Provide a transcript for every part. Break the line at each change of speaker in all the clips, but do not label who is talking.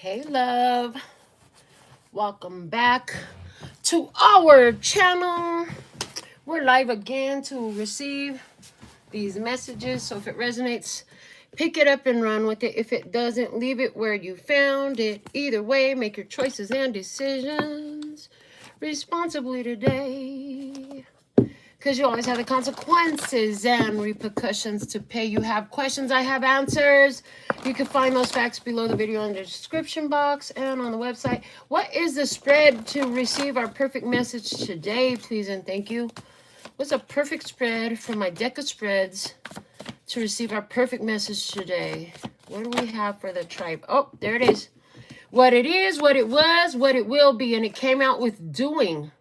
Hey love, welcome back to our channel. We're live again to receive these messages, so if it resonates, pick it up and run with it. If it doesn't, leave it where you found it. Either way, make your choices and decisions responsibly today, because you always have the consequences and repercussions to pay. You have questions, I have answers. You can find those facts below the video in the description box and on the website. What is the spread to receive our perfect message today, please and thank you? What's a perfect spread from my deck of spreads to receive our perfect message today? What do we have for the tribe? Oh, there it is. What it is, what it was, what it will be, and it came out with doing.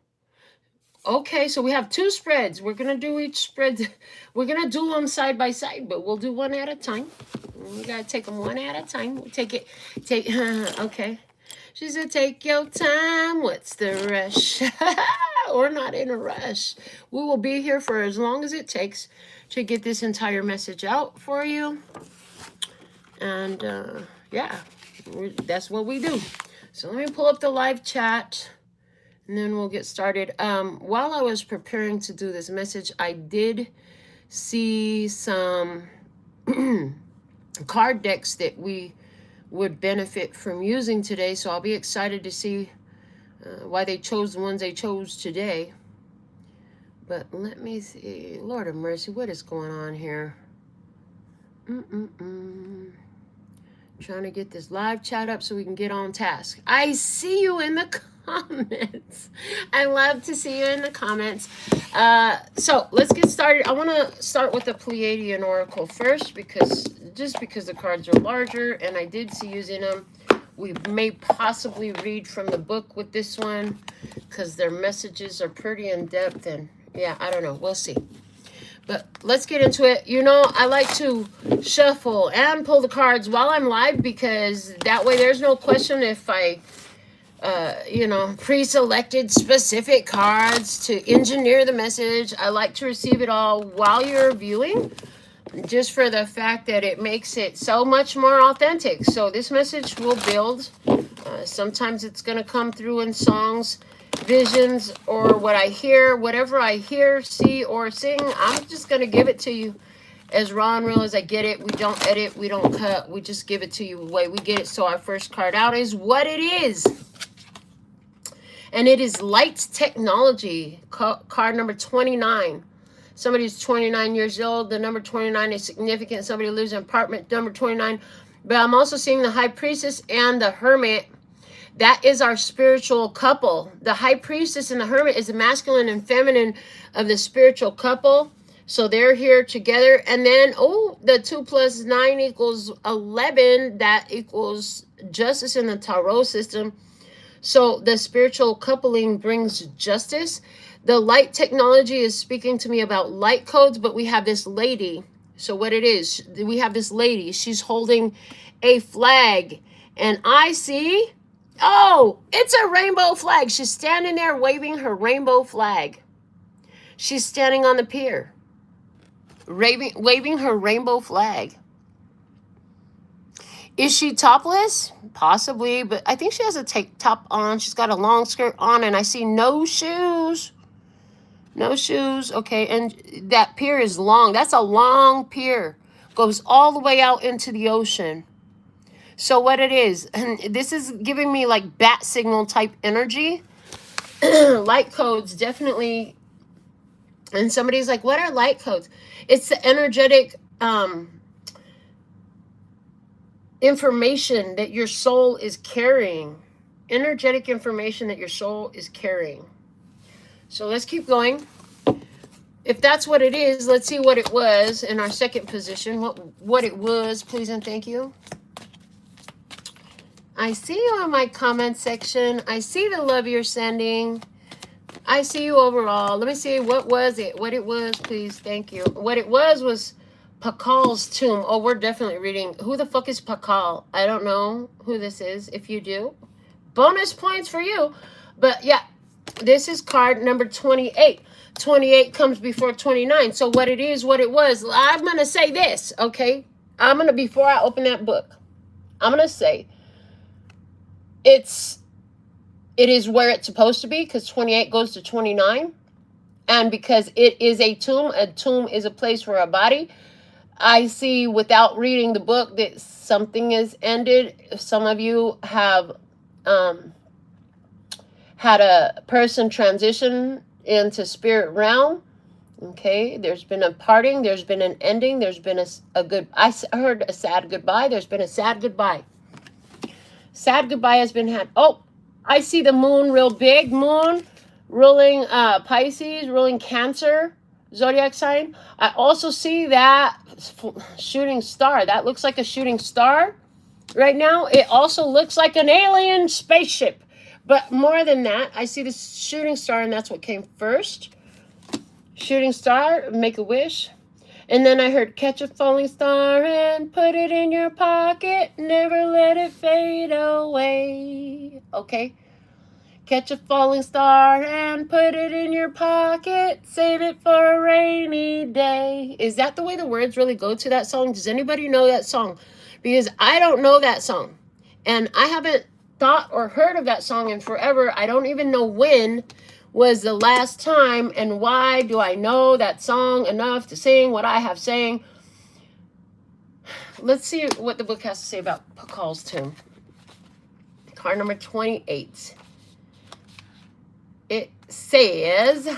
Okay, so we have two spreads. We're going to do each spread. We're going to do them side by side, but we'll do one at a time. We got to take them one at a time. We'll take, okay. She said, take your time. What's the rush? We're not in a rush. We will be here for as long as it takes to get this entire message out for you. And, yeah, that's what we do. So let me pull up the live chat. And then we'll get started. While I was preparing to do this message, I did see some card decks that we would benefit from using today. So I'll be excited to see why they chose the ones they chose today. But let me see. Lord of mercy, what is going on here? Trying to get this live chat up so we can get on task. I see you in the comments. I love to see you in the comments. So let's get started. I want to start with the Pleiadian Oracle first, because the cards are larger and I did see using them. We may possibly read from the book with this one because their messages are pretty in depth, and yeah, I don't know. We'll see. But let's get into it. You know, I like to shuffle and pull the cards while I'm live, because that way there's no question if I pre-selected specific cards to engineer the message. I like to receive it all while you're viewing, just for the fact that it makes it so much more authentic. So this message will build. Sometimes it's going to come through in songs, visions, or what I hear. Whatever I hear, see, or sing, I'm just going to give it to you as raw and real as I get it. We don't edit, we don't cut, we just give it to you the way we get it. So our first card out is what it is. And it is light technology, card number 29. Somebody's 29 years old. The number 29 is significant. Somebody lives in an apartment, number 29. But I'm also seeing the High Priestess and the Hermit. That is our spiritual couple. The High Priestess and the Hermit is the masculine and feminine of the spiritual couple. So they're here together. And then, the 2 + 9 = 11. That equals justice in the tarot system. So the spiritual coupling brings justice. The light technology is speaking to me about light codes, but we have this lady. So what it is, we have this lady. She's holding a flag. And I see, it's a rainbow flag. She's standing there waving her rainbow flag. She's standing on the pier, waving her rainbow flag. Is she topless? Possibly, but I think she has a tank top on. She's got a long skirt on, and I see no shoes. No shoes, okay, and that pier is long. That's a long pier. Goes all the way out into the ocean. So what it is, and this is giving me like bat signal type energy. Light codes, definitely. And somebody's like, what are light codes? It's the energetic information that your soul is carrying. Energetic information that your soul is carrying. So let's keep going. If that's what it is, let's see what it was in our second position. What it was, please and thank you. I see you in my comment section. I see the love you're sending. I see you overall. Let me see, what was it? What it was, please, thank you. What it was Pakal's tomb. Oh, we're definitely reading. Who the fuck is Pakal? I don't know who this is. If you do, bonus points for you. But yeah, this is card number 28. 28 comes before 29. So what it is, what it was. I'm going to say this, okay? Before I open that book, I'm going to say it is where it's supposed to be, because 28 goes to 29. And because it is a tomb is a place for a body. I see, without reading the book, that something is ended. Some of you have had a person transition into spirit realm. Okay, there's been a parting, there's been an ending, there's been a good, I heard a sad goodbye, there's been a sad goodbye. Sad goodbye has been had. Oh, I see the moon, real big moon, ruling Pisces, ruling Cancer, zodiac sign. I also see that shooting star. That looks like a shooting star right now. It also looks like an alien spaceship. But more than that, I see the shooting star, and that's what came first. Shooting star, make a wish. And then I heard catch a falling star and put it in your pocket. Never let it fade away. Okay. Catch a falling star and put it in your pocket. Save it for a rainy day. Is that the way the words really go to that song? Does anybody know that song? Because I don't know that song. And I haven't thought or heard of that song in forever. I don't even know when was the last time, and why do I know that song enough to sing what I have sang. Let's see what the book has to say about Pakal's tomb. Card number 28. It says,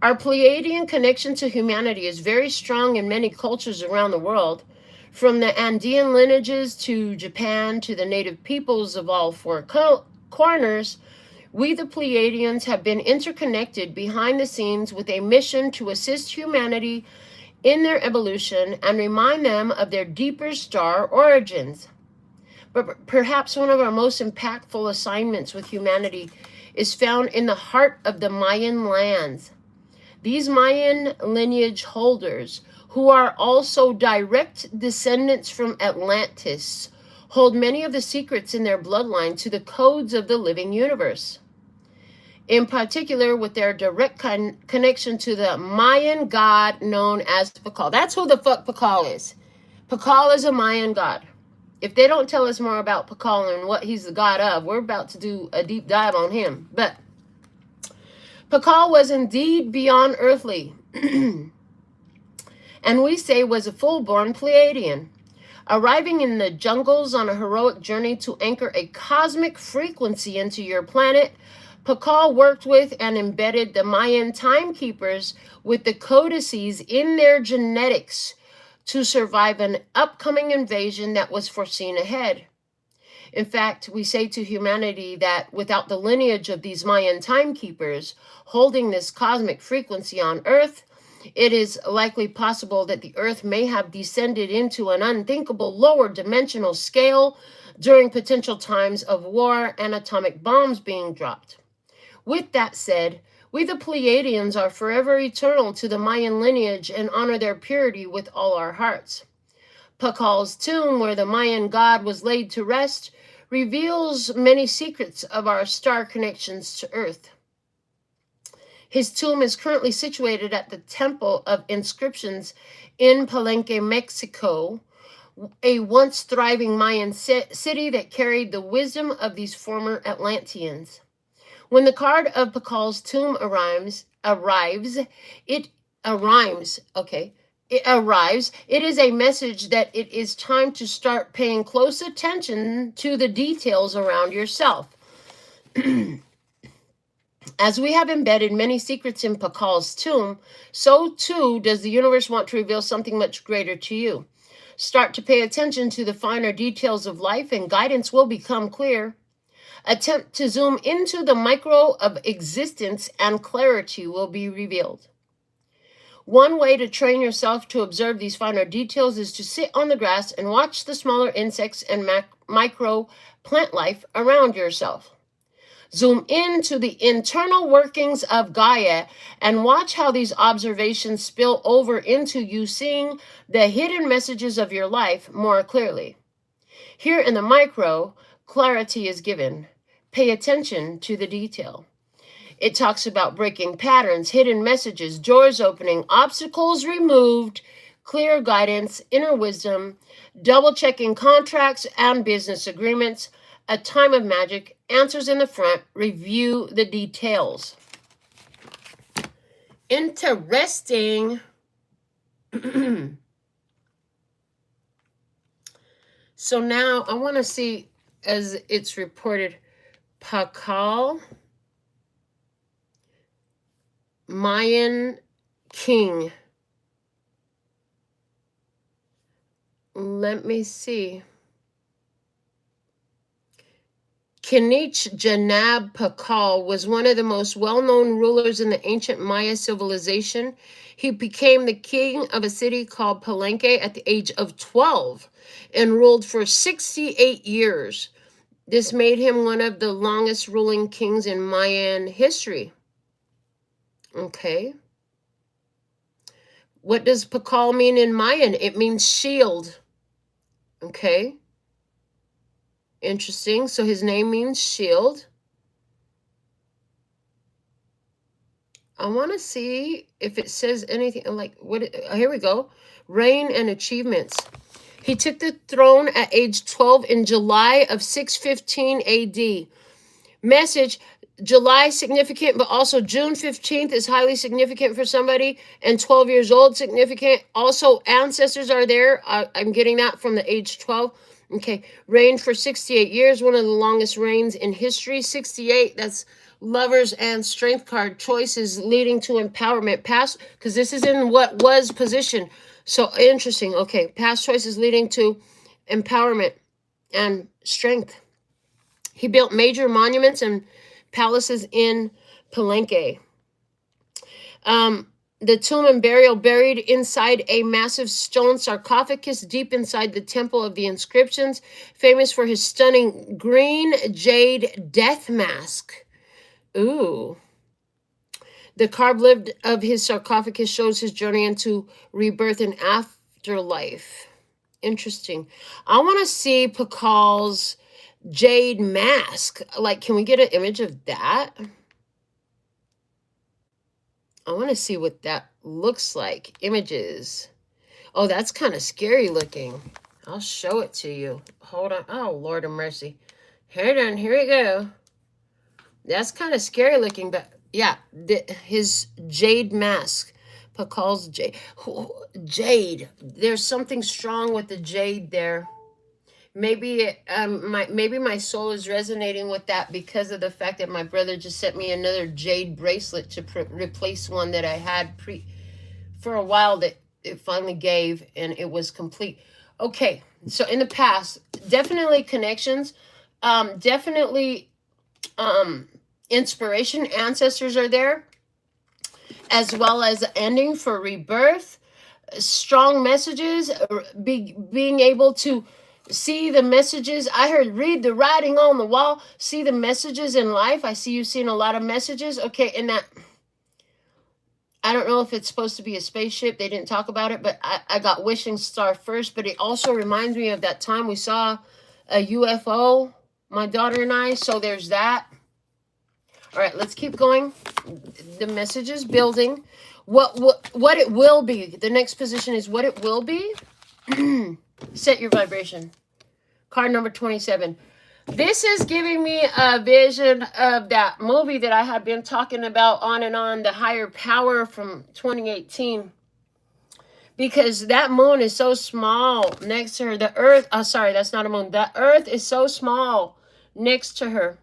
our Pleiadian connection to humanity is very strong in many cultures around the world, from the Andean lineages to Japan to the native peoples of all four corners. We, the Pleiadians, have been interconnected behind the scenes with a mission to assist humanity in their evolution and remind them of their deeper star origins. But perhaps one of our most impactful assignments with humanity is found in the heart of the Mayan lands. These Mayan lineage holders, who are also direct descendants from Atlantis, hold many of the secrets in their bloodline to the codes of the living universe. In particular, with their direct connection to the Mayan god known as Pakal. That's who the fuck Pakal is. Pakal is a Mayan god. If they don't tell us more about Pakal and what he's the god of, we're about to do a deep dive on him. But Pakal was indeed beyond earthly, and we say was a full-born Pleiadian, arriving in the jungles on a heroic journey to anchor a cosmic frequency into your planet. Pakal worked with and embedded the Mayan timekeepers with the codices in their genetics to survive an upcoming invasion that was foreseen ahead. In fact, we say to humanity that without the lineage of these Mayan timekeepers holding this cosmic frequency on Earth, it is likely possible that the Earth may have descended into an unthinkable lower dimensional scale during potential times of war and atomic bombs being dropped. With that said, we the Pleiadians are forever eternal to the Mayan lineage and honor their purity with all our hearts. Pakal's tomb, where the Mayan god was laid to rest, reveals many secrets of our star connections to Earth. His tomb is currently situated at the Temple of Inscriptions in Palenque, Mexico, a once thriving Mayan city that carried the wisdom of these former Atlanteans. When the card of Pakal's tomb arrives, it is a message that it is time to start paying close attention to the details around yourself. As we have embedded many secrets in Pakal's tomb, so too does the universe want to reveal something much greater to you. Start to pay attention to the finer details of life and guidance will become clear. Attempt to zoom into the micro of existence and clarity will be revealed. One way to train yourself to observe these finer details is to sit on the grass and watch the smaller insects and micro plant life around yourself. Zoom into the internal workings of Gaia and watch how these observations spill over into you seeing the hidden messages of your life more clearly. Here in the micro, clarity is given. Pay attention to the detail. It talks about breaking patterns, hidden messages, doors opening, obstacles removed, clear guidance, inner wisdom, double-checking contracts and business agreements, a time of magic, answers in the front, review the details. Interesting. So now I want to see, as it's reported, Pakal, Mayan King. Let me see. Kinich Janab Pakal was one of the most well-known rulers in the ancient Maya civilization. He became the king of a city called Palenque at the age of 12 and ruled for 68 years. This made him one of the longest ruling kings in Mayan history. Okay. What does Pakal mean in Mayan? It means shield. Okay. Interesting. So his name means shield. I want to see if it says anything like here we go. Reign and achievements. He took the throne at age 12 in July of 615 AD. Message: July significant, but also June 15th is highly significant for somebody, and 12 years old significant. Also, ancestors are there. I'm getting that from the age 12. Okay, reigned for 68 years, one of the longest reigns in history. 68, that's lovers and strength card. Choices leading to empowerment. Past, because this is in what was position. So interesting. Okay, past choices leading to empowerment and strength. He built major monuments and palaces in Palenque. The tomb and burial buried inside a massive stone sarcophagus deep inside the Temple of the Inscriptions, famous for his stunning green jade death mask. Ooh. The carved lid of his sarcophagus shows his journey into rebirth and afterlife. Interesting. I want to see Pakal's jade mask. Like, can we get an image of that? I want to see what that looks like. Images. Oh, that's kind of scary looking. I'll show it to you. Hold on. Oh, Lord of mercy. Hold on. Here we go. That's kind of scary looking, but yeah, his jade mask. Pakal's jade. Jade. There's something strong with the jade there. Maybe maybe my soul is resonating with that because of the fact that my brother just sent me another jade bracelet to replace one that I had for a while that it finally gave, and it was complete. Okay, so in the past, definitely connections, definitely inspiration. Ancestors are there, as well as ending for rebirth, strong messages, being able to see the messages. I heard read the writing on the wall, see the messages in life. I see you seeing a lot of messages. Okay, and that, I don't know if it's supposed to be a spaceship. They didn't talk about it, but I got wishing star first. But it also reminds me of that time we saw a UFO, my daughter and I. So there's that. All right, let's keep going. The message is building. What it will be. The next position is what it will be. Set your vibration. Card number 27. This is giving me a vision of that movie that I have been talking about on and on, The Higher Power from 2018. Because that moon is so small next to her. The earth, sorry, that's not a moon. The earth is so small next to her.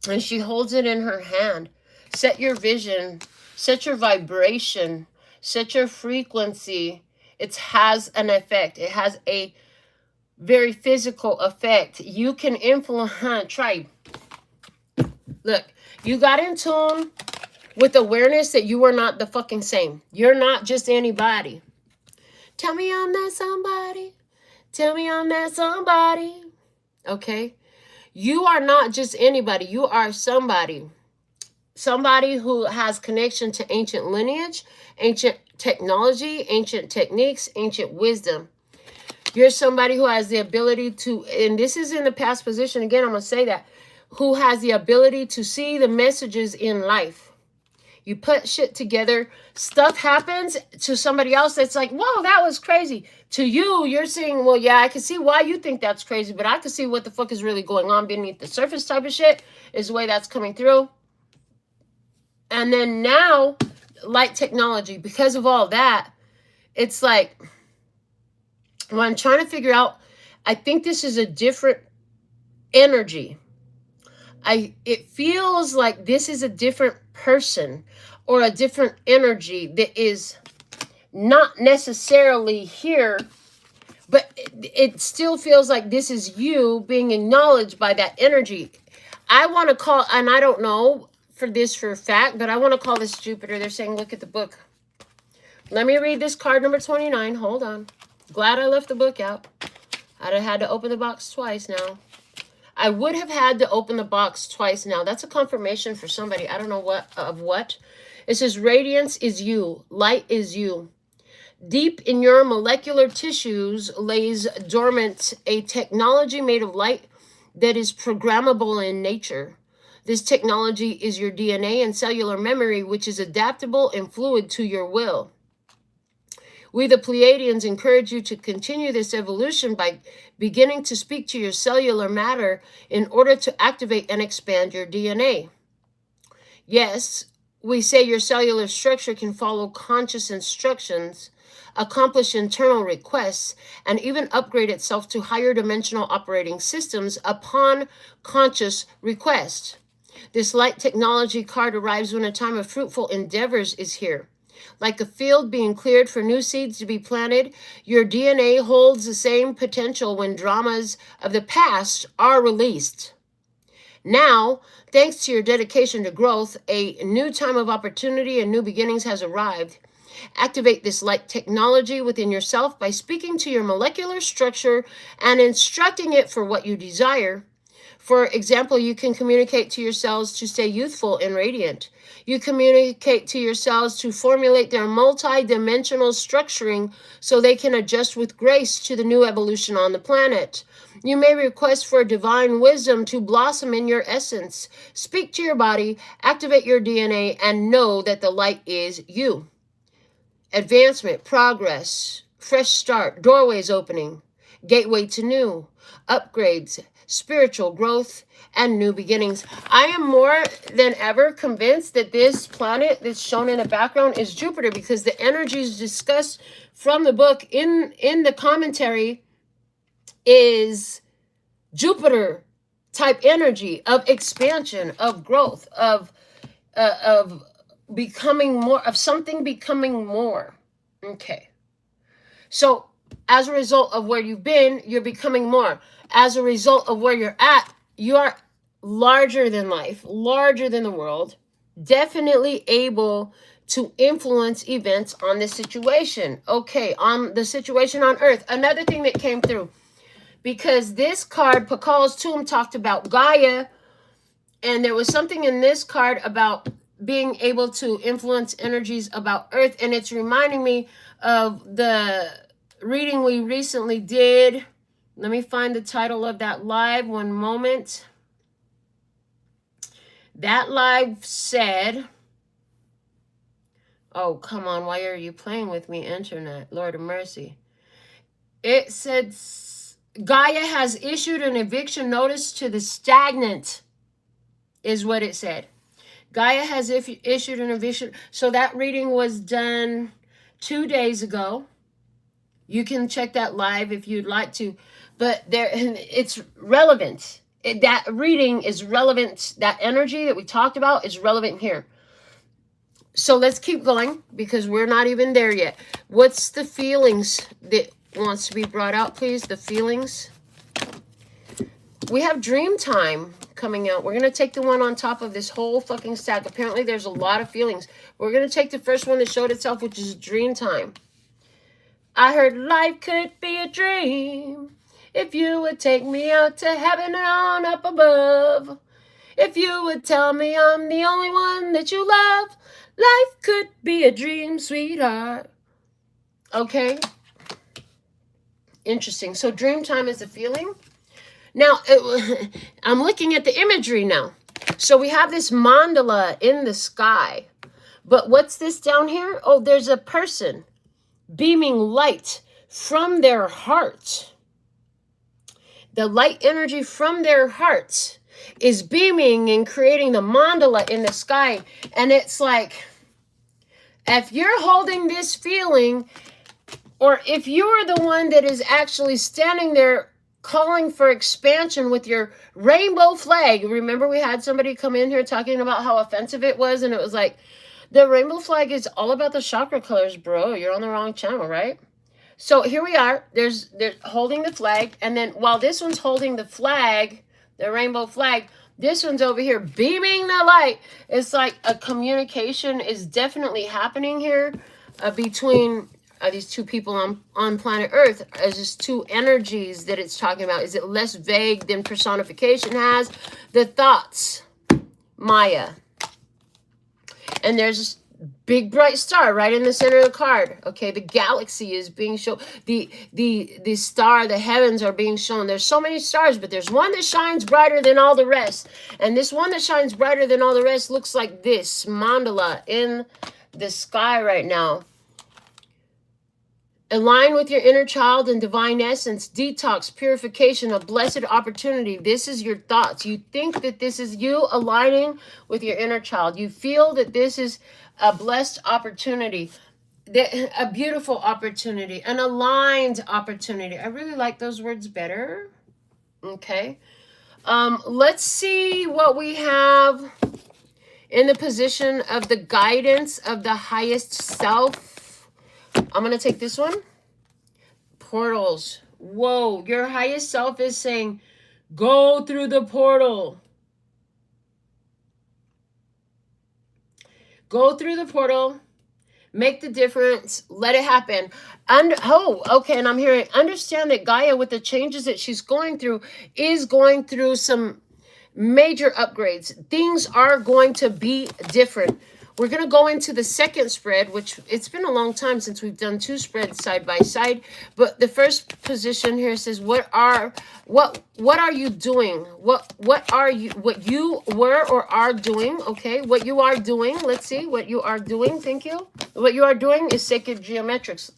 And she holds it in her hand. Set your vision. Set your vibration. Set your frequency. It has an effect. It has a very physical effect. You can influence. Try. Look, you got in tune with awareness that you are not the fucking same. You're not just anybody. Tell me I'm not somebody. Tell me I'm not somebody. Okay? You are not just anybody. You are somebody. Somebody who has connection to ancient lineage, ancient technology, ancient techniques, ancient wisdom. You're somebody who has the ability to, and this is in the past position, again, I'm going to say that, who has the ability to see the messages in life. You put shit together. Stuff happens to somebody else that's like, whoa, that was crazy. To you, you're saying, well, yeah, I can see why you think that's crazy, but I can see what the fuck is really going on beneath the surface type of shit is the way that's coming through. And then now, light technology, because of all that, it's like, when I'm trying to figure out, I think this is a different energy. It feels like this is a different person or a different energy that is not necessarily here, but it still feels like this is you being acknowledged by that energy. I want to call, and I don't know for this for a fact, but I want to call this Jupiter. They're saying, look at the book. Let me read this card number 29. Hold on. Glad I left the book out. I'd have had to open the box twice now. I would have had to open the box twice now. That's a confirmation for somebody. I don't know what of what. It says, radiance is you. Light is you. Deep in your molecular tissues lays dormant a technology made of light that is programmable in nature. This technology is your DNA and cellular memory, which is adaptable and fluid to your will. We, the Pleiadians, encourage you to continue this evolution by beginning to speak to your cellular matter in order to activate and expand your DNA. Yes, we say your cellular structure can follow conscious instructions, accomplish internal requests, and even upgrade itself to higher dimensional operating systems upon conscious request. This light technology card arrives when a time of fruitful endeavors is here. Like a field being cleared for new seeds to be planted, your DNA holds the same potential when dramas of the past are released. Now, thanks to your dedication to growth, a new time of opportunity and new beginnings has arrived. Activate this light technology within yourself by speaking to your molecular structure and instructing it for what you desire. For example, you can communicate to your cells to stay youthful and radiant. You communicate to your cells to formulate their multi-dimensional structuring so they can adjust with grace to the new evolution on the planet. You may request for divine wisdom to blossom in your essence. Speak to your body, activate your DNA, and know that the light is you. Advancement, progress, fresh start, doorways opening, gateway to new, upgrades, spiritual growth, and new beginnings. I am more than ever convinced that this planet that's shown in the background is Jupiter, because the energies discussed from the book in the commentary is Jupiter type energy of expansion, of growth, of becoming more, of something becoming more. Okay. So as a result of where you've been, you're becoming more. As a result of where you're at, you are larger than life, larger than the world, definitely able to influence events on the situation. Okay, on the situation on Earth. Another thing that came through, because this card, Pakal's Tomb, talked about Gaia, and there was something in this card about being able to influence energies about Earth, and it's reminding me of the reading we recently did. Let me find the title of that live, one moment. That live said, oh, come on, why are you playing with me, internet? Lord of mercy. It said, Gaia has issued an eviction notice to the stagnant, is what it said. Gaia has issued an eviction. So that reading was done 2 days ago. You can check that live if you'd like to. But there, it's relevant. That reading is relevant. That energy that we talked about is relevant here. So let's keep going, because we're not even there yet. What's the feelings that wants to be brought out, please? The feelings. We have dream time coming out. We're going to take the one on top of this whole fucking stack. Apparently there's a lot of feelings. We're going to take the first one that showed itself, which is dream time. I heard life could be a dream if you would take me out to heaven and on up above. If you would tell me I'm the only one that you love. Life could be a dream, sweetheart. Okay. Interesting. So dream time is a feeling. Now, I'm looking at the imagery now. So we have this mandala in the sky. But what's this down here? Oh, there's a person beaming light from their heart. The light energy from their heart is beaming and creating the mandala in the sky. And it's like, if you're holding this feeling, or if you're the one that is actually standing there calling for expansion with your rainbow flag. Remember, we had somebody come in here talking about how offensive it was, and it was like, the rainbow flag is all about the chakra colors, bro. You're on the wrong channel, right? So here we are. They're holding the flag, and then while this one's holding the flag, the rainbow flag, this one's over here beaming the light. It's like a communication is definitely happening here between these two people on planet Earth, as just two energies that it's talking about. Is it less vague than personification has? The thoughts, Maya. And there's this big bright star right in the center of the card. Okay, the galaxy is being shown. The star, the heavens are being shown. There's so many stars, but there's one that shines brighter than all the rest. And this one that shines brighter than all the rest looks like this mandala in the sky right now. Align with your inner child and divine essence. Detox, purification, a blessed opportunity. This is your thoughts. You think that this is you aligning with your inner child. You feel that this is a blessed opportunity, a beautiful opportunity, an aligned opportunity. I really like those words better. Okay. Let's see what we have in the position of the guidance of the highest self. I'm going to take this one. Portals. Whoa, your highest self is saying, go through the portal. Go through the portal. Make the difference. Let it happen. And and I'm hearing, understand that Gaia, with the changes that she's going through, is going through some major upgrades. Things are going to be different. We're going to go into the second spread, which it's been a long time since we've done two spreads side by side. But the first position here says, what are you doing? What you were or are doing? Okay, what you are doing. Let's see what you are doing. Thank you. What you are doing is sacred geometrics.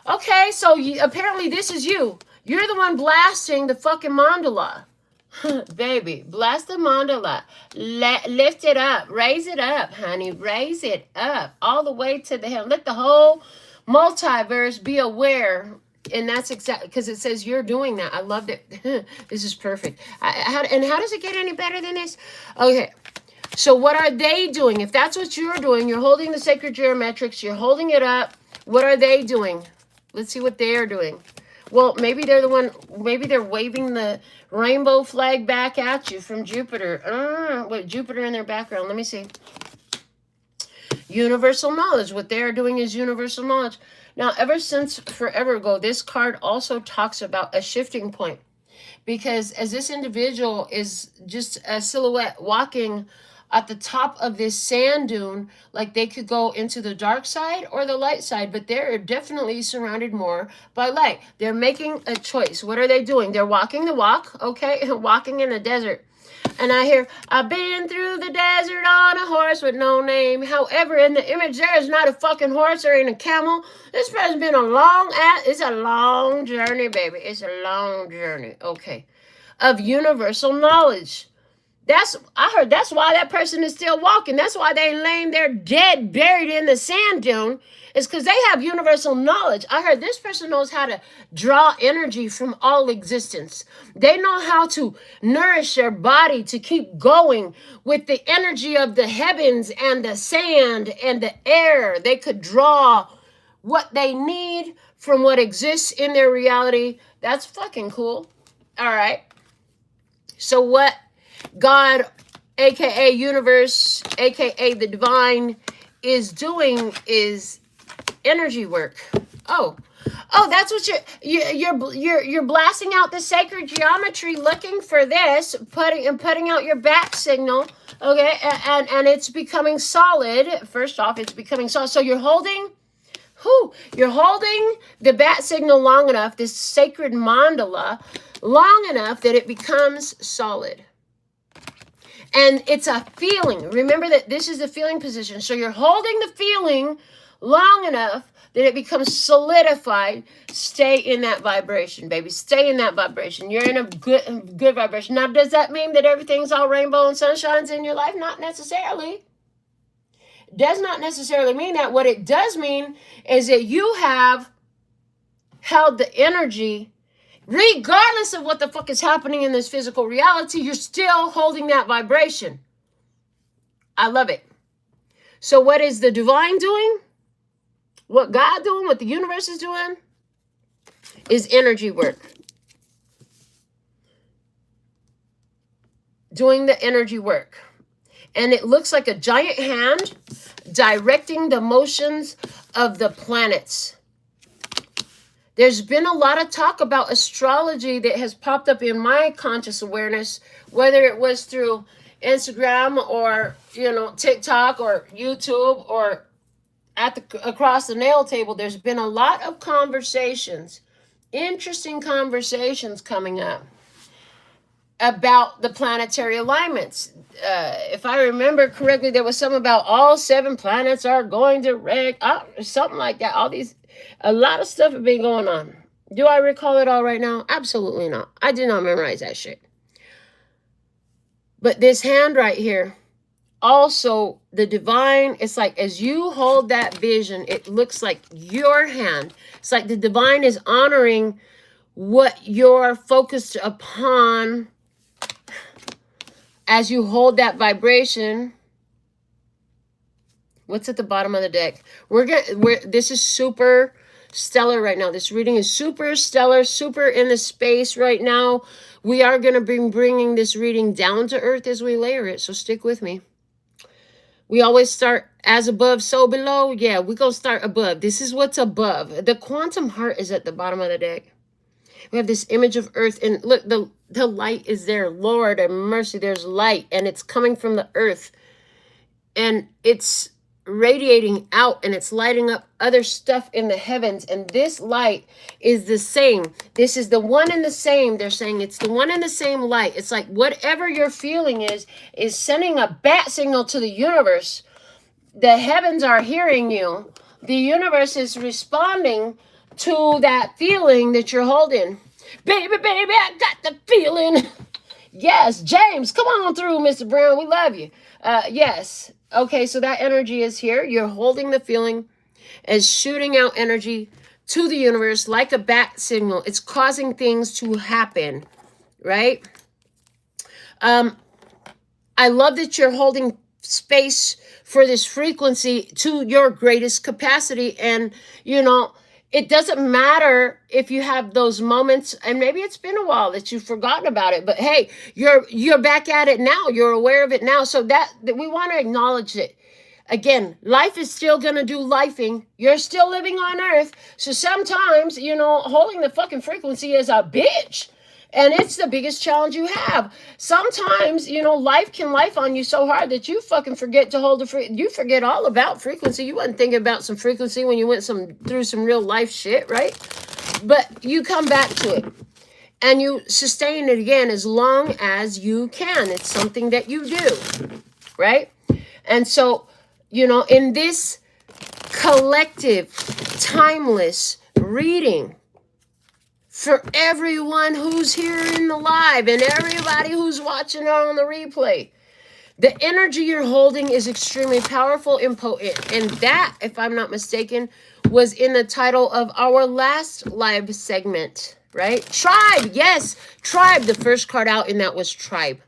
Okay, so apparently this is you. You're the one blasting the fucking mandala. Baby, bless the mandala. Lift it up. Raise it up, honey. Raise it up. All the way to the heaven. Let the whole multiverse be aware. And that's exactly, because it says you're doing that. I loved it. This is perfect. How does it get any better than this? Okay. So what are they doing? If that's what you're doing, you're holding the sacred geometrics. You're holding it up. What are they doing? Let's see what they are doing. Well, maybe they're the one, maybe they're waving the rainbow flag back at you from Jupiter. With Jupiter in their background. Let me see. Universal knowledge. What they're doing is universal knowledge. Now, ever since forever ago, this card also talks about a shifting point. Because as this individual is just a silhouette walking at the top of this sand dune, like they could go into the dark side or the light side, but they're definitely surrounded more by light. They're making a choice. What are they doing? They're walking the walk, okay? Walking in the desert. And I hear, I've been through the desert on a horse with no name. However, in the image, there is not a fucking horse or even a camel. This has been it's a long journey, baby. It's a long journey, okay, of universal knowledge. I heard that's why that person is still walking. That's why they laying there dead, buried in the sand dune. It's because they have universal knowledge. I heard this person knows how to draw energy from all existence. They know how to nourish their body to keep going with the energy of the heavens and the sand and the air. They could draw what they need from what exists in their reality. That's fucking cool. All right. So what God, aka universe, aka the divine, is doing is energy work. Oh, that's what you're blasting out the sacred geometry, looking for this, putting out your bat signal. Okay, and it's becoming solid. First off, it's becoming solid. So you're holding the bat signal long enough, this sacred mandala, long enough that it becomes solid. And it's a feeling. Remember that this is the feeling position. So you're holding the feeling long enough that it becomes solidified. Stay in that vibration, baby. Stay in that vibration. You're in a good vibration. Now, does that mean that everything's all rainbow and sunshines in your life? Not necessarily. Does not necessarily mean that. What it does mean is that you have held the energy, regardless of what the fuck is happening in this physical reality, you're still holding that vibration. I love it. So what is the divine doing? What God doing, what the universe is doing, is energy work. Doing the energy work. And it looks like a giant hand directing the motions of the planets. There's been a lot of talk about astrology that has popped up in my conscious awareness, whether it was through Instagram or, TikTok or YouTube or across the nail table. There's been a lot of conversations, interesting conversations coming up about the planetary alignments. If I remember correctly, there was something about all 7 planets are going direct, something like that. A lot of stuff has been going on. Do I recall it all right now? Absolutely not. I did not memorize that shit. But this hand right here, also the divine, it's like as you hold that vision, it looks like your hand. It's like the divine is honoring what you're focused upon as you hold that vibration. What's at the bottom of the deck? This is super stellar right now. This reading is super stellar, super in the space right now. We are going to be bringing this reading down to earth as we layer it, so stick with me. We always start as above, so below. Yeah, we're going to start above. This is what's above. The quantum heart is at the bottom of the deck. We have this image of earth, and look, the light is there. Lord have mercy, there's light, and it's coming from the earth, and it's radiating out, and it's lighting up other stuff in the heavens, and this light is the same. This is the one and the same. They're saying it's the one and the same light. It's like whatever you're feeling is sending a bat signal to the universe. The heavens are hearing you. The universe is responding to that feeling that you're holding. Baby, I got the feeling. Yes, James, come on through, Mr. Brown. We love you. Yes. Okay, so that energy is here. You're holding the feeling as shooting out energy to the universe like a bat signal. It's causing things to happen, right? I love that you're holding space for this frequency to your greatest capacity. And, it doesn't matter if you have those moments, and maybe it's been a while that you've forgotten about it, but hey, you're back at it now. You're aware of it now. So that we want to acknowledge it. Again, life is still going to do lifing. You're still living on earth. So sometimes, holding the fucking frequency is a bitch. And it's the biggest challenge you have. Sometimes, life can life on you so hard that you fucking forget to hold you forget all about frequency. You wasn't thinking about some frequency when you went through some real life shit, right? But you come back to it. And you sustain it again as long as you can. It's something that you do, right? And so, in this collective, timeless reading, for everyone who's here in the live and everybody who's watching on the replay, the energy you're holding is extremely powerful and potent. And that, if I'm not mistaken, was in the title of our last live segment, right? Tribe, yes, tribe. The first card out in that was tribe.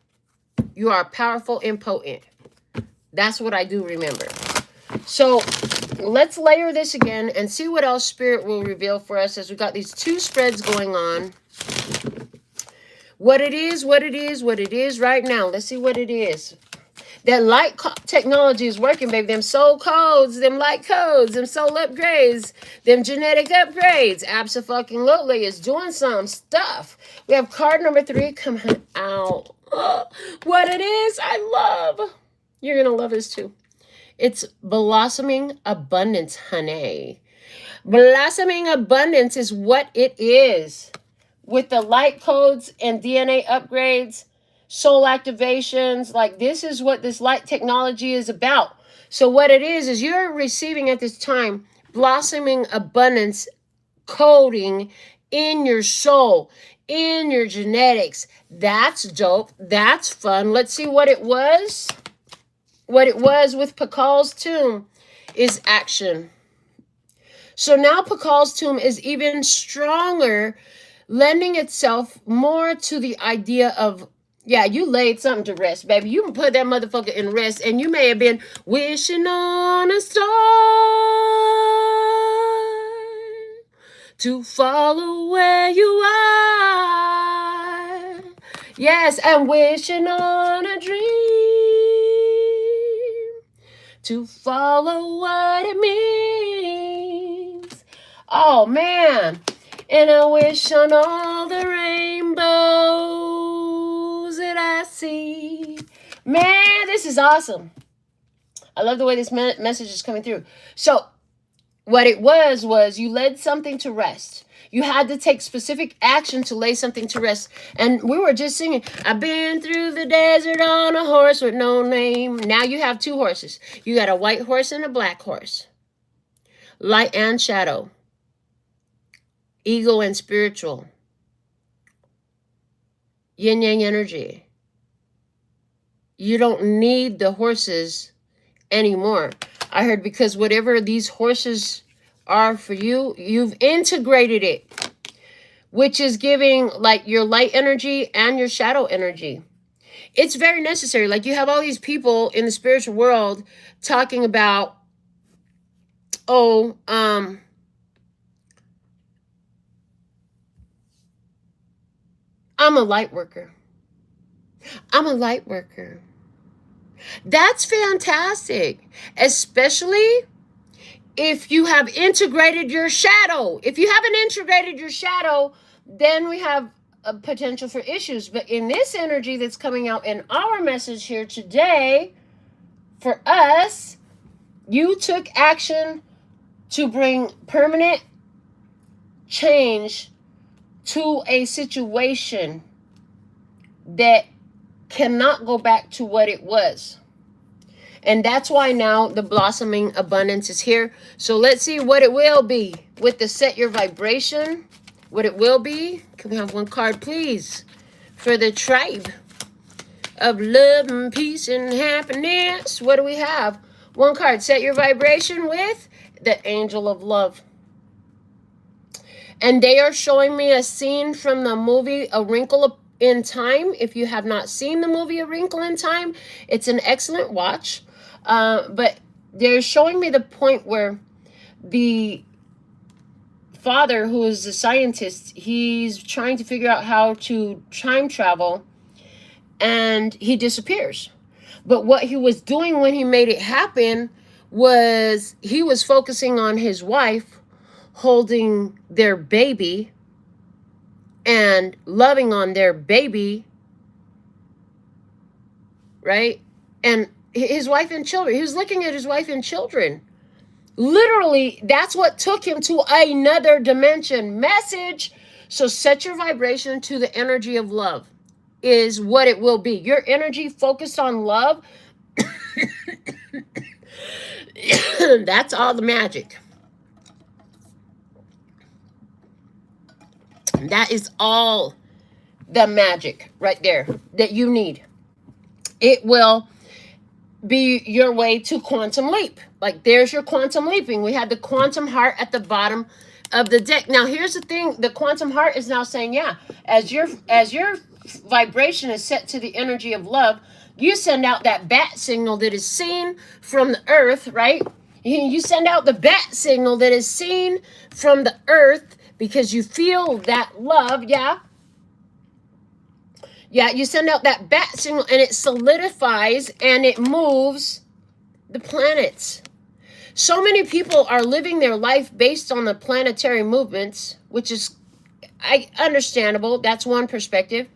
You are powerful and potent. That's what I do remember. So let's layer this again and see what else Spirit will reveal for us as we got these 2 spreads going on. What it is right now. Let's see what it is. That light technology is working, baby. Them soul codes, them light codes, them soul upgrades, them genetic upgrades. Abso-fucking-lutely is doing some stuff. We have card number 3 coming out. What it is, I love. You're going to love this too. It's blossoming abundance, honey. Blossoming abundance is what it is. With the light codes and DNA upgrades, soul activations. Like, this is what this light technology is about. So what it is you're receiving at this time blossoming abundance coding in your soul, in your genetics. That's dope. That's fun. Let's see what it was. What it was with Pakal's tomb is action. So now Pakal's tomb is even stronger, lending itself more to the idea of, yeah, you laid something to rest, baby. You can put that motherfucker in rest, and you may have been wishing on a star to follow where you are. Yes, I'm wishing on a dream to follow what it means. Oh, man. And I wish on all the rainbows that I see. Man, this is awesome. I love the way this message is coming through. So what it was you led something to rest. You had to take specific action to lay something to rest. And we were just singing, I've been through the desert on a horse with no name. Now you have two horses. You got a white horse and a black horse. Light and shadow. Ego and spiritual. Yin yang energy. You don't need the horses anymore. I heard because whatever these horses are for you, you've integrated it, which is giving like your light energy and your shadow energy. It's very necessary. Like, you have all these people in the spiritual world talking about, I'm a light worker. I'm a light worker. That's fantastic, especially if you have integrated your shadow. If you haven't integrated your shadow, then we have a potential for issues. But in this energy that's coming out in our message here today, for us, you took action to bring permanent change to a situation that cannot go back to what it was. And that's why now the blossoming abundance is here. So let's see what it will be with the set your vibration. What it will be. Can we have one card, please? For the tribe of love and peace and happiness. What do we have? One card. Set your vibration with the angel of love. And they are showing me a scene from the movie A Wrinkle in Time. If you have not seen the movie A Wrinkle in Time, it's an excellent watch. But they're showing me the point where the father, who is a scientist, he's trying to figure out how to time travel, and he disappears. But what he was doing when he made it happen was he was focusing on his wife holding their baby and loving on their baby, right? And his wife and children. He was looking at his wife and children. Literally, that's what took him to another dimension. Message. So set your vibration to the energy of love is what it will be. Your energy focused on love. That's all the magic. That is all the magic right there that you need. It will be your way to quantum leap. Like, there's your quantum leaping. We had the quantum heart at the bottom of the deck. Now, here's the thing. The quantum heart is now saying, yeah, as your vibration is set to the energy of love, you send out that bat signal that is seen from the earth, right? You send out the bat signal that is seen from the earth because you feel that love, yeah? Yeah, you send out that bat signal and it solidifies and it moves the planets. So many people are living their life based on the planetary movements, which is understandable. That's one perspective.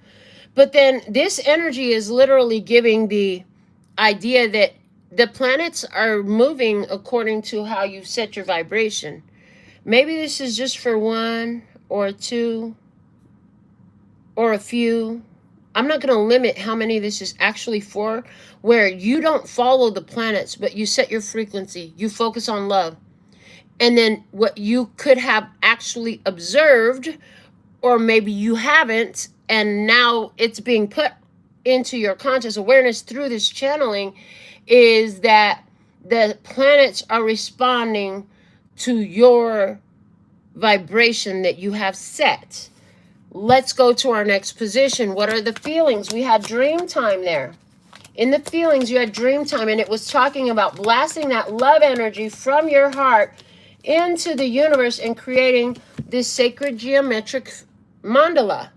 But then this energy is literally giving the idea that the planets are moving according to how you set your vibration. Maybe this is just for one or two or a few I'm not going to limit how many this is actually for, where you don't follow the planets, but you set your frequency. You focus on love. And then what you could have actually observed, or maybe you haven't, and now it's being put into your conscious awareness through this channeling, is that the planets are responding to your vibration that you have set. Let's go to our next position. What are the feelings? We had dream time there. In the feelings, you had dream time, and it was talking about blasting that love energy from your heart into the universe and creating this sacred geometric mandala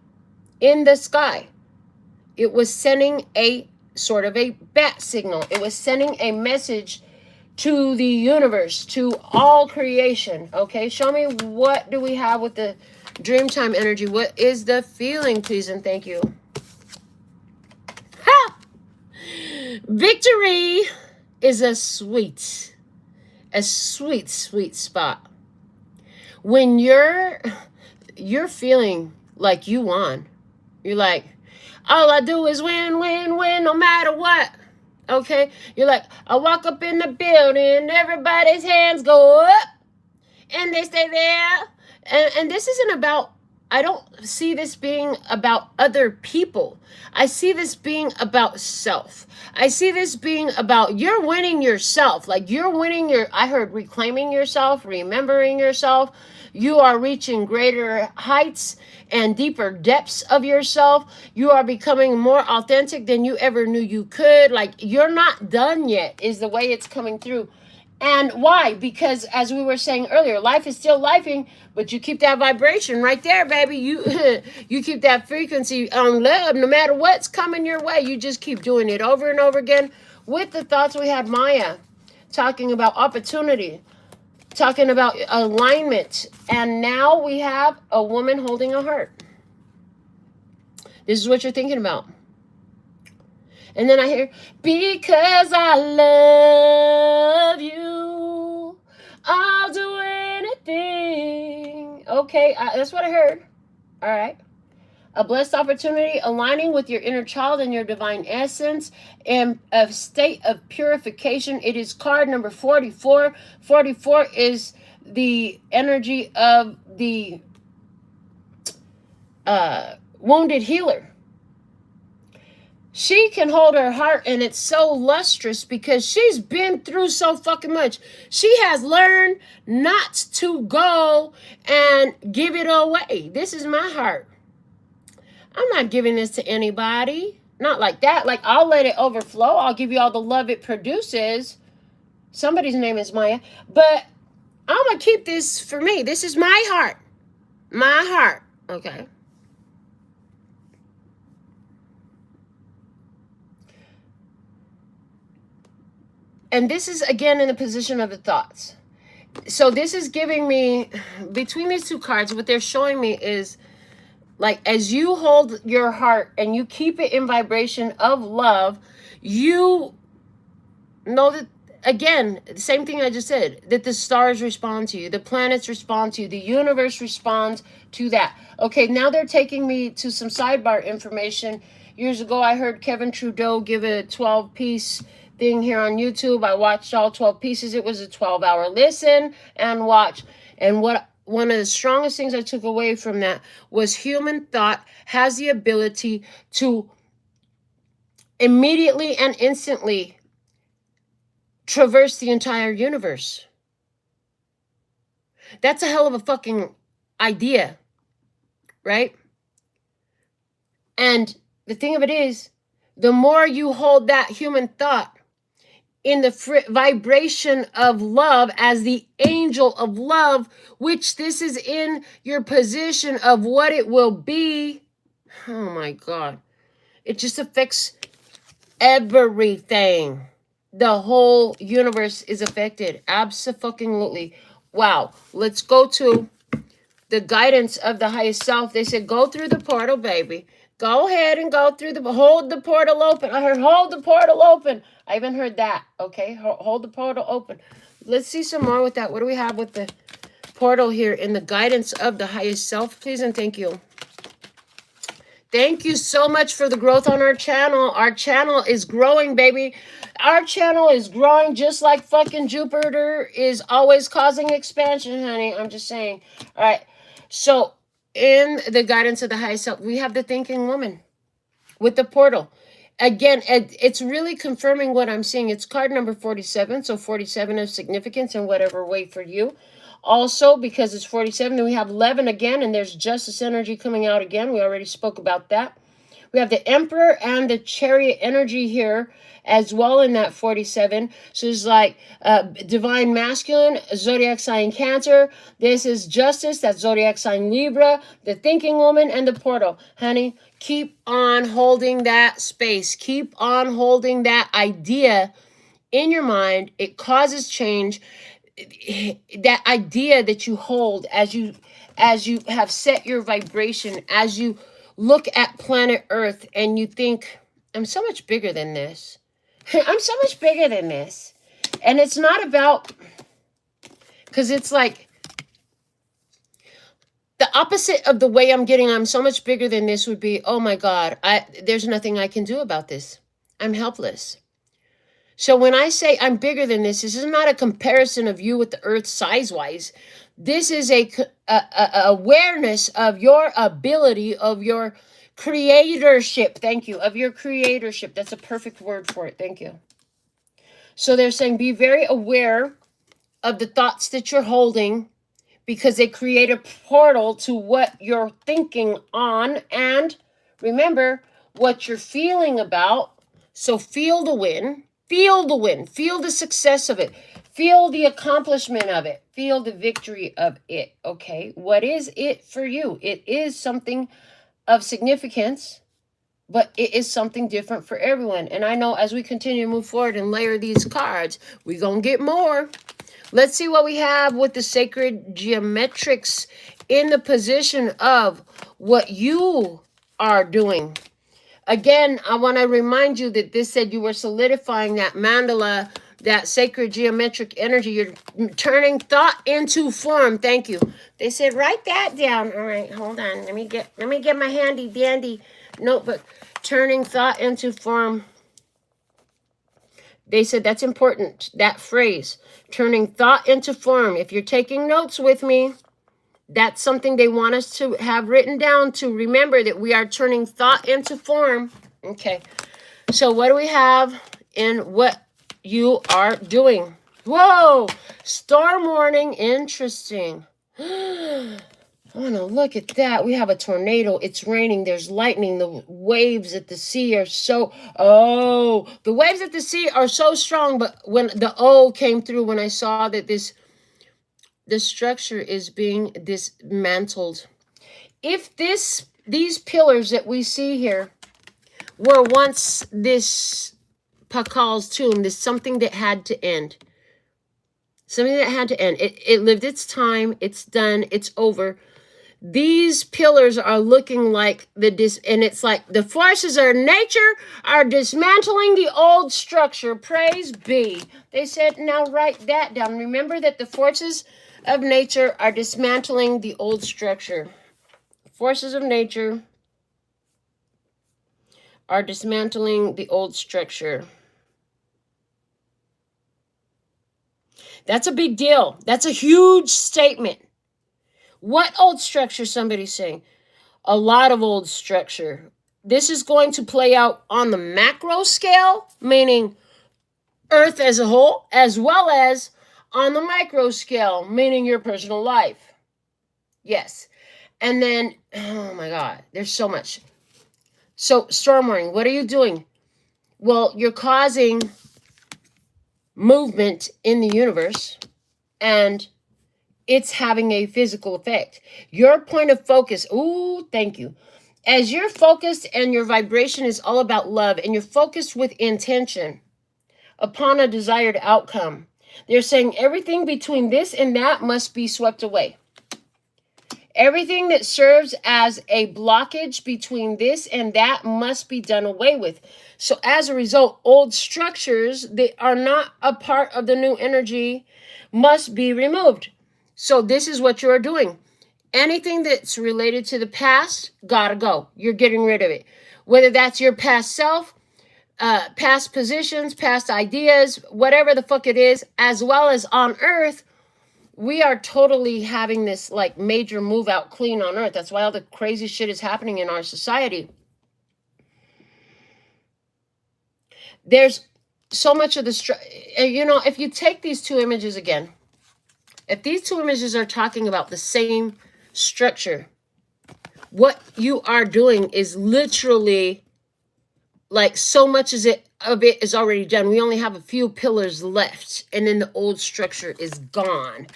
in the sky. It was sending a sort of a bat signal. It was sending a message to the universe, to all creation. Okay, show me, what do we have with the Dreamtime energy? What is the feeling, please and thank you? Ha! Victory is a sweet, sweet spot. When you're feeling like you won, you're like, all I do is win, win, win, no matter what. Okay? You're like, I walk up in the building, everybody's hands go up, and they stay there. And this isn't about, I don't see this being about other people. I see this being about self. I see this being about, you're winning yourself. Like, you're winning I heard reclaiming yourself, remembering yourself. You are reaching greater heights and deeper depths of yourself. You are becoming more authentic than you ever knew you could. Like, you're not done yet, is the way it's coming through. And why? Because as we were saying earlier, life is still lifing, but you keep that vibration right there, baby. You you keep that frequency on love, no matter what's coming your way. You just keep doing it over and over again. With the thoughts, we had Maya talking about opportunity, talking about alignment, and now we have a woman holding a heart. This is what you're thinking about. And then I hear, because I love you, I'll do anything. Okay, that's what I heard. All right. A blessed opportunity, aligning with your inner child and your divine essence, and a state of purification. It is card number 44. 44 is the energy of the wounded healer. She can hold her heart, and it's so lustrous because she's been through so fucking much. She has learned not to go and give it away. This is my heart. I'm not giving this to anybody. Not like that. Like, I'll let it overflow. I'll give you all the love it produces. Somebody's name is Maya. But I'm going to keep this for me. This is my heart. My heart. Okay. And this is, again, in the position of the thoughts. So this is giving me, between these two cards, what they're showing me is, like, as you hold your heart and you keep it in vibration of love, you know that, again, the same thing I just said, that the stars respond to you, the planets respond to you, the universe responds to that. Okay, now they're taking me to some sidebar information. Years ago, I heard Kevin Trudeau give a 12-piece thing here on YouTube. I watched all 12 pieces. It was a 12-hour listen and watch. And one of the strongest things I took away from that was human thought has the ability to immediately and instantly traverse the entire universe. That's a hell of a fucking idea, right? And the thing of it is, the more you hold that human thought in the vibration of love as the angel of love, which this is in your position of what it will be. Oh my God. It just affects everything. The whole universe is affected. Absolutely. Wow. Let's go to the guidance of the highest self. They said, go through the portal, baby. Go ahead and go through hold the portal open. I heard, hold the portal open. I even heard that. Okay, hold the portal open. Let's see some more with that. What do we have with the portal here in the guidance of the highest self? Please and thank you. Thank you so much for the growth on our channel. Our channel is growing, baby. Our channel is growing just like fucking Jupiter is always causing expansion, honey. I'm just saying. All right. So in the guidance of the high self, we have the thinking woman with the portal. Again, it's really confirming what I'm seeing. It's card number 47. So 47 of significance in whatever way for you. Also, because it's 47, then we have 11 again, and there's justice energy coming out again. We already spoke about that. We have the Emperor and the Chariot energy here as well in that 47. So it's like divine masculine, zodiac sign Cancer. This is justice, that's zodiac sign Libra, the thinking woman, and the portal. Honey, keep on holding that space. Keep on holding that idea in your mind. It causes change. That idea that you hold as you have set your vibration, as you look at planet Earth and you think, I'm so much bigger than this. I'm so much bigger than this. And it's not about, because it's like the opposite of the way I'm getting, I'm so much bigger than this would be, oh my God, there's nothing I can do about this. I'm helpless. So when I say I'm bigger than this is not a comparison of you with the earth size-wise. This is a awareness of your ability, of your creatorship. Thank you. Of your creatorship. That's a perfect word for it. Thank you. So they're saying be very aware of the thoughts that you're holding because they create a portal to what you're thinking on. And remember what you're feeling about. So feel the win. Feel the win. Feel the success of it. Feel the accomplishment of it. Feel the victory of it. Okay. What is it for you? It is something of significance, but it is something different for everyone. And I know as we continue to move forward and layer these cards, we're going to get more. Let's see what we have with the sacred geometrics in the position of what you are doing. Again, I want to remind you that this said you were solidifying that mandala, that sacred geometric energy. You're turning thought into form. Thank you. They said, write that down. All right, hold on. Let me get my handy dandy notebook. Turning thought into form. They said that's important, that phrase. Turning thought into form. If you're taking notes with me, that's something they want us to have written down to remember that we are turning thought into form. Okay. So what do we have in what you are doing? Whoa! Storm warning. Interesting. Oh, no, look at that. We have a tornado. It's raining. There's lightning. The waves at the sea are so... Oh, the waves at the sea are so strong. But when the O came through, when I saw that this structure is being dismantled. If these pillars that we see here were once this Pakal's tomb, this something that had to end. Something that had to end. It lived its time. It's done. It's over. These pillars are looking like and it's like the forces of nature are dismantling the old structure. Praise be. They said, now write that down. Remember that the forces of nature are dismantling the old structure. Forces of nature are dismantling the old structure. That's a big deal. That's a huge statement. What old structure? Somebody's saying. A lot of old structure. This is going to play out on the macro scale, meaning Earth as a whole, as well as on the micro scale, meaning your personal life. Yes. And then, oh my God, there's so much. So, storm warning, what are you doing? Well, you're causing movement in the universe, and it's having a physical effect. Your point of focus, ooh, thank you. As you're focused and your vibration is all about love, and you're focused with intention upon a desired outcome, they're saying everything between this and that must be swept away. Everything that serves as a blockage between this and that must be done away with. So as a result, old structures that are not a part of the new energy must be removed. So this is what you're doing. Anything that's related to the past, gotta go. You're getting rid of it. Whether that's your past self, past positions, past ideas, whatever the fuck it is, as well as on Earth, we are totally having this like major move out clean on Earth. That's why all the crazy shit is happening in our society. There's so much of the, you know, if you take these two images again, if these two images are talking about the same structure, what you are doing is literally like so much of it is already done. We only have a few pillars left, and then the old structure is gone.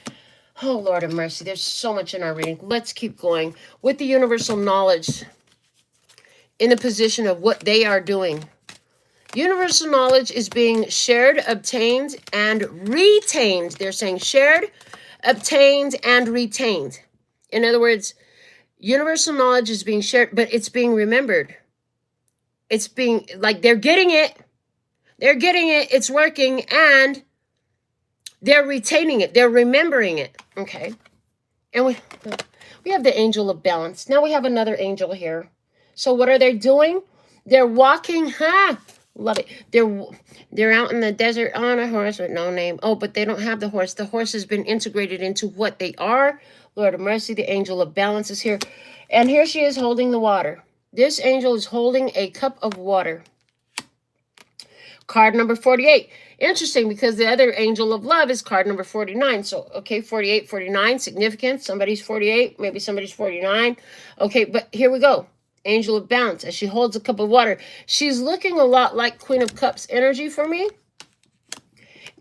Oh, Lord of mercy. There's so much in our reading. Let's keep going. With the universal knowledge in the position of what they are doing. Universal knowledge is being shared, obtained, and retained. They're saying shared, obtained, and retained. In other words, universal knowledge is being shared, but it's being remembered. It's being, like, they're getting it. They're getting it. It's working, and they're retaining it. They're remembering it. Okay. And we have the angel of balance. Now we have another angel here. So what are they doing? They're walking. Love it. They're out in the desert on a horse with no name. Oh, but they don't have the horse. The horse has been integrated into what they are. Lord of mercy, the angel of balance is here. And here she is holding the water. This angel is holding a cup of water. Card number 48. Interesting, because the other angel of love is card number 49. So, okay, 48, 49, significant. Somebody's 48, maybe somebody's 49. Okay, but here we go. Angel of balance, as she holds a cup of water. She's looking a lot like Queen of Cups energy for me.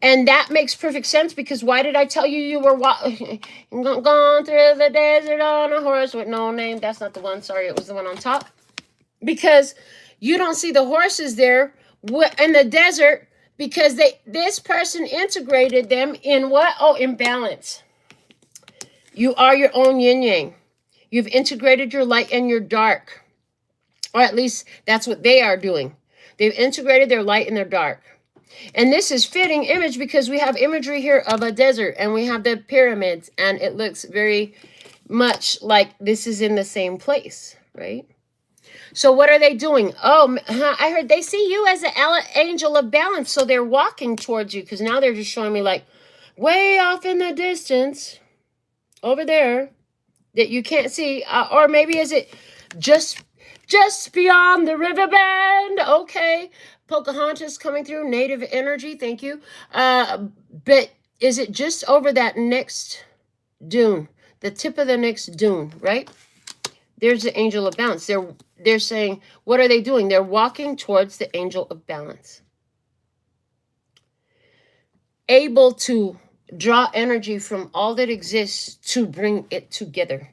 And that makes perfect sense, because why did I tell you you were going through the desert on a horse with no name? That's not the one. Sorry, it was the one on top. Because you don't see the horses there in the desert, because this person integrated them in what? Oh, in balance. You are your own yin-yang. You've integrated your light and your dark. Or at least that's what they are doing. They've integrated their light and their dark. And this is fitting image, because we have imagery here of a desert, and we have the pyramids, and it looks very much like this is in the same place, right? So what are they doing? Oh, I heard they see you as an angel of balance. So they're walking towards you, because now they're just showing me like way off in the distance over there that you can't see. Or maybe is it just beyond the river bend? Okay. Pocahontas coming through, native energy. Thank you. But is it just over that next dune, the tip of the next dune, right? There's the angel of balance. They're saying, what are they doing? They're walking towards the angel of balance. Able to draw energy from all that exists to bring it together.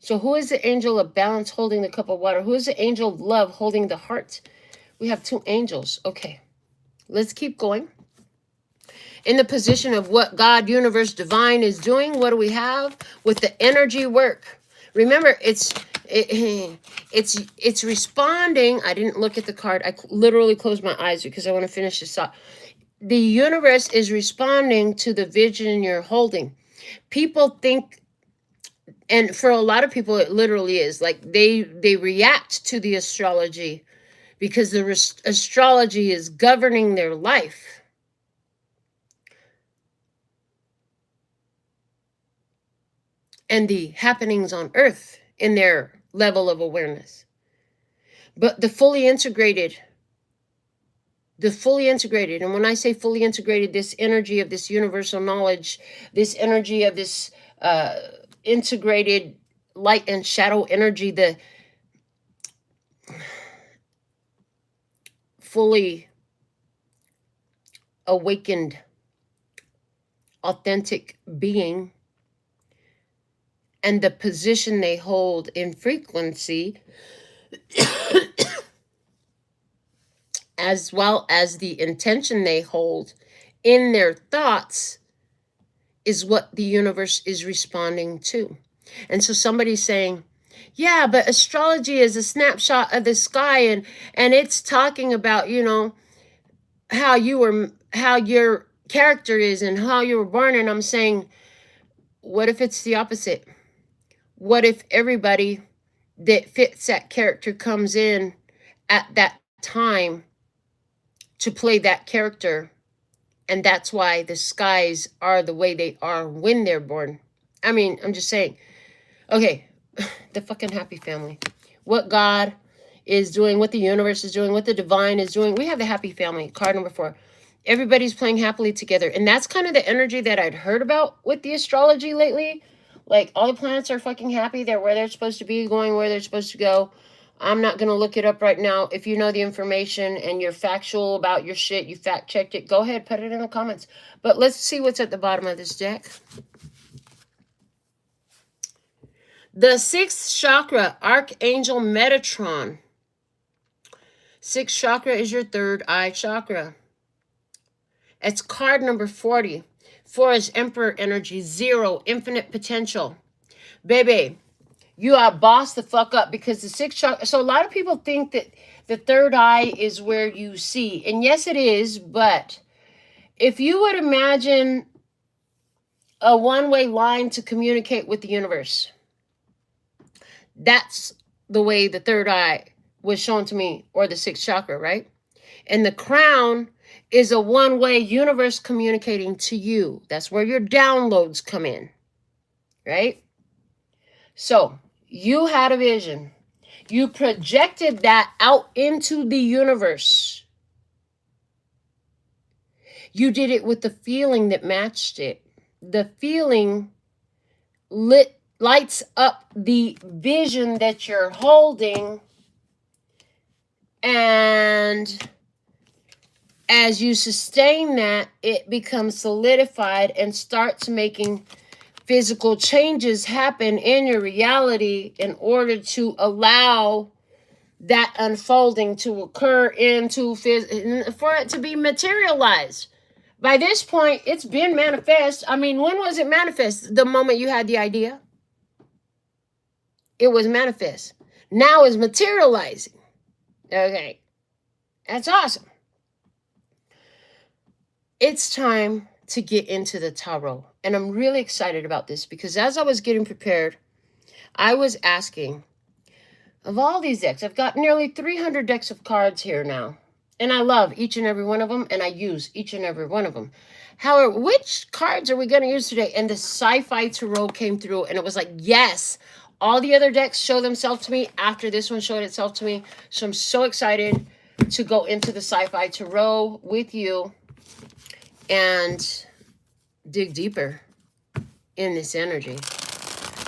So who is the angel of balance holding the cup of water? Who is the angel of love holding the heart? We have two angels. Okay, let's keep going. In the position of what God, universe, divine is doing, what do we have with the energy work? Remember, it's responding. I didn't look at the card. I literally closed my eyes because I want to finish this up. The universe is responding to the vision you're holding. People think, and for a lot of people, it literally is like they react to the astrology because the astrology is governing their life. And the happenings on earth in their level of awareness. But the fully integrated, and when I say fully integrated, this energy of this universal knowledge, this energy of this integrated light and shadow energy, the fully awakened, authentic being, and the position they hold in frequency, as well as the intention they hold in their thoughts, is what the universe is responding to. And so somebody's saying, yeah, but astrology is a snapshot of the sky, and it's talking about, you know, how your character is and how you were born. And I'm saying, what if it's the opposite? what if everybody that fits that character comes in at that time to play that character? And that's why the skies are the way they are when they're born. I mean, I'm just saying. Okay, the fucking happy family. What God is doing, what the universe is doing, what the divine is doing. We have the happy family, card number 4. Everybody's playing happily together. And that's kind of the energy that I'd heard about with the astrology lately. Like, all the planets are fucking happy. They're where they're supposed to be, going where they're supposed to go. I'm not going to look it up right now. If you know the information and you're factual about your shit, you fact-checked it, go ahead, put it in the comments. But let's see what's at the bottom of this deck. The 6th chakra, Archangel Metatron. 6th chakra is your third eye chakra. It's card number 40. 4 is Emperor energy. 0, infinite potential. Baby, you are boss the fuck up, because the 6th chakra... So a lot of people think that the third eye is where you see. And yes, it is. But if you would imagine a one-way line to communicate with the universe, that's the way the third eye was shown to me, or the 6th chakra, right? And the crown is a one-way universe communicating to you. That's where your downloads come in, right? So you had a vision. You projected that out into the universe. You did it with the feeling that matched it. The feeling lights up the vision that you're holding, and as you sustain that, it becomes solidified and starts making physical changes happen in your reality in order to allow that unfolding to occur for it to be materialized. By this point, it's been manifest. I mean, when was it manifest? The moment you had the idea? It was manifest. Now it's materializing. Okay. That's awesome. It's time to get into the tarot. And I'm really excited about this, because as I was getting prepared, I was asking, of all these decks, I've got nearly 300 decks of cards here now. And I love each and every one of them, and I use each and every one of them. However, which cards are we going to use today? And the Sci-Fi Tarot came through, and it was like, yes, all the other decks show themselves to me after this one showed itself to me. So I'm so excited to go into the Sci-Fi Tarot with you and dig deeper in this energy.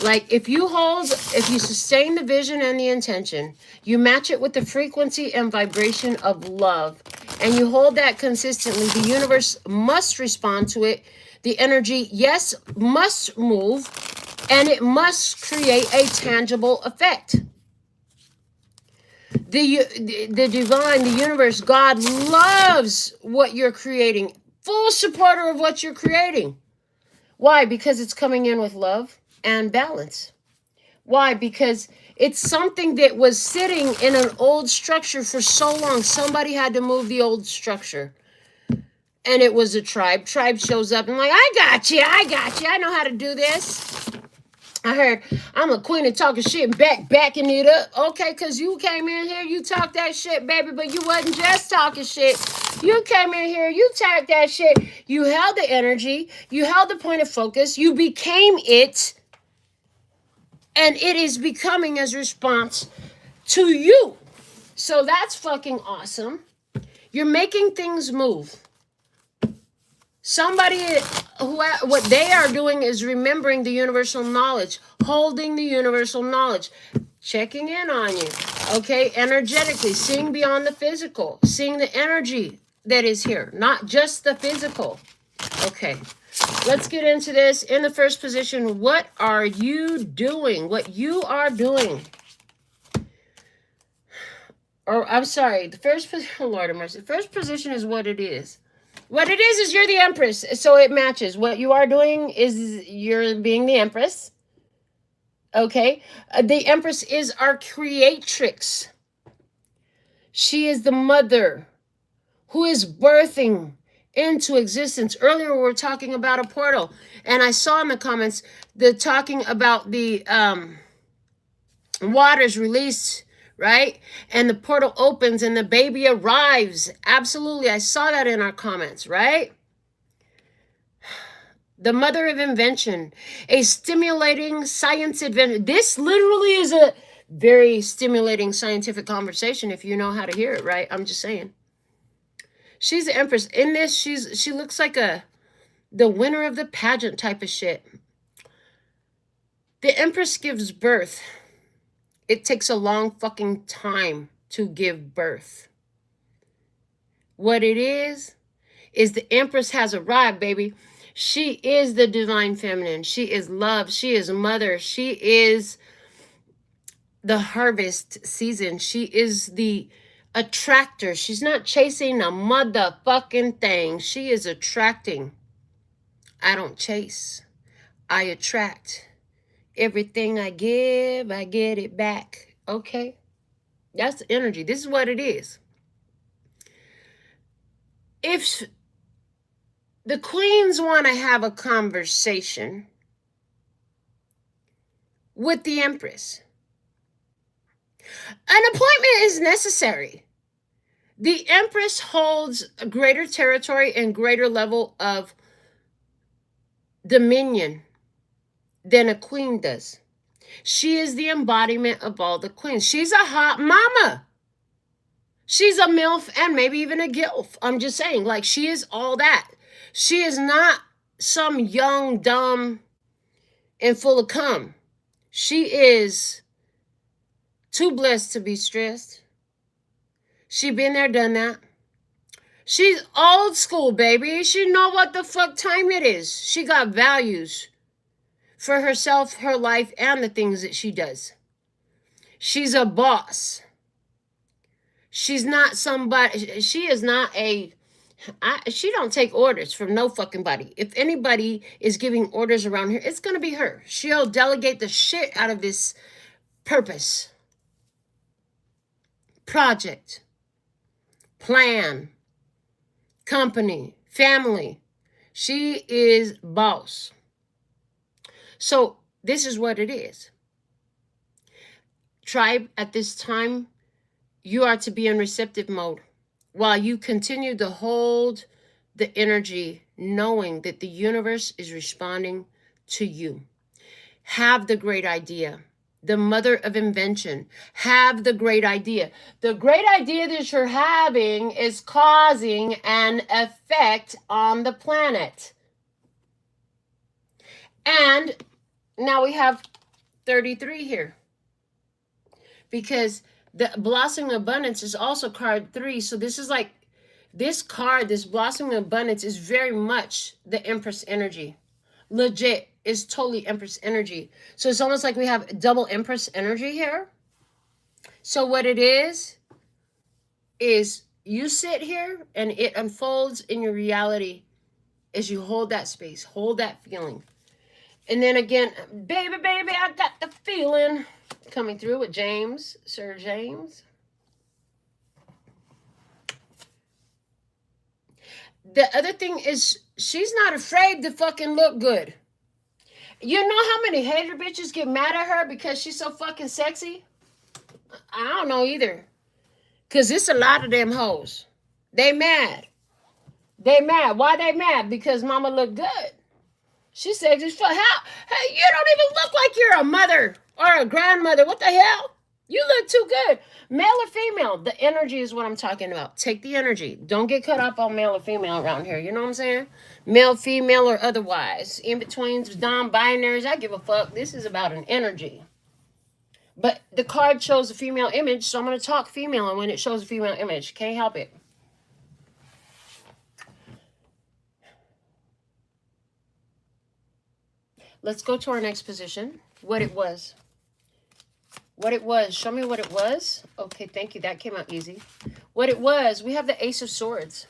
Like, if you sustain the vision and the intention, you match it with the frequency and vibration of love, and you hold that consistently, the universe must respond to it. The energy, yes, must move, and it must create a tangible effect. The divine, the universe, God loves what you're creating. Full supporter of what you're creating. Why? Because it's coming in with love and balance. Why? Because it's something that was sitting in an old structure for so long. Somebody had to move the old structure. And it was a tribe. Tribe shows up and like, I got you. I know how to do this. I heard I'm a queen of talking shit and backing it up. Okay, because you came in here, you talked that shit, baby, but you wasn't just talking shit. You came in here, you talked that shit. You held the energy. You held the point of focus. You became it. And it is becoming as response to you. So that's fucking awesome. You're making things move. What they are doing is remembering the universal knowledge, holding the universal knowledge, checking in on you, okay, energetically, seeing beyond the physical, seeing the energy that is here, not just the physical. Okay, let's get into this. In the first position, what are you doing? What you are doing. Or, I'm sorry, the first position, Lord of mercy, the first position is what it is. What it is you're the Empress, so it matches. What you are doing is you're being the Empress. Okay? The Empress is our creatrix. She is the mother who is birthing into existence. Earlier, we were talking about a portal, and I saw in the comments the talking about the waters released, right? And the portal opens and the baby arrives. Absolutely. I saw that in our comments, right? The mother of invention, a stimulating science adventure. This literally is a very stimulating scientific conversation if you know how to hear it, right? I'm just saying. She's the empress. In this, she looks like the winner of the pageant type of shit. The empress gives birth. It takes a long fucking time to give birth. What it is the empress has arrived, baby. She is the divine feminine. She is love. She is mother. She is the harvest season. She is the attractor. She's not chasing a motherfucking thing. She is attracting. I don't chase. I attract. Everything I give, I get it back. Okay? That's the energy. This is what it is. If the queens want to have a conversation with the empress, an appointment is necessary. The empress holds a greater territory and greater level of dominion than a queen does. She is the embodiment of all the queens. She's a hot mama. She's a MILF and maybe even a GILF. I'm just saying, like, she is all that. She is not some young, dumb, and full of cum. She is too blessed to be stressed. She been there, done that. She's old school, baby. She know what the fuck time it is. She got values for herself, her life, and the things that she does. She's a boss. She's not somebody, she is not she don't take orders from no fucking body. If anybody is giving orders around here, it's going to be her. She'll delegate the shit out of this purpose, project, plan, company, family. She is boss. So this is what it is. Tribe, at this time, you are to be in receptive mode while you continue to hold the energy, knowing that the universe is responding to you. Have the great idea. The mother of invention. Have the great idea. The great idea that you're having is causing an effect on the planet. And now we have 33 here. Because the blossoming abundance is also card 3. So this is like, this card, this blossoming abundance is very much the Empress energy. Legit, is totally Empress energy. So it's almost like we have double Empress energy here. So what it is you sit here and it unfolds in your reality as you hold that space, hold that feeling. And then again, baby, I got the feeling. Coming through with James, Sir James. The other thing is, she's not afraid to fucking look good. You know how many hater bitches get mad at her because she's so fucking sexy? I don't know either. Because it's a lot of them hoes. They mad. Why they mad? Because mama look good. She sexy as fuck. How? Hey, you don't even look like you're a mother or a grandmother. What the hell? You look too good. Male or female? The energy is what I'm talking about. Take the energy. Don't get cut off on male or female around here. You know what I'm saying? Male, female, or otherwise. In betweens, non-binaries. I give a fuck. This is about an energy. But the card shows a female image, so I'm going to talk female. And when it shows a female image, can't help it. Let's go to our next position. What it was. Show me what it was. Okay, thank you. That came out easy. What it was, we have the Ace of Swords.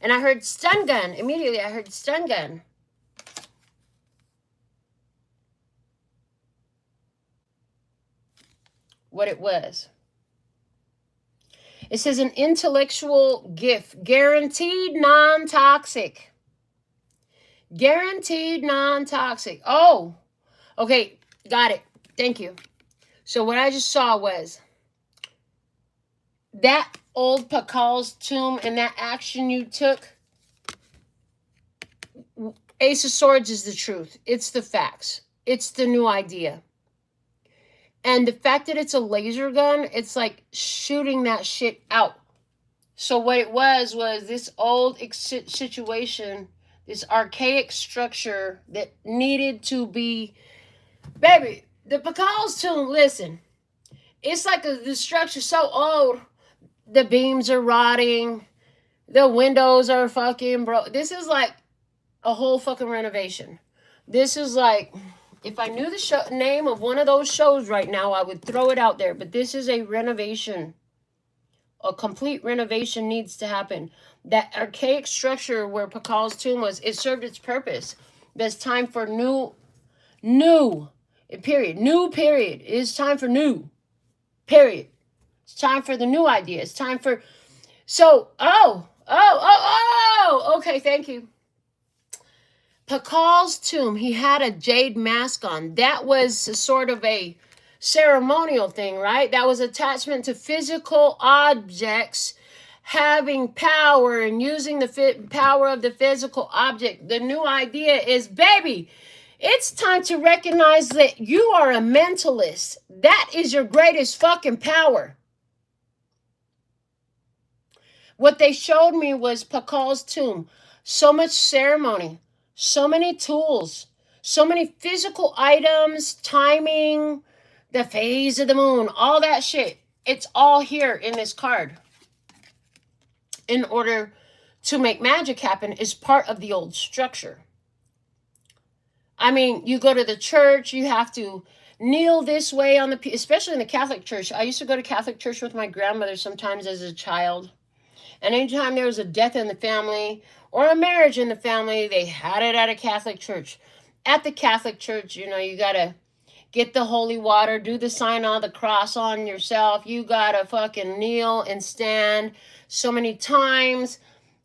And I heard stun gun. Immediately, I heard stun gun. What it was. It says an intellectual gift, guaranteed non-toxic. Guaranteed non-toxic. Oh, okay, got it. Thank you. So what I just saw was that old Pakal's tomb and that action you took. Ace of Swords is the truth. It's the facts. It's the new idea. And the fact that it's a laser gun, it's like shooting that shit out. So what it was this old situation, this archaic structure that needed to be, baby, the Pakal's tomb, listen, it's like the structure so old, the beams are rotting, the windows are fucking broke. This is like a whole fucking renovation. This is like, if I knew the name of one of those shows right now, I would throw it out there. But this is a renovation. A complete renovation needs to happen. That archaic structure where Pakal's tomb was, it served its purpose. There's time for new, period. New period. It is time for new, period. It's time for the new idea. It's time for, so, okay, thank you. Pakal's tomb, he had a jade mask on. That was sort of a ceremonial thing, right? That was attachment to physical objects having power and using the power of the physical object. The new idea is, baby, it's time to recognize that you are a mentalist. That is your greatest fucking power. What they showed me was Pakal's tomb. So much ceremony. So many tools, so many physical items, timing, the phase of the moon, all that shit. It's all here in this card. In order to make magic happen is part of the old structure. I mean, you go to the church, you have to kneel this way on the, especially in the Catholic Church. I used to go to Catholic church with my grandmother sometimes as a child. And anytime there was a death in the family or a marriage in the family, they had it at a Catholic church. At the Catholic church, you know, you got to get the holy water, do the sign of the cross on yourself. You got to fucking kneel and stand so many times.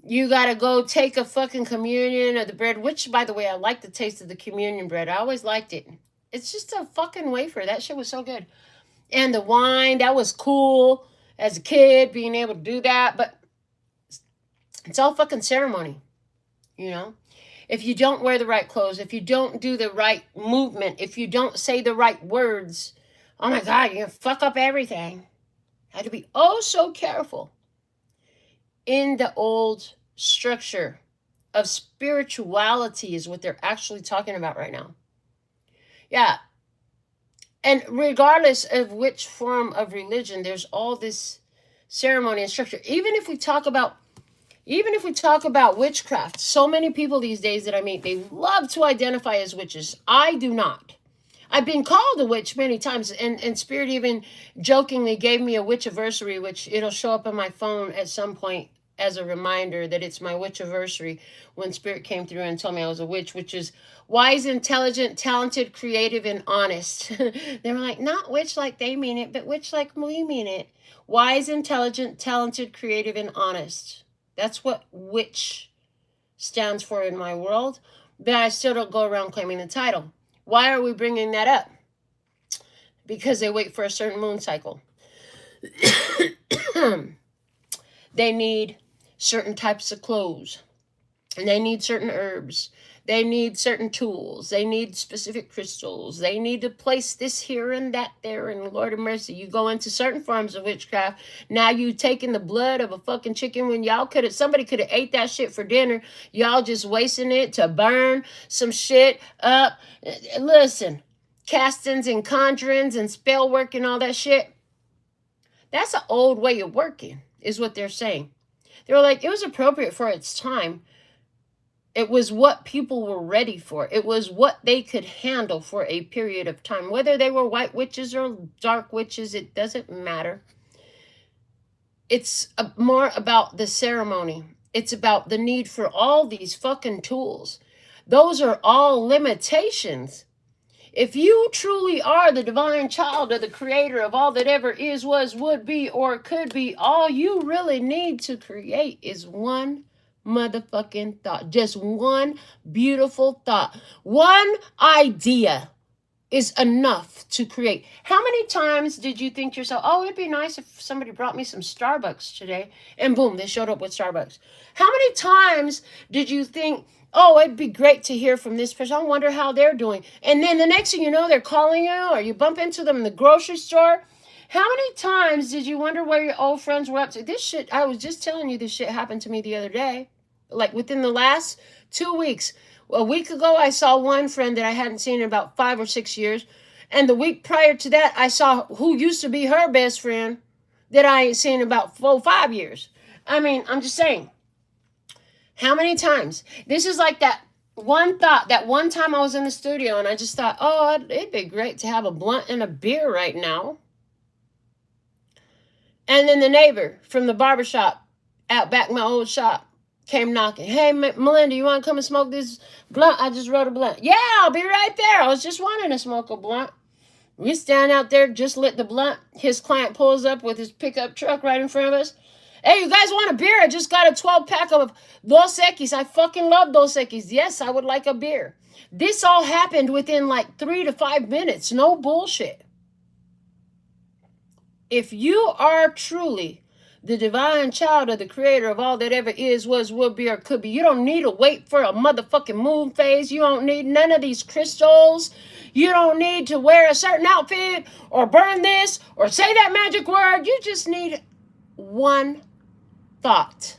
You got to go take a fucking communion of the bread, which, by the way, I like the taste of the communion bread. I always liked it. It's just a fucking wafer. That shit was so good. And the wine, that was cool as a kid, being able to do that. But it's all fucking ceremony, you know? If you don't wear the right clothes, if you don't do the right movement, if you don't say the right words, oh my God, you're going to fuck up everything. I had to be oh so careful. In the old structure of spirituality is what they're actually talking about right now. Yeah. And regardless of which form of religion, there's all this ceremony and structure. Even if we talk about witchcraft, so many people these days that I meet, they love to identify as witches. I do not. I've been called a witch many times, and Spirit even jokingly gave me a witch-iversary, which it'll show up on my phone at some point as a reminder that it's my witch-iversary when Spirit came through and told me I was a witch, which is wise, intelligent, talented, creative, and honest. They were like, not witch like they mean it, but witch like we mean it. Wise, intelligent, talented, creative, and honest. That's what witch stands for in my world, but I still don't go around claiming the title. Why are we bringing that up? Because they wait for a certain moon cycle. They need certain types of clothes. And they need certain herbs. They need certain tools. They need specific crystals. They need to place this here and that there. And Lord of mercy, you go into certain forms of witchcraft. Now you taking the blood of a fucking chicken when somebody could have ate that shit for dinner. Y'all just wasting it to burn some shit up. Listen, castings and conjurings and spell work and all that shit. That's an old way of working, is what they're saying. They were like, it was appropriate for its time. It was what people were ready for. It was what they could handle for a period of time. Whether they were white witches or dark witches, it doesn't matter. It's more about the ceremony. It's about the need for all these fucking tools. Those are all limitations. If you truly are the divine child of the creator of all that ever is, was, would be, or could be, all you really need to create is one motherfucking thought. Just one beautiful thought. One idea is enough to create. How many times did you think to yourself, oh, it'd be nice if somebody brought me some Starbucks today? And boom, they showed up with Starbucks. How many times did you think, oh, it'd be great to hear from this person. I wonder how they're doing. And then the next thing you know, they're calling you, or you bump into them in the grocery store. How many times did you wonder where your old friends were up to? This shit, I was just telling you, this shit happened to me the other day. Like within the last 2 weeks. A week ago, I saw one friend that I hadn't seen in about 5 or 6 years. And the week prior to that, I saw who used to be her best friend that I ain't seen in about 4 or 5 years. I mean, I'm just saying. How many times? This is like that one thought, that one time I was in the studio and I just thought, oh, it'd be great to have a blunt and a beer right now. And then the neighbor from the barbershop out back my old shop came knocking. Hey, Melinda, you want to come and smoke this blunt? I just wrote a blunt. Yeah, I'll be right there. I was just wanting to smoke a blunt. We stand out there, just lit the blunt. His client pulls up with his pickup truck right in front of us. Hey, you guys want a beer? I just got a 12-pack of Dos Equis. I fucking love Dos Equis. Yes, I would like a beer. This all happened within like 3 to 5 minutes. No bullshit. If you are truly the divine child of the creator of all that ever is, was, will be, or could be, you don't need to wait for a motherfucking moon phase. You don't need none of these crystals. You don't need to wear a certain outfit or burn this or say that magic word. You just need one thought.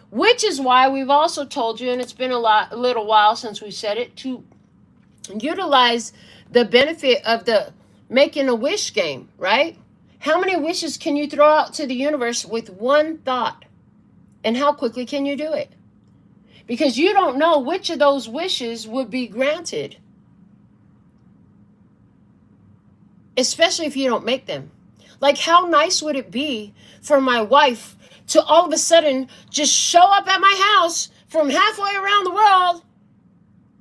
Which is why we've also told you, and it's been a little while since we said it, to utilize the benefit of the making a wish game, right? How many wishes can you throw out to the universe with one thought? And how quickly can you do it? Because you don't know which of those wishes would be granted. Especially if you don't make them. Like, how nice would it be for my wife to all of a sudden just show up at my house from halfway around the world,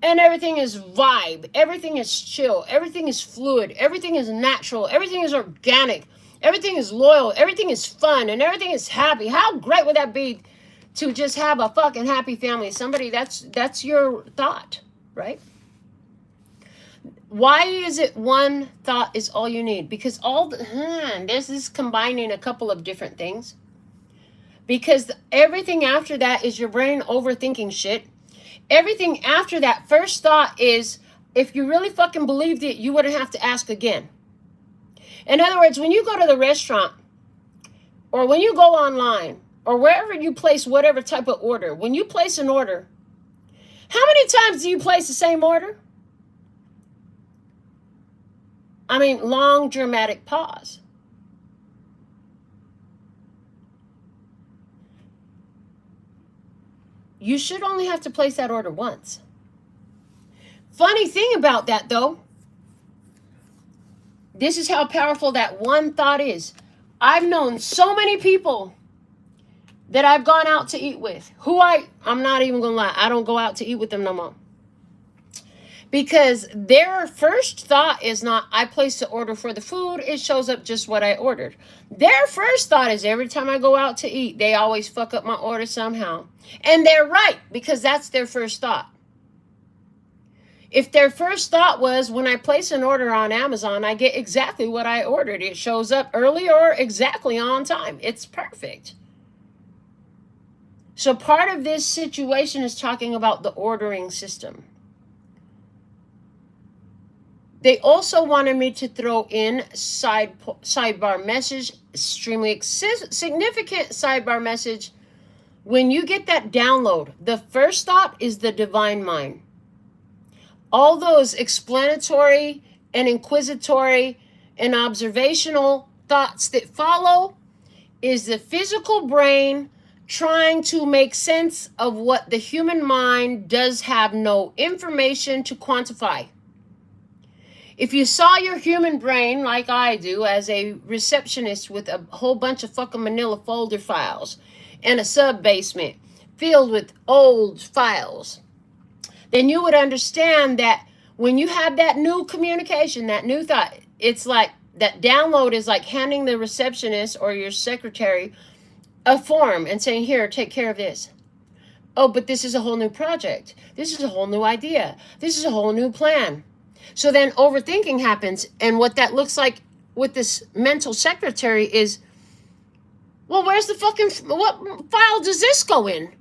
and everything is vibe, everything is chill, everything is fluid, everything is natural, everything is organic, everything is loyal, everything is fun, and everything is happy. How great would that be to just have a fucking happy family? Somebody, that's your thought, right? Why is it one thought is all you need? Because this is combining a couple of different things. Because everything after that is your brain overthinking shit. Everything after that first thought is, if you really fucking believed it, you wouldn't have to ask again. In other words, when you go to the restaurant, or when you go online, or wherever you place whatever type of order, when you place an order, how many times do you place the same order? I mean, long dramatic pause. You should only have to place that order once. Funny thing about that, though, this is how powerful that one thought is. I've known so many people that I've gone out to eat with, who I'm not even going to lie, I don't go out to eat with them no more. Because their first thought is not, I placed the order for the food, it shows up just what I ordered. Their first thought is, every time I go out to eat, they always fuck up my order somehow. And they're right, because that's their first thought. If their first thought was, when I place an order on Amazon, I get exactly what I ordered. It shows up early or exactly on time. It's perfect. So part of this situation is talking about the ordering system. They also wanted me to throw in sidebar message, extremely significant sidebar message. When you get that download, the first thought is the divine mind. All those explanatory and inquisitory and observational thoughts that follow is the physical brain trying to make sense of what the human mind does have no information to quantify. If you saw your human brain, like I do, as a receptionist with a whole bunch of fucking manila folder files and a sub-basement filled with old files, then you would understand that When you have that new communication, that new thought, it's like that download is like handing the receptionist or your secretary a form and saying, here, take care of this. Oh, but this is a whole new project. This is a whole new idea. This is a whole new plan. So then overthinking happens. And what that looks like with this mental secretary is, well, where's the fucking, what file does this go in?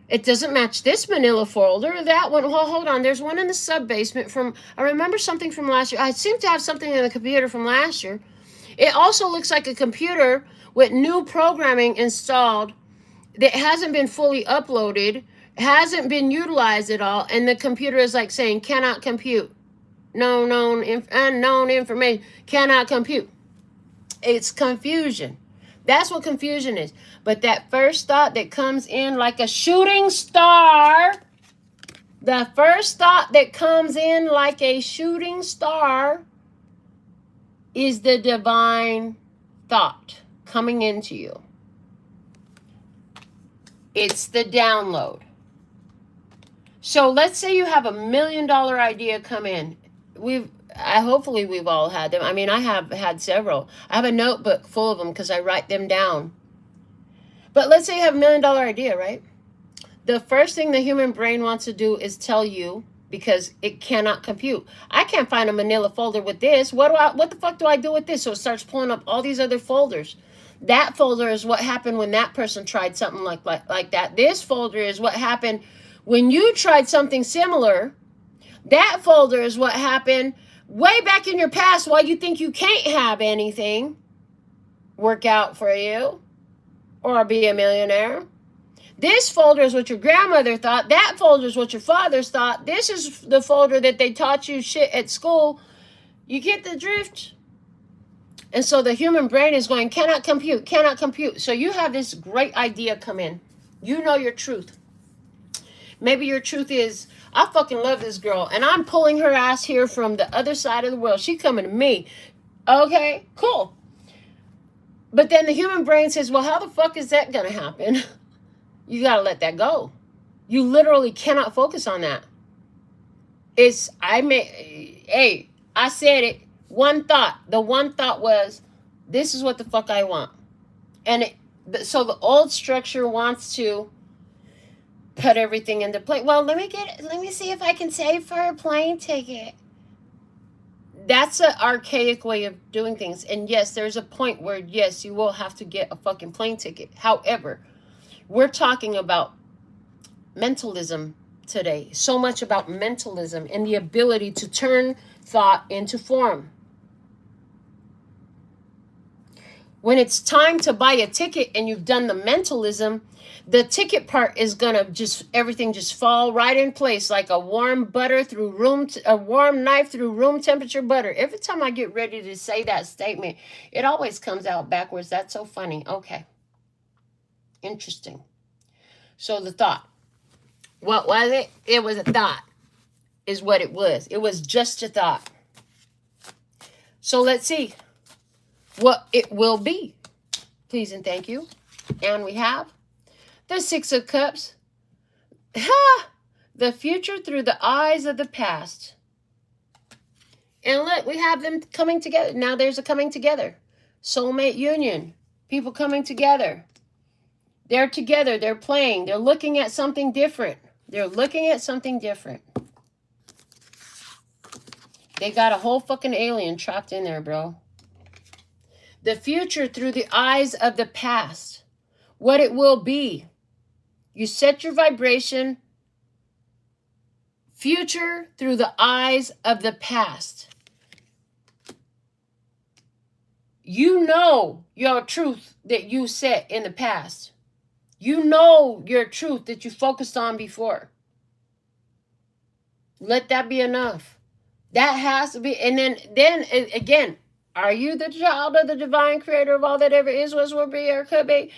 It doesn't match this manila folder. That one, well, hold on. There's one in the sub-basement from, I remember something from last year. I seem to have something in the computer from last year. It also looks like a computer with new programming installed that hasn't been fully uploaded, hasn't been utilized at all, and the computer is like saying, cannot compute. No unknown information, cannot compute. It's confusion. That's what confusion is. But that first thought that comes in like a shooting star, the first thought that comes in like a shooting star is the divine thought coming into you. It's the download. So let's say you have $1 million idea come in. Hopefully we've all had them. I mean, I have had several. I have a notebook full of them because I write them down. But let's say you have $1 million idea, right? The first thing the human brain wants to do is tell you, because it cannot compute. I can't find a manila folder with this. What the fuck do I do with this? So it starts pulling up all these other folders. That folder is what happened when that person tried something like that. This folder is what happened when you tried something similar. That folder is what happened way back in your past while you think you can't have anything work out for you or be a millionaire. This folder is what your grandmother thought. That folder is what your fathers thought. This is the folder that they taught you shit at school. You get the drift? And so the human brain is going, cannot compute, cannot compute. So you have this great idea come in. You know your truth. Maybe your truth is, I fucking love this girl, and I'm pulling her ass here from the other side of the world. She coming to me. Okay, cool. But then the human brain says, well, how the fuck is that going to happen? You got to let that go. You literally cannot focus on that. I said it. One thought. The one thought was, this is what the fuck I want. And so the old structure wants to put everything into play. Well, let me see if I can save for a plane ticket. That's an archaic way of doing things. And yes, there's a point where, yes, you will have to get a fucking plane ticket. However, we're talking about mentalism today. So much about mentalism and the ability to turn thought into form. When it's time to buy a ticket and you've done the mentalism, the ticket part is gonna everything just fall right in place like a warm butter through a warm knife through room temperature butter. Every time I get ready to say that statement, it always comes out backwards. That's so funny. Okay. Interesting. So the thought. What was it? It was a thought, is what it was. It was just a thought. So let's see what it will be. Please and thank you. And we have the Six of Cups. The future through the eyes of the past. And look, we have them coming together. Now there's a coming together. Soulmate union. People coming together. They're together. They're playing. They're looking at something different. They're looking at something different. They got a whole fucking alien trapped in there, bro. The future through the eyes of the past. What it will be. You set your vibration. Future through the eyes of the past. You know your truth that you set in the past. You know your truth that you focused on before. Let that be enough. That has to be. And then again, are you the child of the divine creator of all that ever is, was, will be, or could be?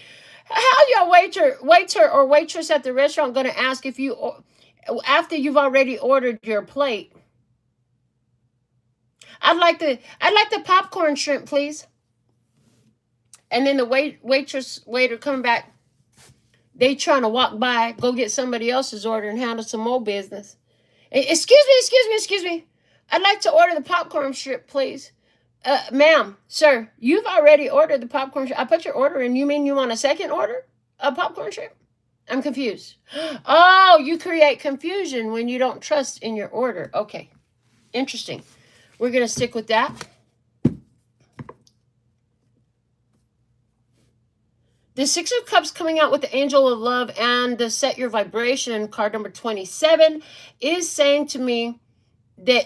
How your waiter or waitress at the restaurant going to ask if you, after you've already ordered your plate? I'd like the popcorn shrimp, please. And then the waiter coming back. They trying to walk by, go get somebody else's order and handle some more business. Excuse me. I'd like to order the popcorn strip, please. Ma'am, sir, you've already ordered the popcorn strip. I put your order in. You mean you want a second order of popcorn strip? I'm confused. Oh, you create confusion when you don't trust in your order. Okay, interesting. We're going to stick with that. The Six of Cups coming out with the Angel of Love and the Set Your Vibration card number 27 is saying to me that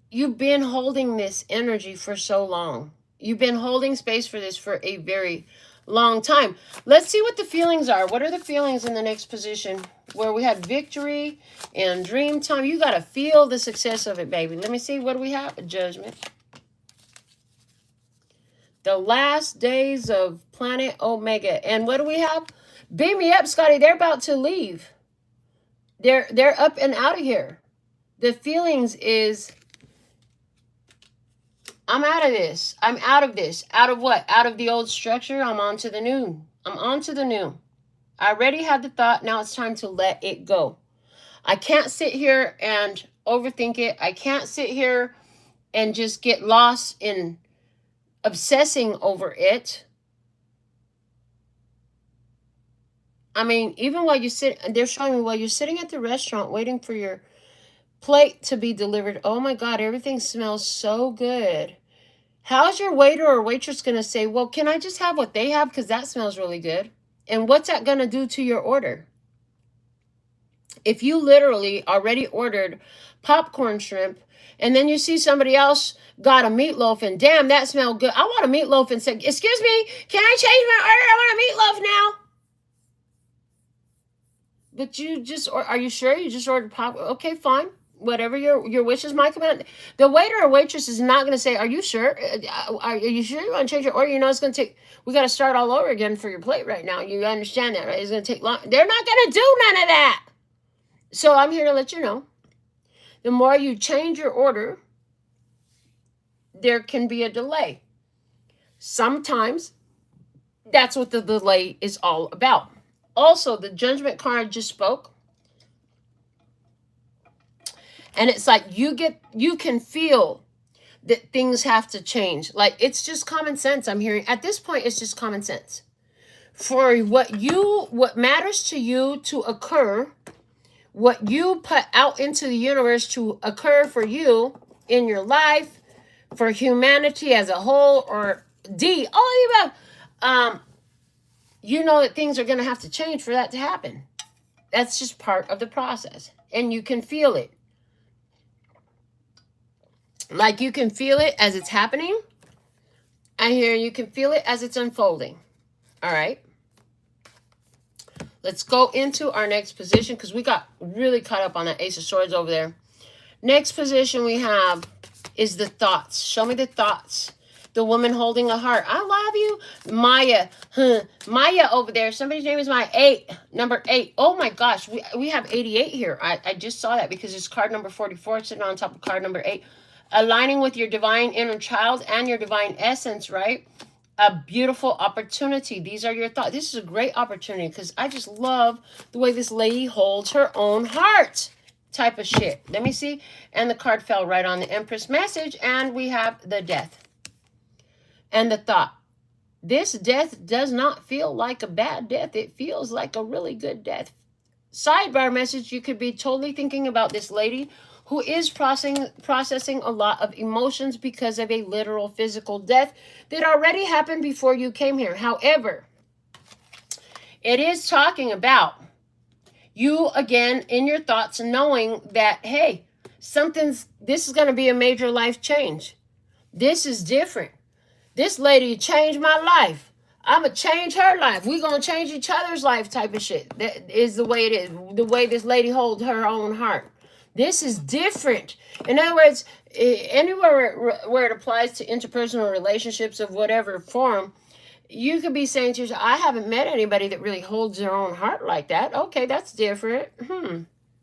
you've been holding this energy for so long. You've been holding space for this for a very long time. Let's see what the feelings are. What are the feelings in the next position where we had victory and dream time? You got to feel the success of it, baby. Let me see. What do we have? A Judgment. The last days of planet Omega. And what do we have? Beam me up, Scotty. They're about to leave. They're up and out of here. The feelings is, I'm out of this. I'm out of this. Out of what? Out of the old structure. I'm on to the new. I'm on to the new. I already had the thought. Now it's time to let it go. I can't sit here and overthink it. I can't sit here and just get lost in obsessing over it. I mean, even while you sit, they're showing me while you're sitting at the restaurant waiting for your plate to be delivered. Oh my God, everything smells so good. How's your waiter or waitress going to say, well, can I just have what they have? Because that smells really good. And what's that going to do to your order? If you literally already ordered popcorn shrimp and then you see somebody else got a meatloaf and damn, that smelled good. I want a meatloaf and say, excuse me, can I change my order? I want a meatloaf now. But you just, or are you sure you just ordered popcorn? Okay, fine. Whatever your wish is my command. The waiter or waitress is not going to say, are you sure? Are you sure you want to change your order? You know, it's going to take, we got to start all over again for your plate right now. You understand that, right? It's going to take long. They're not going to do none of that. So I'm here to let you know, the more you change your order, there can be a delay. Sometimes that's what the delay is all about. Also, the Judgment card just spoke. And it's like you can feel that things have to change. Like it's just common sense. I'm hearing at this point, it's just common sense. For what matters to you to occur, what you put out into the universe to occur for you in your life, for humanity as a whole, or all about, you know that things are going to have to change for that to happen. That's just part of the process. And you can feel it. Like you can feel it as it's happening. I hear you can feel it as it's unfolding. All right. Let's go into our next position because we got really caught up on that Ace of Swords over there. Next position we have is the thoughts. Show me the thoughts. The woman holding a heart. I love you. Maya. Maya over there. Somebody's name is Maya. Number 8. Oh my gosh. We have 88 here. I just saw that because it's card number 44 sitting on top of card number 8. Aligning with your divine inner child and your divine essence, right? A beautiful opportunity. These are your thoughts. This is a great opportunity because I just love the way this lady holds her own heart. Type of shit. Let me see. And the card fell right on the Empress message. And we have the death. And the thought. This death does not feel like a bad death. It feels like a really good death. Sidebar message. You could be totally thinking about this lady who is processing a lot of emotions because of a literal physical death that already happened before you came here. However, it is talking about you, again, in your thoughts, knowing that, hey, this is going to be a major life change. This is different. This lady changed my life. I'm going to change her life. We're going to change each other's life type of shit. That is the way it is. The way this lady holds her own heart. This is different. In other words, anywhere where it applies to interpersonal relationships of whatever form, you could be saying to yourself, I haven't met anybody that really holds their own heart like that. Okay, that's different.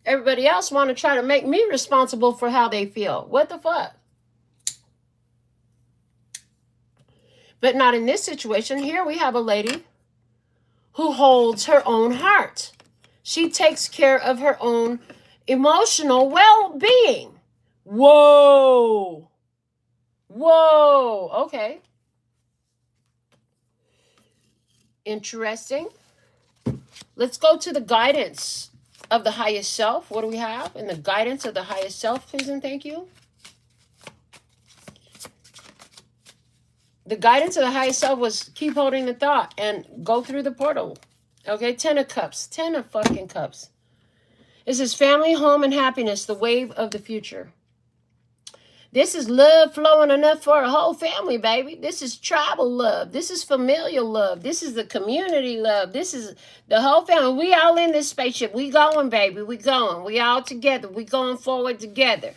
Everybody else want to try to make me responsible for how they feel. What the fuck? But not in this situation. Here we have a lady who holds her own heart. She takes care of her own emotional well-being. Whoa. Whoa. Okay. Interesting. Let's go to the guidance of the highest self. What do we have in the guidance of the highest self, please and thank you? The guidance of the highest self was keep holding the thought and go through the portal. Okay, 10 of cups. 10 of fucking cups. This is family, home, and happiness, the wave of the future. This is love flowing enough for a whole family, baby. This is tribal love. This is familial love. This is the community love. This is the whole family. We all in this spaceship. We going, baby. We going. We all together. We going forward together.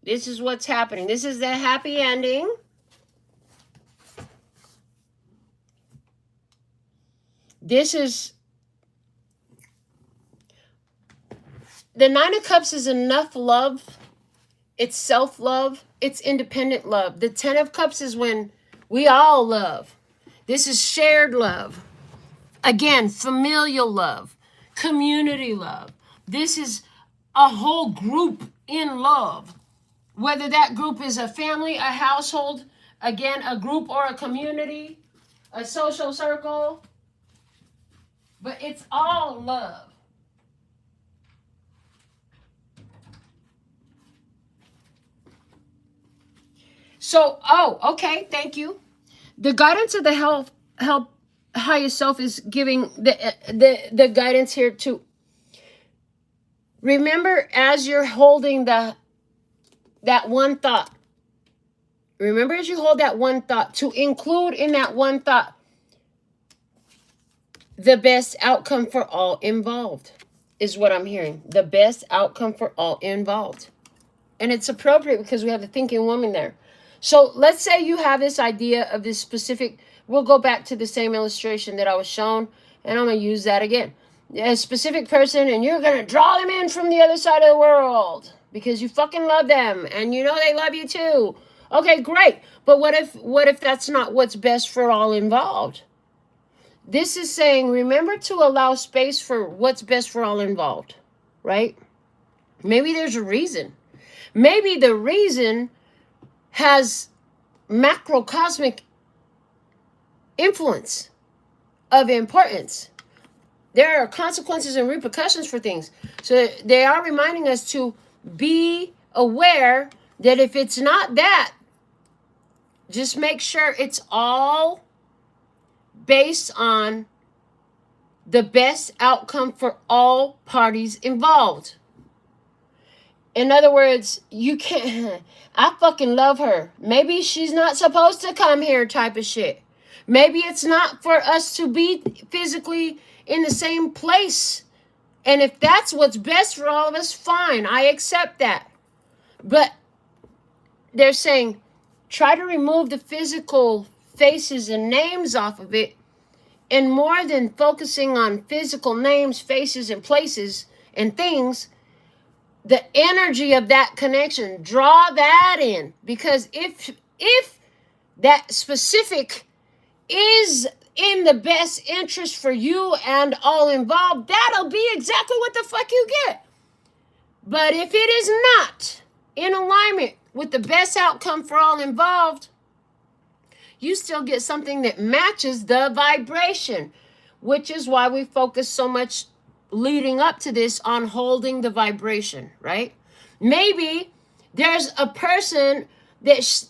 This is what's happening. This is the happy ending. This is... The Nine of Cups is enough love. It's self-love. It's independent love. The 10 of Cups is when we all love. This is shared love. Again, familial love. Community love. This is a whole group in love. Whether that group is a family, a household, again, a group or a community, a social circle. But it's all love. So, okay, thank you. The guidance of the help highest self is giving the guidance here to remember as you're holding that one thought. Remember as you hold that one thought to include in that one thought the best outcome for all involved is what I'm hearing. The best outcome for all involved. And it's appropriate because we have the thinking woman there. So let's say you have this idea of this specific, we'll go back to the same illustration that I was shown, and I'm going to use that again. A specific person, and you're going to draw them in from the other side of the world because you fucking love them, and you know they love you too. Okay, great. But what if that's not what's best for all involved? This is saying, remember to allow space for what's best for all involved, right? Maybe there's a reason. Maybe the reason has macrocosmic influence of importance. There are consequences and repercussions for things. So they are reminding us to be aware that if it's not that, just make sure it's all based on the best outcome for all parties involved. In other words, you can't, I fucking love her. Maybe she's not supposed to come here type of shit. Maybe it's not for us to be physically in the same place. And if that's what's best for all of us, fine. I accept that. But they're saying, try to remove the physical faces and names off of it. And more than focusing on physical names, faces, and places and things, the energy of that connection, draw that in. Because if that specific is in the best interest for you and all involved, that'll be exactly what the fuck you get. But if it is not in alignment with the best outcome for all involved, you still get something that matches the vibration, which is why we focus so much leading up to this on holding the vibration, right? Maybe there's a person that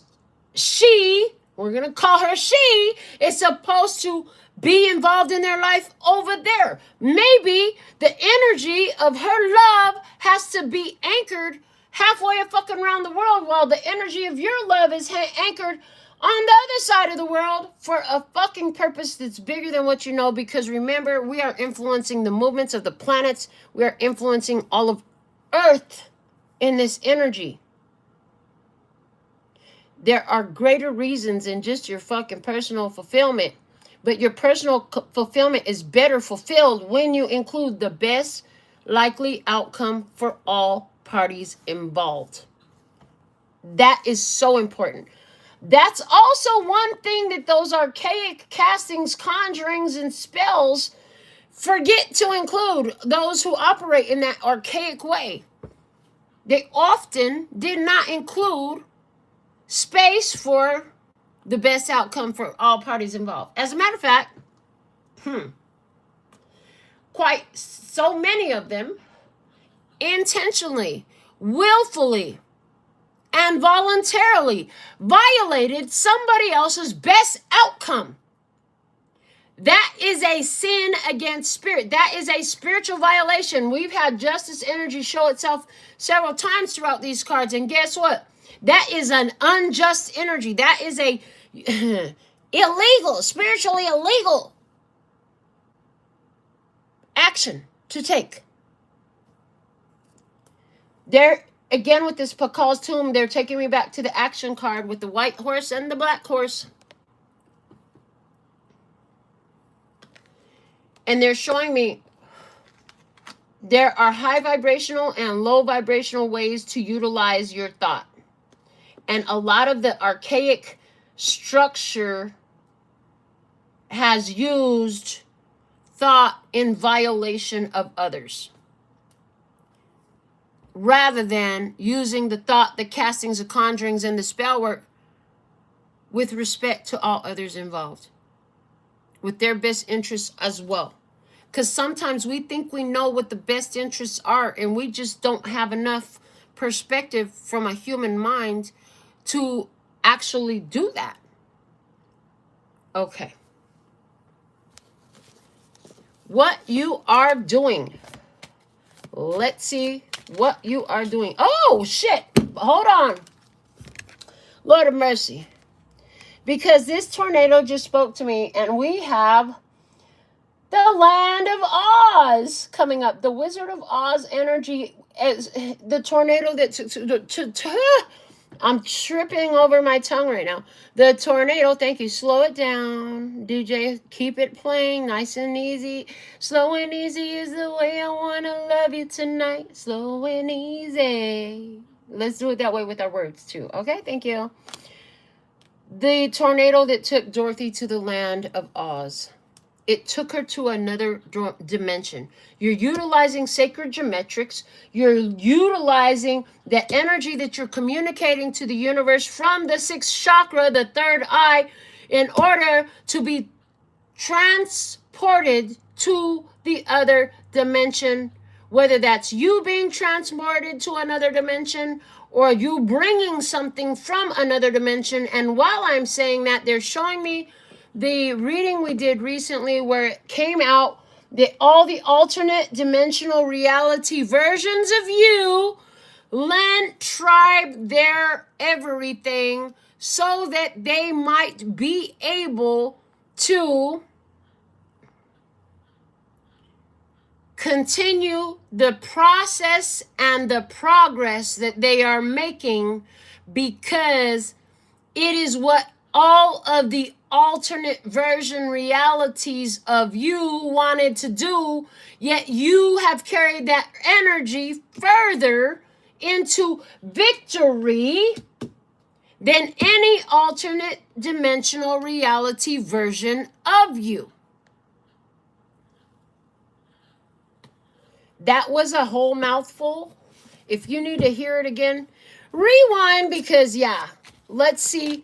we're going to call her she, is supposed to be involved in their life over there. Maybe the energy of her love has to be anchored halfway fucking around the world while the energy of your love is anchored on the other side of the world for a fucking purpose that's bigger than what you know. Because remember, we are influencing the movements of the planets. We are influencing all of Earth in this energy. There are greater reasons than just your fucking personal fulfillment. But your personal fulfillment is better fulfilled when you include the best likely outcome for all parties involved. That is so important. That's also one thing that those archaic castings, conjurings, and spells forget to include those who operate in that archaic way. they often did not include space for the best outcome for all parties involved. As a matter of fact, quite so many of them intentionally, willfully, and voluntarily violated somebody else's best outcome. That is a sin against spirit. That is a spiritual violation. We've had justice energy show itself several times throughout these cards. And guess what? That is an unjust energy. That is a illegal, spiritually illegal action to take. There, again, with this Pakal's tomb, they're taking me back to the action card with the white horse and the black horse. And they're showing me there are high vibrational and low vibrational ways to utilize your thought. And a lot of the archaic structure has used thought in violation of others, rather than using the thought, the castings, the conjurings, and the spell work with respect to all others involved, with their best interests as well. Because sometimes we think we know what the best interests are, and we just don't have enough perspective from a human mind to actually do that. Okay. What you are doing. Let's see what you are doing. Oh, shit. Hold on. Lord of mercy. Because this tornado just spoke to me, and we have the Land of Oz coming up. The Wizard of Oz energy is the tornado that I'm tripping over my tongue right now. The tornado, thank you. Slow it down, DJ. Keep it playing nice and easy. Slow and easy is the way I want to love you tonight. Slow and easy. Let's do it that way with our words too. Okay, thank you. The tornado that took Dorothy to the Land of Oz. It took her to another dimension. You're utilizing sacred geometrics. You're utilizing the energy that you're communicating to the universe from the sixth chakra, the third eye, in order to be transported to the other dimension, whether that's you being transported to another dimension or you bringing something from another dimension. And while I'm saying that, they're showing me the reading we did recently where it came out that all the alternate dimensional reality versions of you lent tribe their everything so that they might be able to continue the process and the progress that they are making, because it is what all of the alternate version realities of you wanted to do, yet you have carried that energy further into victory than any alternate dimensional reality version of you. That was a whole mouthful. If you need to hear it again, rewind, because yeah, let's see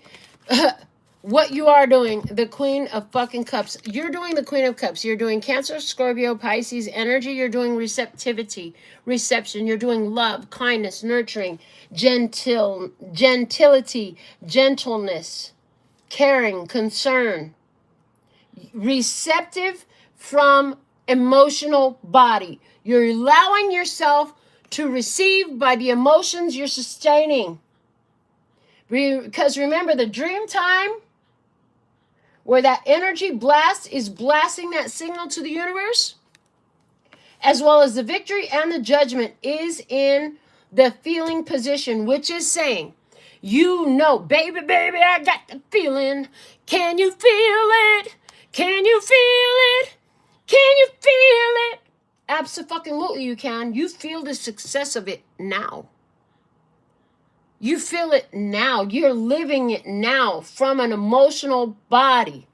what you are doing. The Queen of fucking Cups. You're doing the Queen of Cups. You're doing Cancer, Scorpio, Pisces energy. You're doing receptivity, reception. You're doing love, kindness, nurturing, gentility, gentleness, caring, concern. Receptive from emotional body. You're allowing yourself to receive by the emotions you're sustaining. Because remember, the dream time, where that energy blast is blasting that signal to the universe, as well as the victory and the judgment, is in the feeling position, which is saying, you know, baby, baby, I got the feeling. Can you feel it? Can you feel it? Can you feel it? Absolutely you can. You feel the success of it now. You feel it now. You're living it now from an emotional body.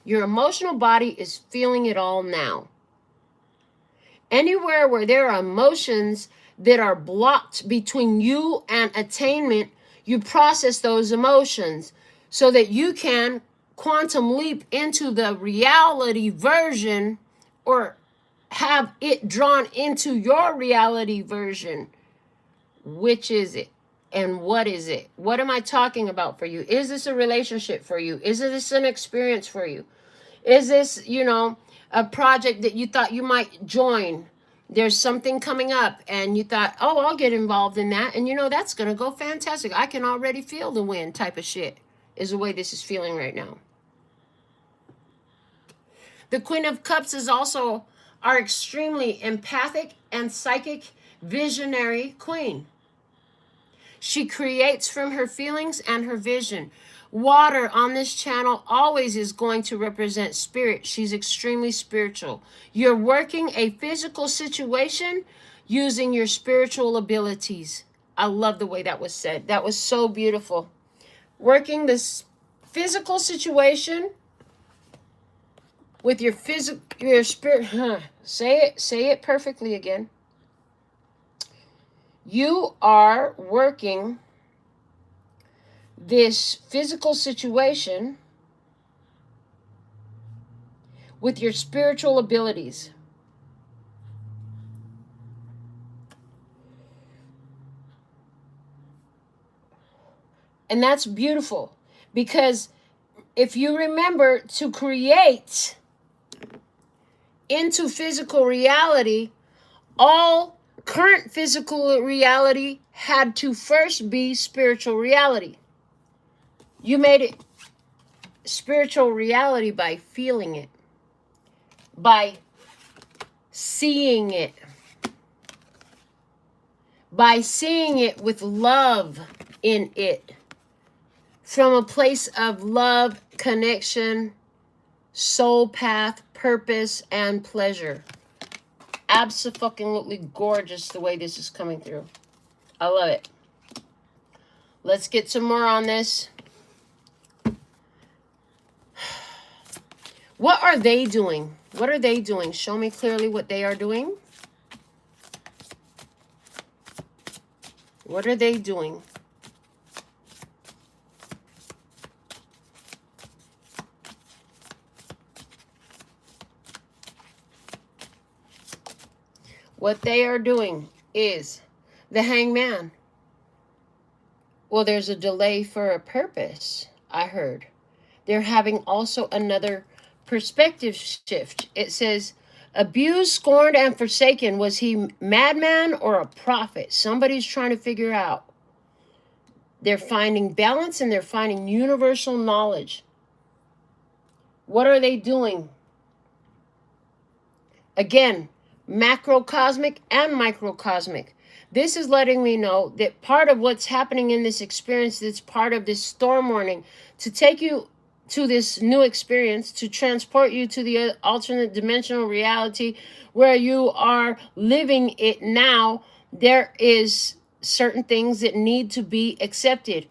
Your emotional body is feeling it all now. Anywhere where there are emotions that are blocked between you and attainment, you process those emotions so that you can quantum leap into the reality version, or have it drawn into your reality version. Which is it? And what is it? What am I talking about for you? Is this a relationship for you? Is this an experience for you? Is this, a project that you thought you might join? There's something coming up and you thought, oh, I'll get involved in that. And that's going to go fantastic. I can already feel the wind type of shit is the way this is feeling right now. The Queen of Cups is also our extremely empathic and psychic visionary queen. She creates from her feelings and her vision. Water on this channel always is going to represent spirit. She's extremely spiritual. You're working a physical situation using your spiritual abilities. I love the way that was said. That was so beautiful. Working this physical situation with your spirit. Say it perfectly again. You are working this physical situation with your spiritual abilities. And that's beautiful, because if you remember, to create into physical reality, all current physical reality had to first be spiritual reality. You made it spiritual reality by feeling it, by seeing it, by seeing it with love in it, from a place of love, connection, soul path, purpose, and pleasure. Absolutely gorgeous the way this is coming through. I love it. Let's get some more on this. What are they doing? What are they doing? Show me clearly what they are doing. What are they doing? What they are doing is the Hangman. Well, there's a delay for a purpose, I heard. They're having also another perspective shift. It says, abused, scorned, and forsaken. Was he madman or a prophet? Somebody's trying to figure out. They're finding balance and they're finding universal knowledge. What are they doing? Again, macrocosmic and microcosmic. This is letting me know that part of what's happening in this experience, that's part of this storm warning, to take you to this new experience, to transport you to the alternate dimensional reality where you are living it now, there is certain things that need to be accepted.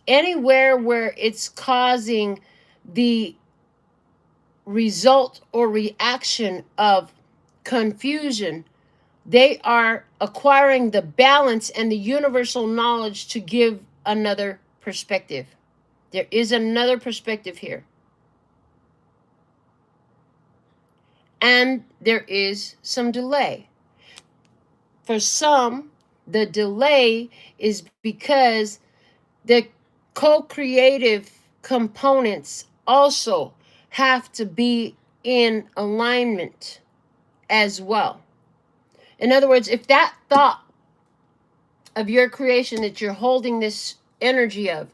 Anywhere where it's causing the result or reaction of confusion, they are acquiring the balance and the universal knowledge to give another perspective. There is another perspective here. And there is some delay. For some, the delay is because the co-creative components also have to be in alignment as well. In other words, if that thought of your creation that you're holding this energy of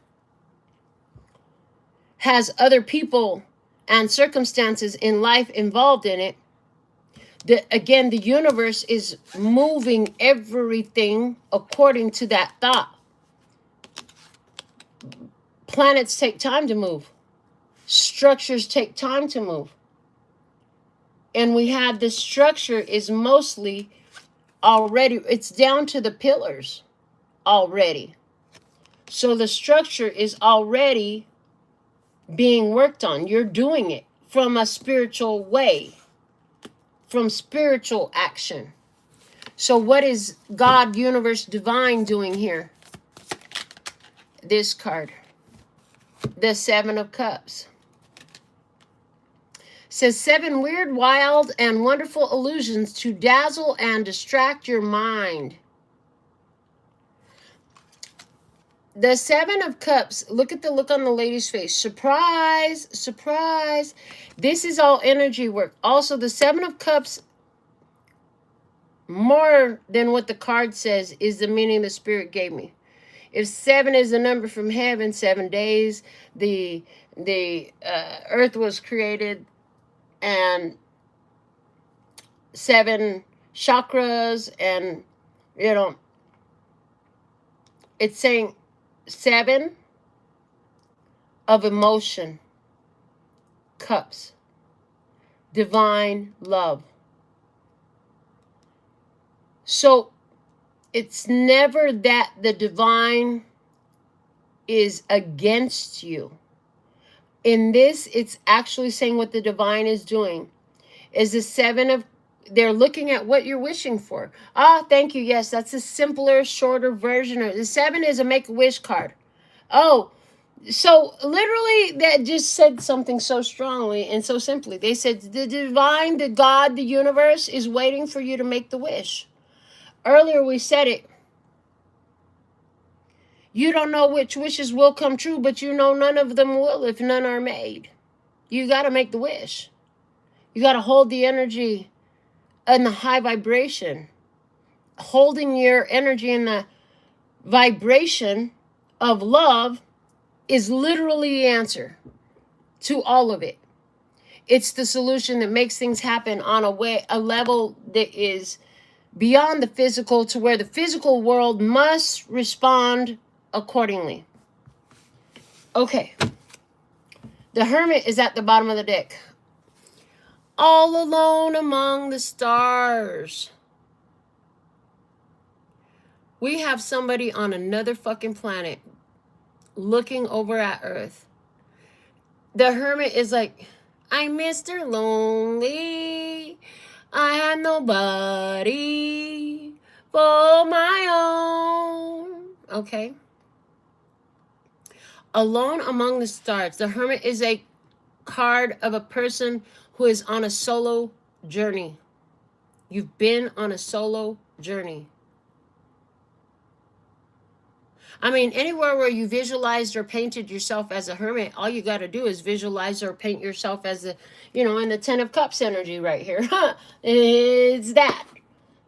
has other people and circumstances in life involved in it, again, the universe is moving everything according to that thought. Planets take time to move. Structures take time to move. And we had the structure is mostly already, it's down to the pillars already. So the structure is already being worked on. You're doing it from a spiritual way, from spiritual action. So what is God, universe, divine doing here? This card. The Seven of Cups. Says 7 weird, wild, and wonderful illusions to dazzle and distract your mind. The 7 of Cups, look at the look on the lady's face. Surprise, surprise. This is all energy work. Also, the 7 of Cups, more than what the card says, is the meaning the Spirit gave me. If 7 is the number from heaven, 7 days, the earth was created, and 7 chakras, and, you know, it's saying 7 of emotion, cups, divine love. So it's never that the divine is against you. In this, it's actually saying what the divine is doing is the 7 of, they're looking at what you're wishing for. Ah, thank you. Yes, that's a simpler, shorter version. The 7 is a make-a-wish card. Oh, so literally that just said something so strongly and so simply. They said the divine, the God, the universe is waiting for you to make the wish. Earlier we said it. You don't know which wishes will come true, but you know none of them will if none are made. You got to make the wish. You got to hold the energy in the high vibration. Holding your energy in the vibration of love is literally the answer to all of it. It's the solution that makes things happen on a level that is beyond the physical, to where the physical world must respond accordingly. Okay. The Hermit is at the bottom of the deck. All alone among the stars. We have somebody on another fucking planet looking over at Earth. The Hermit is like, I'm Mr. Lonely. I had nobody for my own. Okay. Alone among the stars. The Hermit is a card of a person who is on a solo journey. You've been on a solo journey. I mean, anywhere where you visualized or painted yourself as a hermit, all you got to do is visualize or paint yourself as a, you know, in the 10 of Cups energy right here. It's that.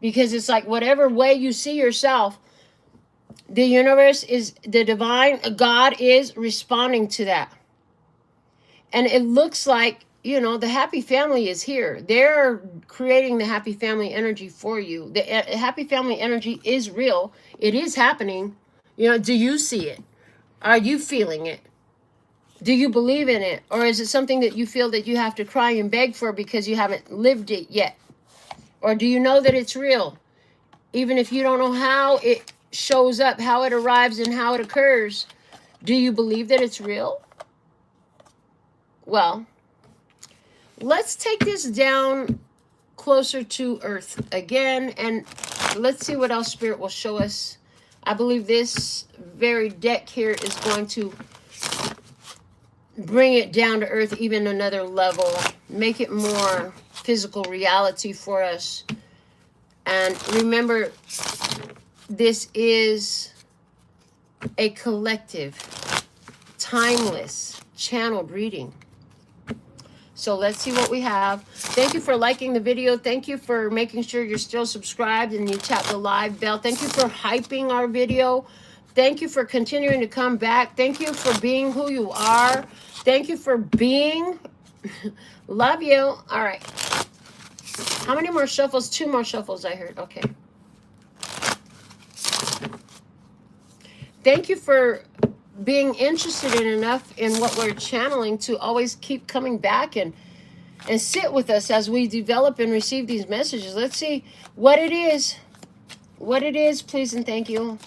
Because it's like whatever way you see yourself, the universe is, the divine, God is responding to that. And it looks like, you know, the happy family is here. They're creating the happy family energy for you. The happy family energy is real. It is happening. You know, do you see it? Are you feeling it? Do you believe in it? Or is it something that you feel that you have to cry and beg for because you haven't lived it yet? Or do you know that it's real? Even if you don't know how it shows up, how it arrives, and how it occurs, do you believe that it's real? Well, let's take this down closer to Earth again, and let's see what else Spirit will show us. I believe this very deck here is going to bring it down to Earth even another level, make it more physical reality for us. And remember, this is a collective, timeless, channeled reading. So let's see what we have. Thank you for liking the video. Thank you for making sure you're still subscribed and you tap the live bell. Thank you for hyping our video. Thank you for continuing to come back. Thank you for being who you are. Thank you for being. Love you. All right. How many more shuffles? 2 more shuffles, I heard. Okay. Thank you for being interested in enough in what we're channeling to always keep coming back and sit with us as we develop and receive these messages. Let's see what it is. What it is, please and thank you.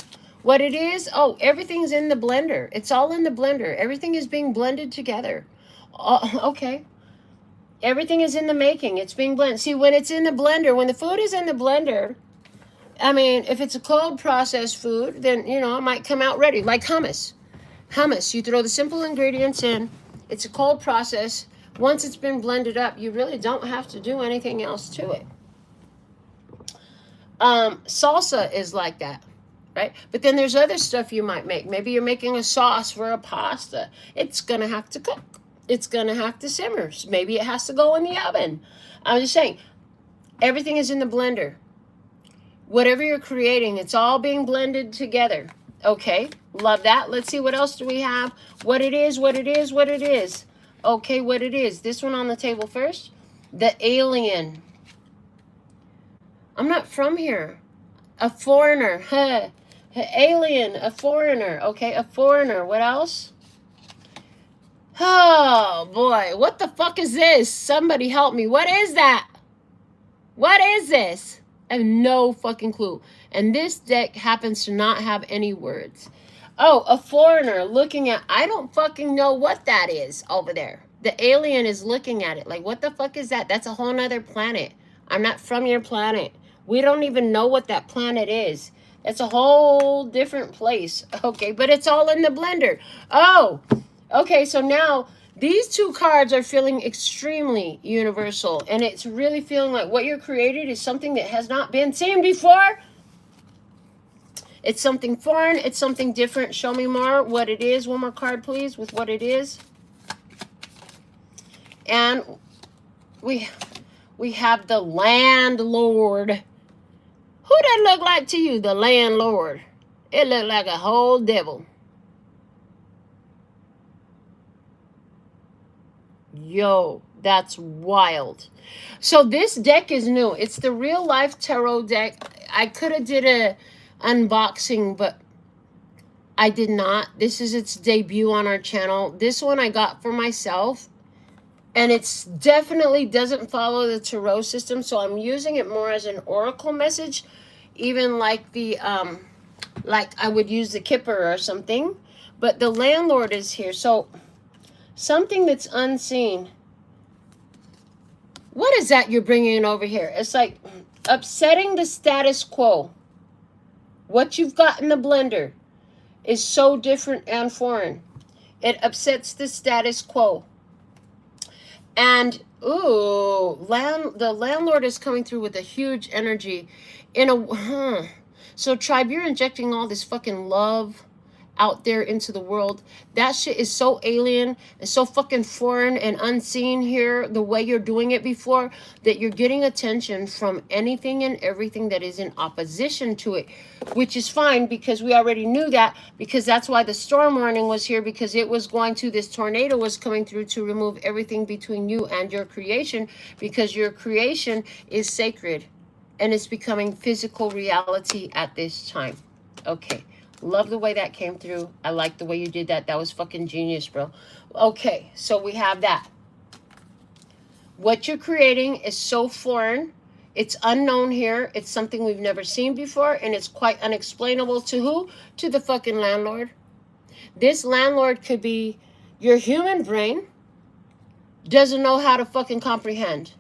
What it is, oh, everything's in the blender. It's all in the blender. Everything is being blended together. Oh, okay. Everything is in the making. It's being blended. See, when it's in the blender, when the food is in the blender, I mean, if it's a cold processed food, then, you know, it might come out ready, like hummus. Hummus, you throw the simple ingredients in. It's a cold process. Once it's been blended up, you really don't have to do anything else to it. Salsa is like that, right? But then there's other stuff you might make. Maybe you're making a sauce for a pasta. It's going to have to cook. It's going to have to simmer. Maybe it has to go in the oven. I'm just saying, everything is in the blender. Whatever you're creating, it's all being blended together. Okay, love that. Let's see, what else do we have? What it is, what it is, what it is. Okay, what it is. This one on the table first. The alien. I'm not from here. A foreigner. Huh. Alien, a foreigner. Okay, a foreigner. What else? Oh, boy. What the fuck is this? Somebody help me. What is that? What is this? I have no fucking clue. And this deck happens to not have any words. Oh, a foreigner looking at... I don't fucking know what that is over there. The alien is looking at it. Like, what the fuck is that? That's a whole nother planet. I'm not from your planet. We don't even know what that planet is. That's a whole different place. Okay, but it's all in the blender. Oh, okay, so now... These two cards are feeling extremely universal, and it's really feeling like what you're created is something that has not been seen before. It's something foreign. It's something different. Show me more what it is. One more card, please, with what it is. And we have the landlord. Who that look like to you, the landlord? It looked like a whole devil. Yo, that's wild. So this deck is new. It's the real life tarot deck. I could have did a unboxing, but I did not. This is its debut on our channel. This one I got for myself, and it's definitely doesn't follow the tarot system, so I'm using it more as an oracle message, even like the like I would use the Kipper or something. But the landlord is here, so something that's unseen. What is that you're bringing over here? It's like upsetting the status quo. What you've got in the blender is so different and foreign. It upsets the status quo. And, ooh, the landlord is coming through with a huge energy. So, tribe, you're injecting all this fucking love out there into the world. That shit is so alien and so fucking foreign and unseen here, the way you're doing it before, that you're getting attention from anything and everything that is in opposition to it, which is fine, because we already knew that, because that's why the storm warning was here, because it was going to, this tornado was coming through to remove everything between you and your creation, because your creation is sacred and it's becoming physical reality at this time. Okay. Love the way that came through. I like the way you did that. That was fucking genius, bro. Okay, so we have that. What you're creating is so foreign. It's unknown here. It's something we've never seen before, and it's quite unexplainable to who? To the fucking landlord. This landlord could be your human brain doesn't know how to fucking comprehend.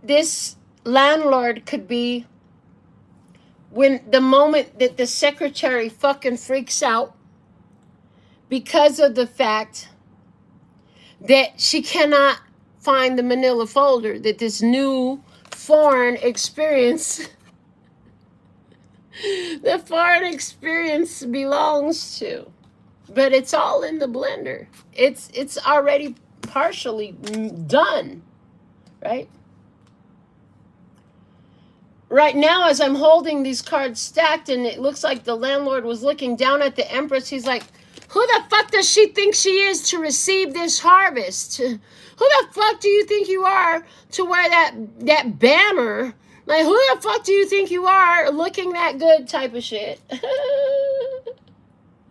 This landlord could be when the moment that the secretary fucking freaks out because of the fact that she cannot find the manila folder that this new foreign experience, the foreign experience belongs to. But it's all in the blender. It's already partially done, right? Right now, as I'm holding these cards stacked, and it looks like the landlord was looking down at the Empress, he's like, who the fuck does she think she is to receive this harvest? Who the fuck do you think you are to wear that banner? Like, who the fuck do you think you are looking that good type of shit?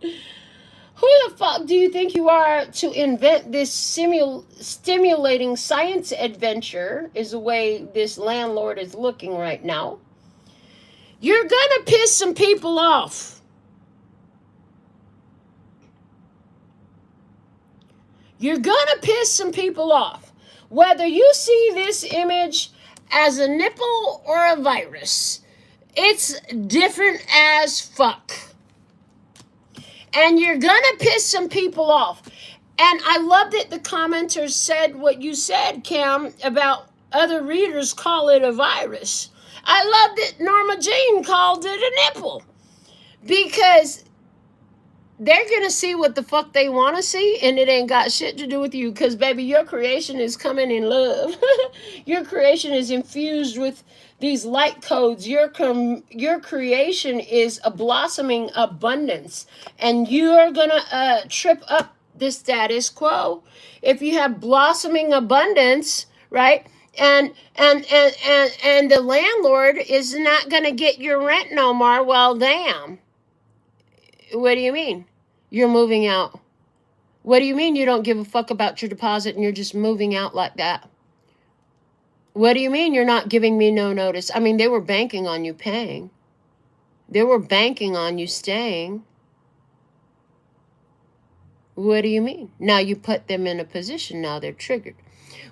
Who the fuck do you think you are to invent this stimulating science adventure, is the way this landlord is looking right now. You're gonna piss some people off. You're gonna piss some people off. Whether you see this image as a nipple or a virus, it's different as fuck. And you're gonna piss some people off. And I love that the commenters said what you said, Cam, about other readers call it a virus. I love that Norma Jean called it a nipple. Because they're going to see what the fuck they want to see, and it ain't got shit to do with you. Because, baby, your creation is coming in love. Your creation is infused with these light codes. Your creation is a blossoming abundance. And you're going to trip up the status quo. If you have blossoming abundance, right? And the landlord is not going to get your rent no more. Well, damn. What do you mean? You're moving out. What do you mean you don't give a fuck about your deposit and you're just moving out like that? What do you mean you're not giving me no notice? I mean, they were banking on you paying. They were banking on you staying. What do you mean? Now you put them in a position, now they're triggered.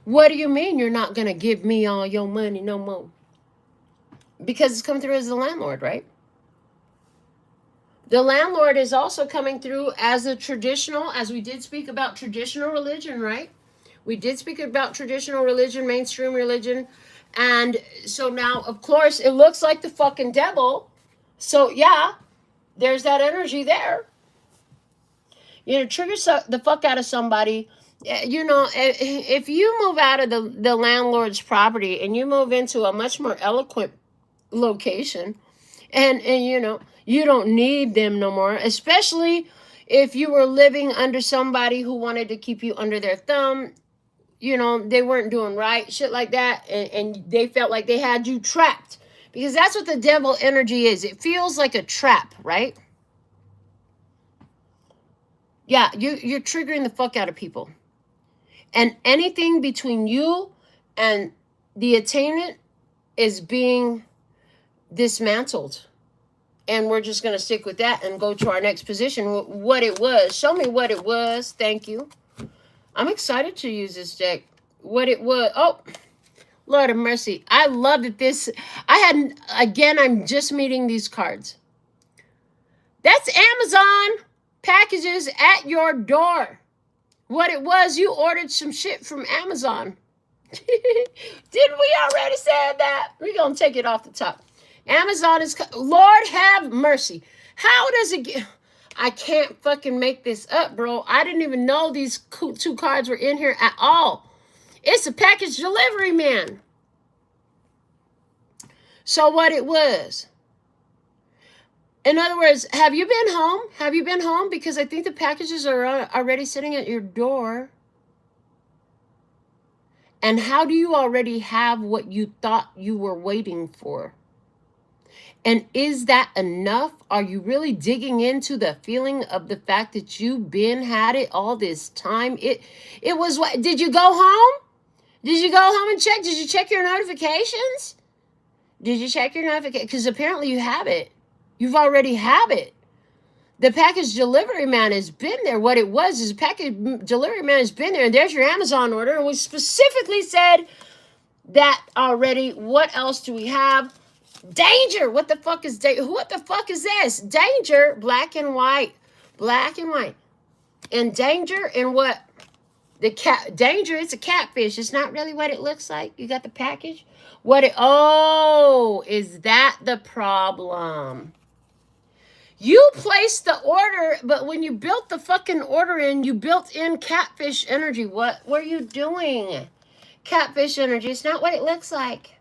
What do you mean you're not going to give me all your money no more? Because it's coming through as the landlord, right? The landlord is also coming through as a traditional, as we did speak about traditional religion, right? We did speak about traditional religion, mainstream religion. And so now, of course, it looks like the fucking devil. So, yeah, there's that energy there. You know, trigger the fuck out of somebody. You know, if you move out of the landlord's property and you move into a much more eloquent location, and you know, you don't need them no more, especially if you were living under somebody who wanted to keep you under their thumb. You know, they weren't doing right, shit like that, and they felt like they had you trapped. Because that's what the devil energy is. It feels like a trap, right? Yeah, you're triggering the fuck out of people. And anything between you and the attainment is being dismantled. And we're just going to stick with that and go to our next position. What it was. Show me what it was. Thank you. I'm excited to use this deck. What it was. Oh, Lord of mercy. I love that this. I'm just meeting these cards. That's Amazon packages at your door. What it was, you ordered some shit from Amazon. Didn't we already say that? We're going to take it off the top. Amazon is, Lord have mercy. How does it get, I can't fucking make this up, bro. I didn't even know these two cards were in here at all. It's a package delivery man. So what it was. In other words, have you been home? Have you been home? Because I think the packages are already sitting at your door. And how do you already have what you thought you were waiting for? And is that enough? Are you really digging into the feeling of the fact that you've had it all this time? It was what? Did you go home? Did you go home and check? Did you check your notifications? Did you check your notifications? Because apparently you have it. You've already have it. The package delivery man has been there. What it was is a package delivery man has been there. And there's your Amazon order. And we specifically said that already. What else do we have? Danger. What the fuck is danger? What the fuck is this? Danger. Black and white. Black and white. And danger and what? The cat. Danger. It's a catfish. It's not really what it looks like. You got the package. Is that the problem? You placed the order, but when you built the fucking order in, you built in catfish energy. What were you doing? Catfish energy. It's not what it looks like.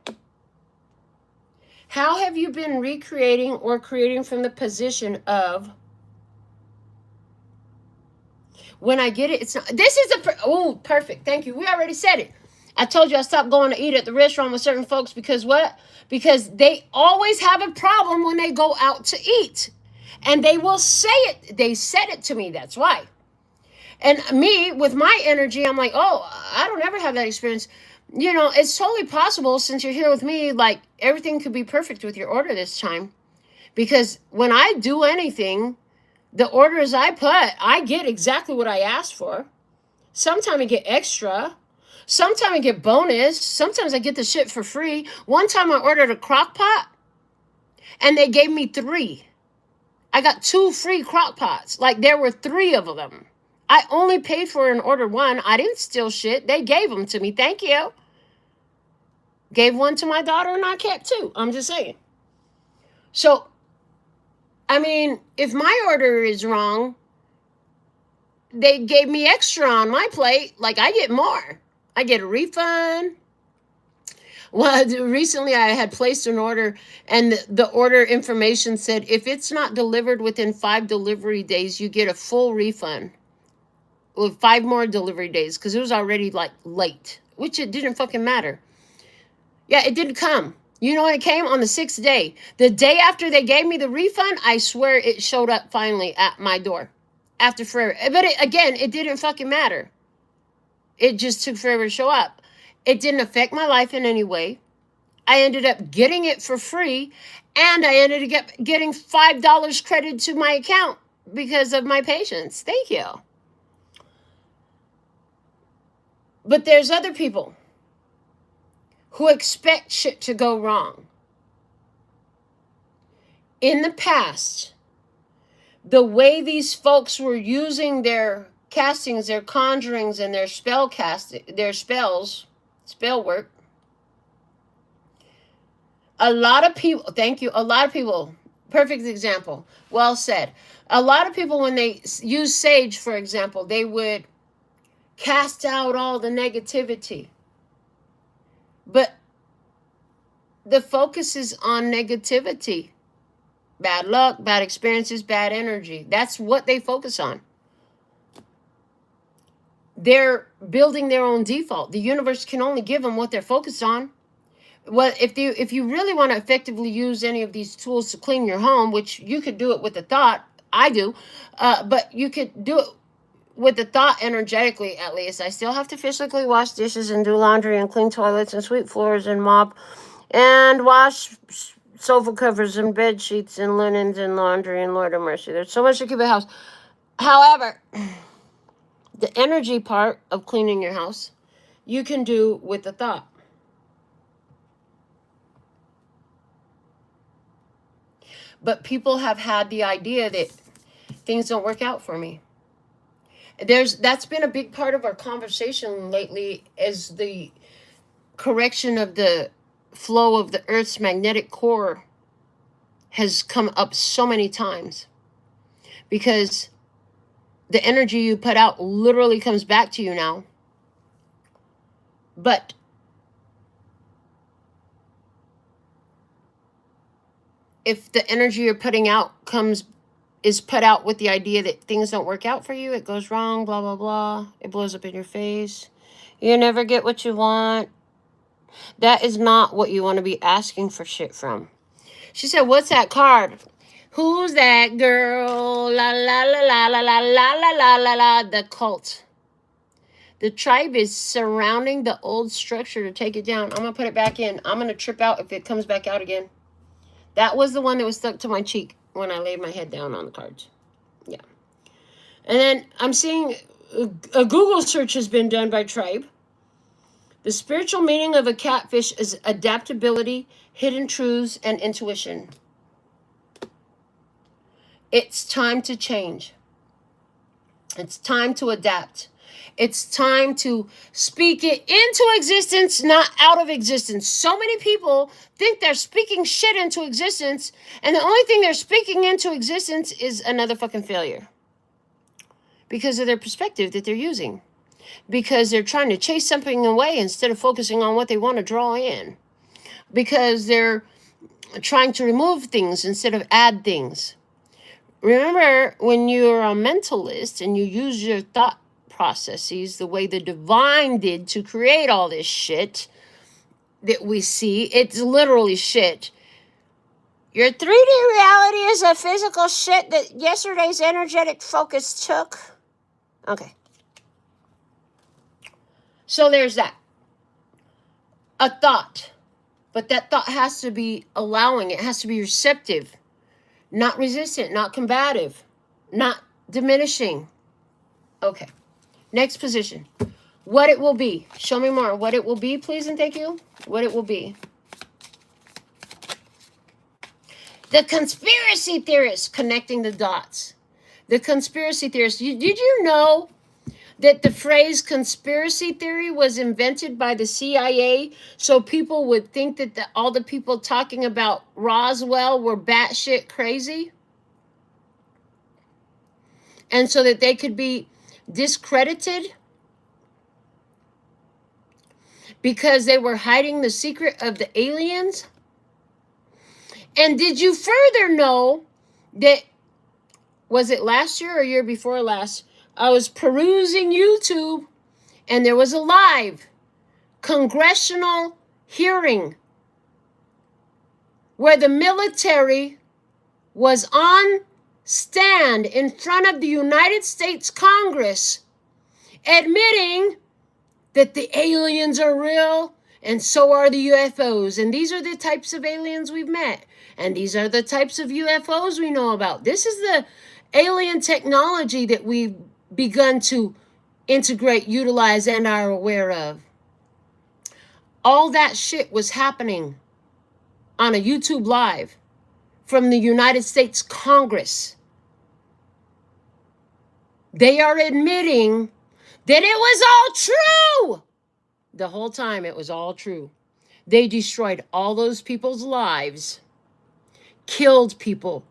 How have you been recreating or creating from the position of, when I get it, it's not, this is perfect. Thank you. We already said it. I told you I stopped going to eat at the restaurant with certain folks because what? Because they always have a problem when they go out to eat. And they will say it. They said it to me. That's why. And me, with my energy, I'm like, oh, I don't ever have that experience. You know, it's totally possible since you're here with me, like everything could be perfect with your order this time. Because when I do anything, the orders I put, I get exactly what I asked for. Sometimes I get extra. Sometimes I get bonus. Sometimes I get the shit for free. One time I ordered a crock pot and they gave me 3. I got 2 free crock pots. Like there were 3 of them. I only paid for and ordered 1. I didn't steal shit. They gave them to me. Thank you. Gave 1 to my daughter and I kept 2. I'm just saying. So, I mean, if my order is wrong, they gave me extra on my plate. Like I get more. I get a refund. Well, recently I had placed an order and the order information said if it's not delivered within 5 delivery days, you get a full refund with 5 more delivery days because it was already like late, which it didn't fucking matter. Yeah, it didn't come. You know when it came? On the 6th day. The day after they gave me the refund, I swear it showed up finally at my door. After forever. But again, it didn't fucking matter. It just took forever to show up. It didn't affect my life in any way. I ended up getting it for free, and I ended up getting $5 credit to my account because of my patience. Thank you. But there's other people who expect shit to go wrong. In the past, the way these folks were using their castings, their conjurings, and their spell work, a lot of people, thank you, a lot of people, perfect example, well said. A lot of people, when they use sage, for example, they would cast out all the negativity. But the focus is on negativity. Bad luck, bad experiences, bad energy. That's what they focus on. They're building their own default. The universe can only give them what they're focused on. Well, if you really want to effectively use any of these tools to clean your home, which you could do it with a thought, I do, but you could do it with the thought energetically, at least. I still have to physically wash dishes and do laundry and clean toilets and sweep floors and mop and wash sofa covers and bed sheets and linens and laundry, and Lord of mercy, there's so much to keep a house. However, the energy part of cleaning your house, you can do with the thought. But people have had the idea that things don't work out for me. That's been a big part of our conversation lately, is the correction of the flow of the Earth's magnetic core has come up so many times, because the energy you put out literally comes back to you now. But if the energy you're putting out is put out with the idea that things don't work out for you, it goes wrong, blah, blah, blah, it blows up in your face, you never get what you want, that is not what you want to be asking for shit from. She said, what's that card? Who's that girl? La, la, la, la, la, la, la, la, la, la, la. The cult. The tribe is surrounding the old structure to take it down. I'm going to put it back in. I'm going to trip out if it comes back out again. That was the one that was stuck to my cheek when I laid my head down on the cards. Yeah. And then I'm seeing a Google search has been done by tribe. The spiritual meaning of a catfish is adaptability, hidden truths, and intuition. It's time to change. It's time to adapt. It's time to speak it into existence, not out of existence. So many people think they're speaking shit into existence, and the only thing they're speaking into existence is another fucking failure. Because of their perspective that they're using. Because they're trying to chase something away instead of focusing on what they want to draw in. Because they're trying to remove things instead of add things. Remember, when you're a mentalist and you use your thought processes the way the divine did to create all this shit that we see, it's literally shit. Your 3D reality is a physical shit that yesterday's energetic focus took. Okay. So there's that. A thought. But that thought has to be allowing. It has to be receptive. Not resistant. Not combative. Not diminishing. Okay. Next position. What it will be. Show me more. What it will be, please and thank you. What it will be. The conspiracy theorists connecting the dots. The conspiracy theorists. Did you know that the phrase conspiracy theory was invented by the CIA so people would think that all the people talking about Roswell were batshit crazy? And so that they could be discredited because they were hiding the secret of the aliens? And did you further know that, was it last year or year before last, I was perusing YouTube and there was a live congressional hearing where the military was on stand in front of the United States Congress admitting that the aliens are real and so are the UFOs. And these are the types of aliens we've met. And these are the types of UFOs we know about. This is the alien technology that we've begun to integrate, utilize, and are aware of. All that shit was happening on a YouTube live from the United States Congress. They are admitting that it was all true. The whole time it was all true. They destroyed all those people's lives, killed people,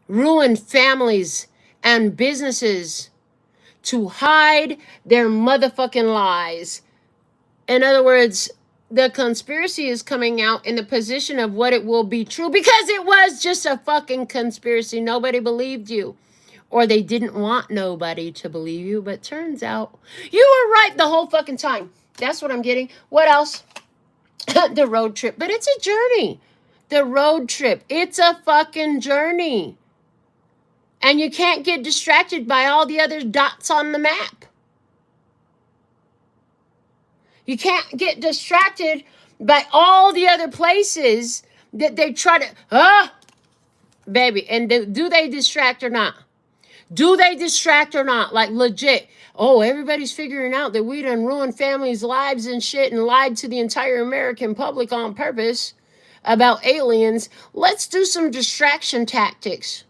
ruined families and businesses to hide their motherfucking lies. In other words, the conspiracy is coming out in the position of what it will be true because it was just a fucking conspiracy. Nobody believed you. Or they didn't want nobody to believe you. But turns out you were right the whole fucking time. That's what I'm getting. What else? The road trip. But it's a journey. The road trip. It's a fucking journey. And you can't get distracted by all the other dots on the map. You can't get distracted by all the other places that they try to, baby. And do they distract or not? Do they distract or not? Like legit. Oh, everybody's figuring out that we done ruined families' lives and shit and lied to the entire American public on purpose about aliens. Let's do some distraction tactics.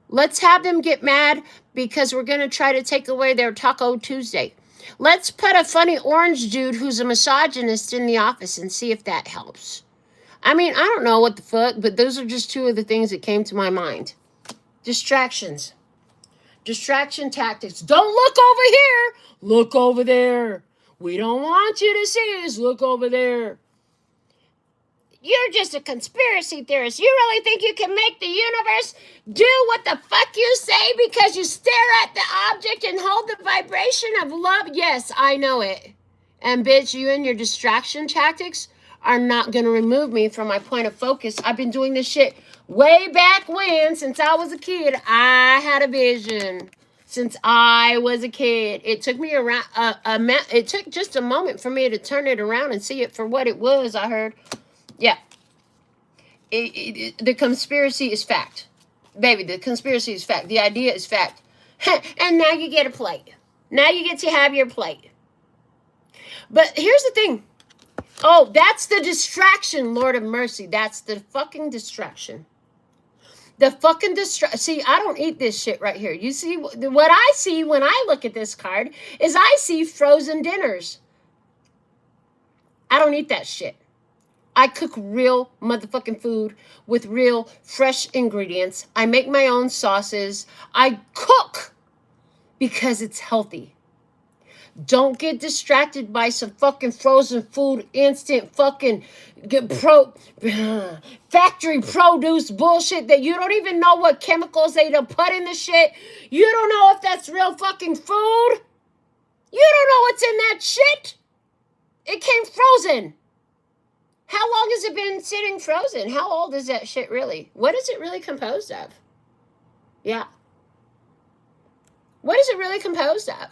Let's have them get mad because we're going to try to take away their Taco Tuesday. Let's put a funny orange dude who's a misogynist in the office and see if that helps. I mean, I don't know what the fuck, but those are just two of the things that came to my mind. Distractions. Distraction tactics. Don't look over here. Look over there. We don't want you to see us. Look over there. You're just a conspiracy theorist. You really think you can make the universe do what the fuck you say because you stare at the object and hold the vibration of love? Yes, I know it. And bitch, you and your distraction tactics are not going to remove me from my point of focus. I've been doing this shit way back when, since I was a kid. I had a vision since I was a kid. It took me around it took just a moment for me to turn it around and see it for what it was. I heard. Yeah. The conspiracy is fact. Baby, the conspiracy is fact. The idea is fact. And now you get a plate. Now you get to have your plate. But here's the thing. Oh, that's the distraction, Lord of mercy. That's the fucking distraction. The fucking See, I don't eat this shit right here. You see, what I see when I look at this card is I see frozen dinners. I don't eat that shit. I cook real motherfucking food with real fresh ingredients. I make my own sauces. I cook because it's healthy. Don't get distracted by some fucking frozen food, instant fucking factory produce bullshit that you don't even know what chemicals they done put in the shit. You don't know if that's real fucking food. You don't know what's in that shit. It came frozen. How long has it been sitting frozen? How old is that shit really? What is it really composed of? Yeah. What is it really composed of?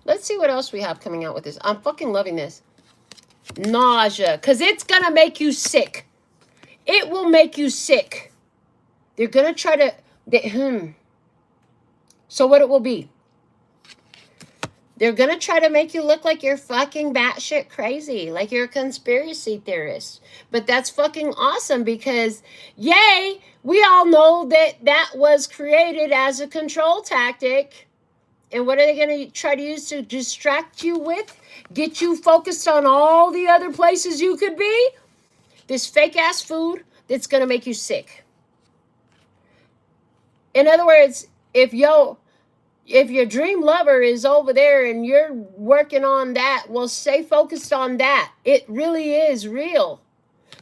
Let's see what else we have coming out with this. I'm fucking loving this. Nausea. Because it's going to make you sick. It will make you sick. They're going to try to... So what it will be. They're going to try to make you look like you're fucking batshit crazy, like you're a conspiracy theorist. But that's fucking awesome because, yay, we all know that that was created as a control tactic. And what are they going to try to use to distract you with? Get you focused on all the other places you could be? This fake-ass food that's going to make you sick. In other words, if your dream lover is over there and you're working on that, well, stay focused on that. It really is real.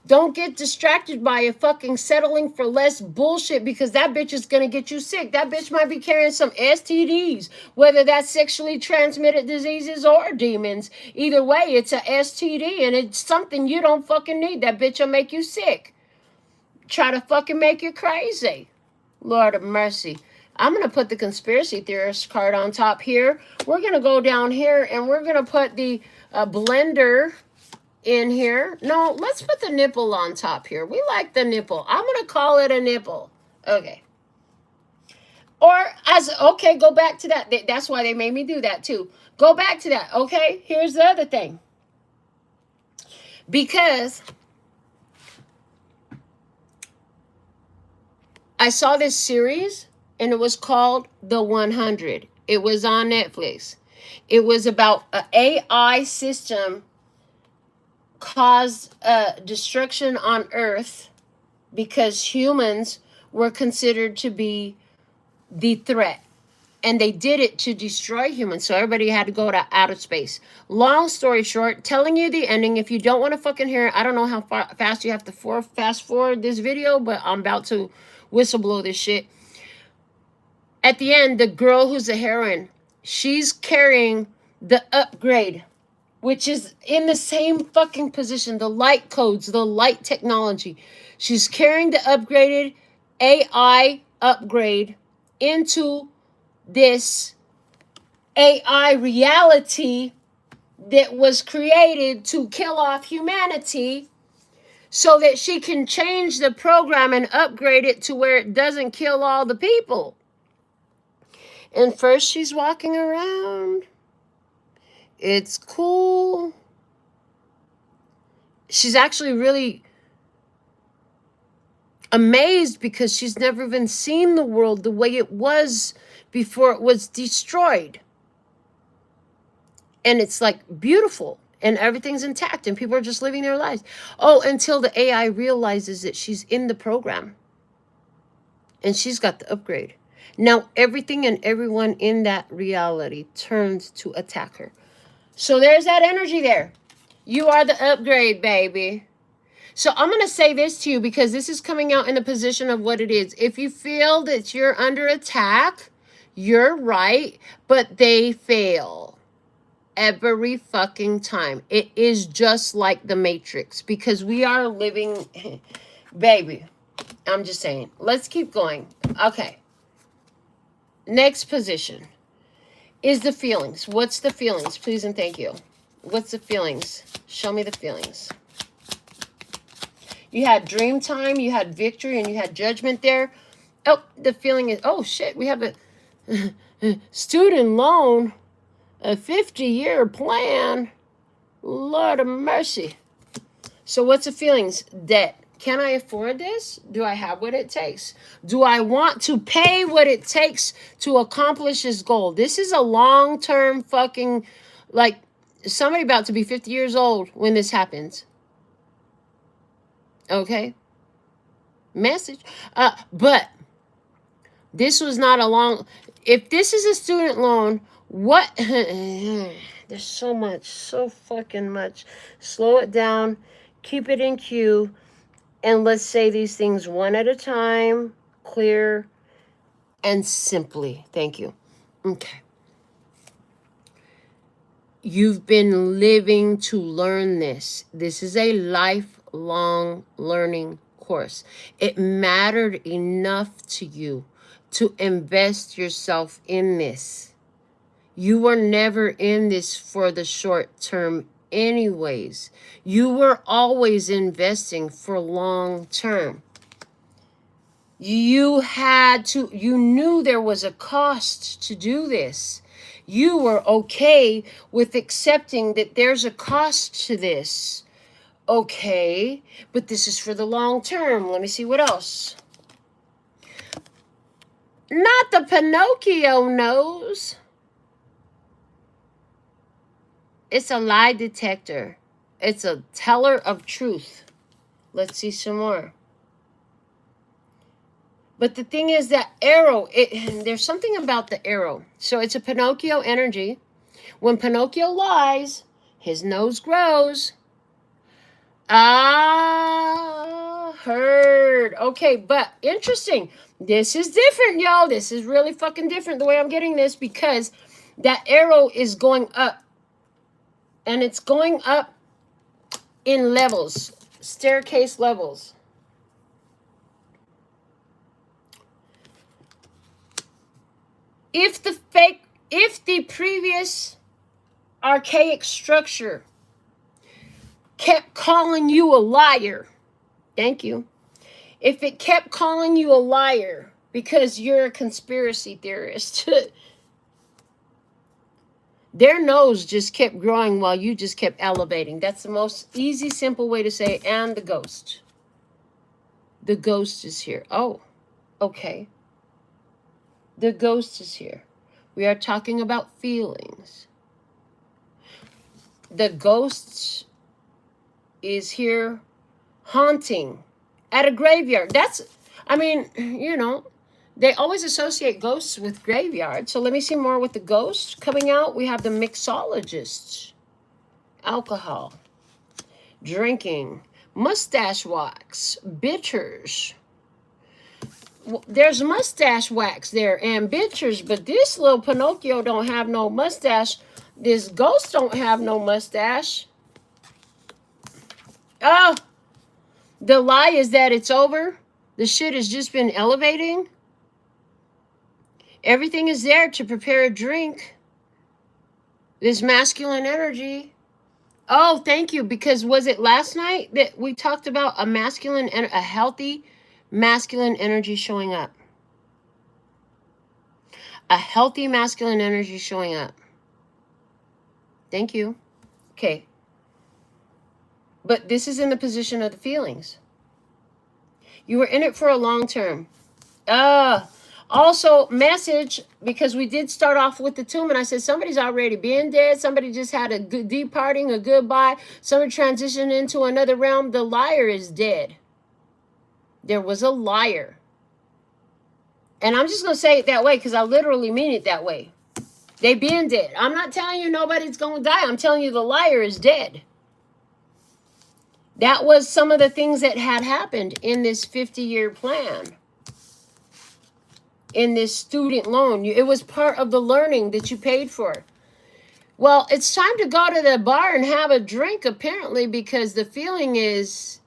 Don't get distracted by a fucking settling for less bullshit because that bitch is going to get you sick. That bitch might be carrying some STDs, whether that's sexually transmitted diseases or demons. Either way, it's a STD and it's something you don't fucking need. That bitch will make you sick. Try to fucking make you crazy. Lord of mercy. I'm going to put the conspiracy theorist card on top here. We're going to go down here and we're going to put the blender in here. No, let's put the nipple on top here. We like the nipple. I'm going to call it a nipple. Okay. Or okay, go back to that. That's why they made me do that too. Go back to that. Okay, here's the other thing. Because I saw this series and it was called The 100. It was on Netflix. It was about an AI system caused destruction on Earth because humans were considered to be the threat. And they did it to destroy humans. So everybody had to go to outer space. Long story short, telling you the ending. If you don't want to fucking hear it, I don't know how fast you have to fast forward this video, but I'm about to whistleblow this shit. At the end, the girl who's the heroine, she's carrying the upgrade, which is in the same fucking position, the light codes, the light technology. She's carrying the upgraded AI upgrade into this AI reality that was created to kill off humanity so that she can change the program and upgrade it to where it doesn't kill all the people. And first she's walking around. It's cool. She's actually really amazed because she's never even seen the world the way it was before it was destroyed. And it's like beautiful and everything's intact and people are just living their lives. Oh, until the AI realizes that she's in the program and she's got the upgrade. Now everything and everyone in that reality turns to attack her. So there's that energy there. You are the upgrade, baby. So I'm going to say this to you because this is coming out in the position of what it is. If you feel that you're under attack, you're right, but they fail every fucking time. It is just like the Matrix because we are living, baby, I'm just saying. Let's keep going. Okay. Next position is the feelings. What's the feelings? Please and thank you. What's the feelings? Show me the feelings. You had dream time, you had victory, and you had judgment there. Oh, the feeling is, oh shit, we have a student loan, a 50-year plan. Lord of mercy. So what's the feelings? Debt. Can I afford this? Do I have what it takes? Do I want to pay what it takes to accomplish this goal? This is a long-term fucking, like, somebody about to be 50 years old when this happens. Okay? Message. But this was not a long, if this is a student loan, what, there's so much, so fucking much. Slow it down, keep it in queue, and let's say these things one at a time, clear, and simply. Thank you. Okay. You've been living to learn this. This is a lifelong learning course. It mattered enough to you to invest yourself in this. You were never in this for the short term anyways. You were always investing for long term. You knew there was a cost to do this. You were okay with accepting that there's a cost to this. Okay, but this is for the long term. Let me see what else. Not the Pinocchio nose. It's a lie detector. It's a teller of truth. Let's see some more. But the thing is that arrow, there's something about the arrow. So it's a Pinocchio energy. When Pinocchio lies, his nose grows. Ah, heard. Okay, but interesting. This is different, y'all. This is really fucking different the way I'm getting this, because that arrow is going up. And it's going up in levels, staircase levels. If the previous archaic structure kept calling you a liar, thank you. If it kept calling you a liar because you're a conspiracy theorist, their nose just kept growing while you just kept elevating. That's the most easy, simple way to say it. And the ghost. The ghost is here. Oh, okay. The ghost is here. We are talking about feelings. The ghost is here haunting at a graveyard. They always associate ghosts with graveyards. So let me see more with the ghost coming out. We have the mixologists. Alcohol. Drinking. Mustache wax. Bitters. There's mustache wax there and bitters, but this little Pinocchio don't have no mustache. This ghost don't have no mustache. Oh, the lie is that it's over. The shit has just been elevating. Everything is there to prepare a drink. This masculine energy. Oh, thank you. Because was it last night that we talked about a healthy masculine energy showing up? A healthy masculine energy showing up. Thank you. Okay. But this is in the position of the feelings. You were in it for a long term. Also, message, because we did start off with the tomb, and I said somebody's already been dead. Somebody just had a good departing, a goodbye. Somebody transitioned into another realm. The liar is dead. There was a liar. And I'm just going to say it that way because I literally mean it that way. They been dead. I'm not telling you nobody's going to die. I'm telling you the liar is dead. That was some of the things that had happened in this 50-year plan. In this student loan. It was part of the learning that you paid for. Well, it's time to go to the bar and have a drink, apparently, because the feeling is,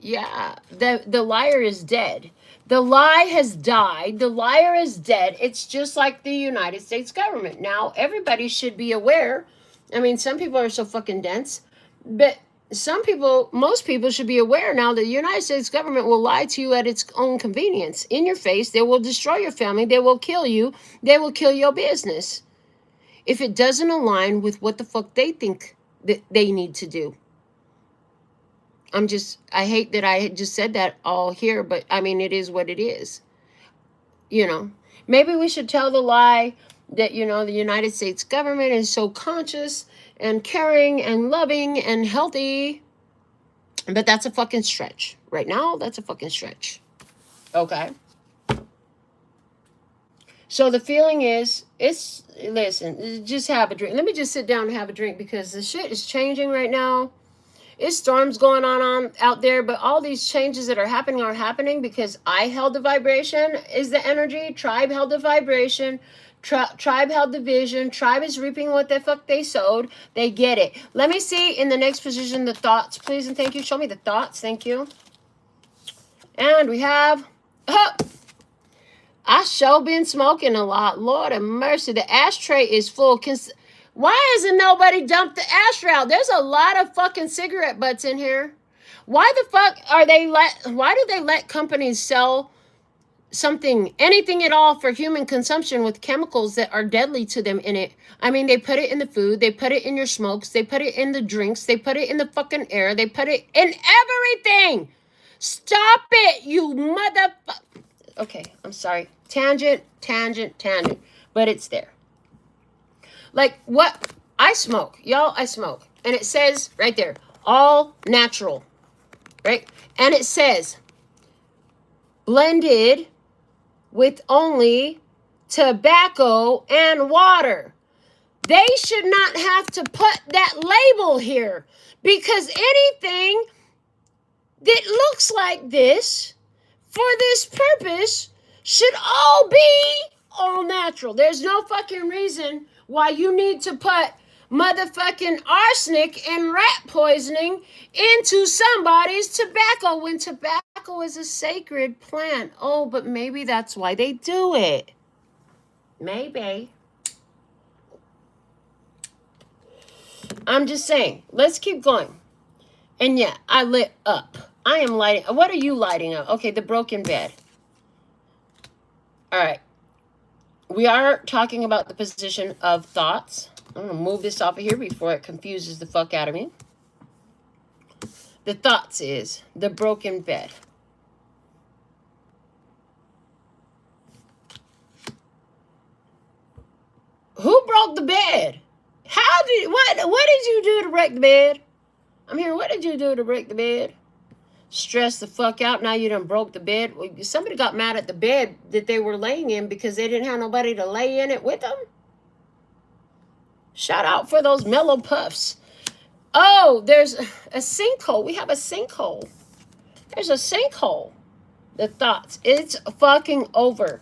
yeah, the liar is dead. The lie has died. The liar is dead. It's just like the United States government. Now, everybody should be aware. I mean, some people are so fucking dense, but most people should be aware now that the United States government will lie to you at its own convenience. In your face, they will destroy your family. They will kill you. They will kill your business. If it doesn't align with what the fuck they think that they need to do. I hate that I just said that all here, but I mean, it is what it is. Maybe we should tell the lie that, the United States government is so conscious and caring and loving and healthy. But that's a fucking stretch. Right now, that's a fucking stretch. Okay. So the feeling is, listen, just have a drink. Let me just sit down and have a drink because the shit is changing right now. It's storms going on out there, but all these changes that are happening because I held the vibration is the energy. Tribe held the vibration. Tribe held the vision. Tribe is reaping what the fuck they sowed. They get it. Let me see in the next position the thoughts, please and thank you. Show me the thoughts. Thank you. And we have, I sure been smoking a lot. Lord of mercy. The ashtray is full. Why hasn't nobody dumped the ashtray out? There's a lot of fucking cigarette butts in here. Why the fuck why do they let companies sell something, anything at all for human consumption with chemicals that are deadly to them in it. I mean, they put it in the food, they put it in your smokes, they put it in the drinks, they put it in the fucking air, they put it in everything. Stop it, you motherfucker. Okay, I'm sorry. Tangent. But it's there. Like what? I smoke. Y'all, I smoke. And it says right there, all natural. Right? And it says, blended with only tobacco and water. They should not have to put that label here, because anything that looks like this for this purpose should all be all natural. There's no fucking reason why you need to put motherfucking arsenic and rat poisoning into somebody's tobacco when tobacco is a sacred plant. Oh, but maybe that's why they do it. Maybe. I'm just saying, let's keep going. And yeah, I lit up. I am lighting. What are you lighting up? Okay, the broken bed. All right. We are talking about the position of thoughts. I'm going to move this off of here before it confuses the fuck out of me. The thoughts is the broken bed. Who broke the bed? What did you do to break the bed? I'm here. What did you do to break the bed? Stress the fuck out. Now you done broke the bed. Somebody got mad at the bed that they were laying in because they didn't have nobody to lay in it with them. Shout out for those mellow puffs. Oh, there's a sinkhole. We have a sinkhole. There's a sinkhole. The thoughts. It's fucking over.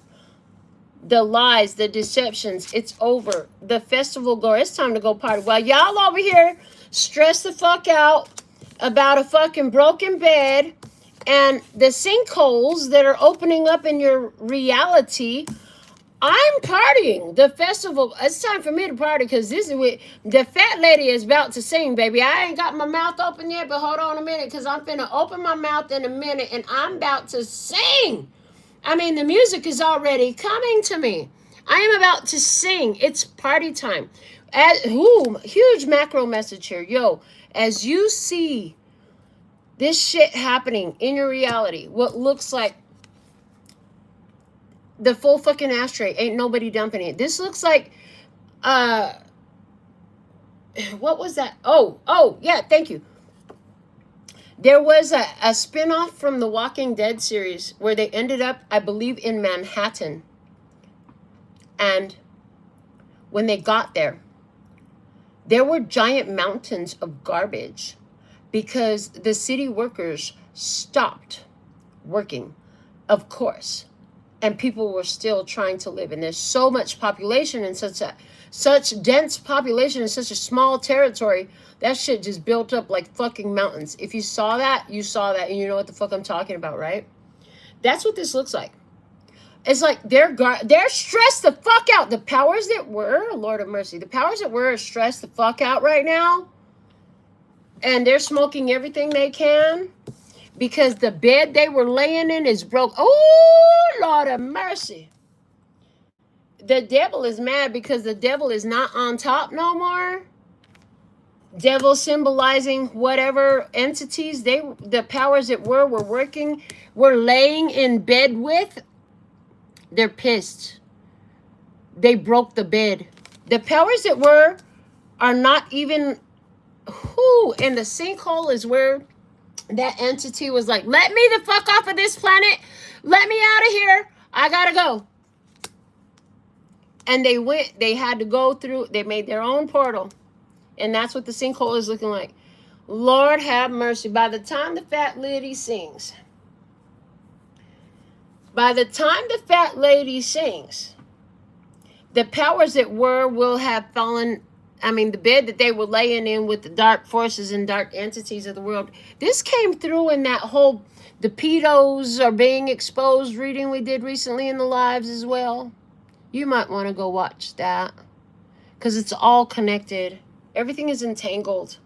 The lies, the deceptions, it's over. The festival goer, it's time to go party. While y'all over here stress the fuck out about a fucking broken bed and the sinkholes that are opening up in your reality, I'm partying. The festival, it's time for me to party, because this is what the fat lady is about to sing, baby. I ain't got my mouth open yet, but hold on a minute, because I'm finna open my mouth in a minute and I'm about to sing. I mean, the music is already coming to me. I am about to sing. It's party time. Huge macro message here. Yo, as you see this shit happening in your reality, what looks like the full fucking ashtray, ain't nobody dumping it. This looks like, what was that? Oh, yeah, thank you. There was a spin-off from the Walking Dead series where they ended up, I believe, in Manhattan. And when they got there were giant mountains of garbage because the city workers stopped working, of course. And people were still trying to live. And there's so much population in such dense population in such a small territory. That shit just built up like fucking mountains. If you saw that, you saw that, and you know what the fuck I'm talking about, right? That's what this looks like. It's like they're stressed the fuck out. The powers that were, Lord of mercy, the powers that were are stressed the fuck out right now. And they're smoking everything they can because the bed they were laying in is broke. Oh, Lord of mercy. The devil is mad because the devil is not on top no more. Devil symbolizing whatever entities the powers that were laying in bed with. They're pissed. They broke the bed. The powers that were are not even and the sinkhole is where that entity was like, let me the fuck off of this planet. Let me out of here. I gotta go. And they had to go through, they made their own portal. And that's what the sinkhole is looking like. Lord have mercy. By the time the fat lady sings, the powers that were will have fallen. I mean, the bed that they were laying in with the dark forces and dark entities of the world. This came through in that whole, the pedos are being exposed reading we did recently in the lives as well. You might want to go watch that because it's all connected. Everything is entangled.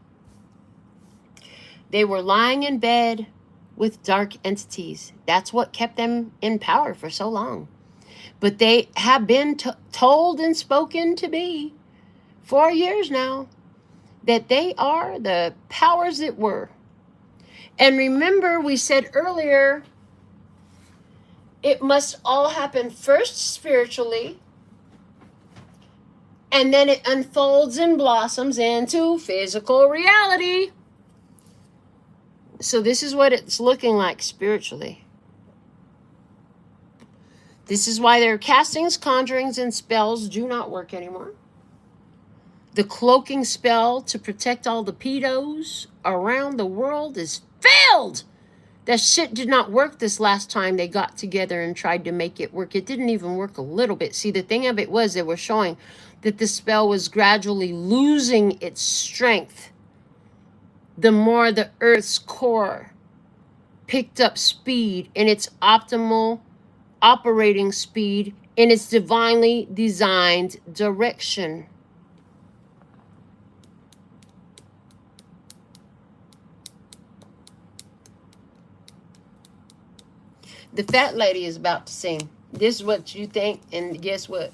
They were lying in bed with dark entities. That's what kept them in power for so long. But they have been told and spoken to be for years now that they are the powers that were. And remember, we said earlier, it must all happen first spiritually, and then it unfolds and blossoms into physical reality. So this is what it's looking like spiritually. This is why their castings, conjurings, and spells do not work anymore. The cloaking spell to protect all the pedos around the world is failed. That shit did not work this last time they got together and tried to make it work. It didn't even work a little bit. See, the thing of it was they were showing that the spell was gradually losing its strength the more the Earth's core picked up speed in its optimal operating speed in its divinely designed direction. The fat lady is about to sing. This is what you think, and guess what?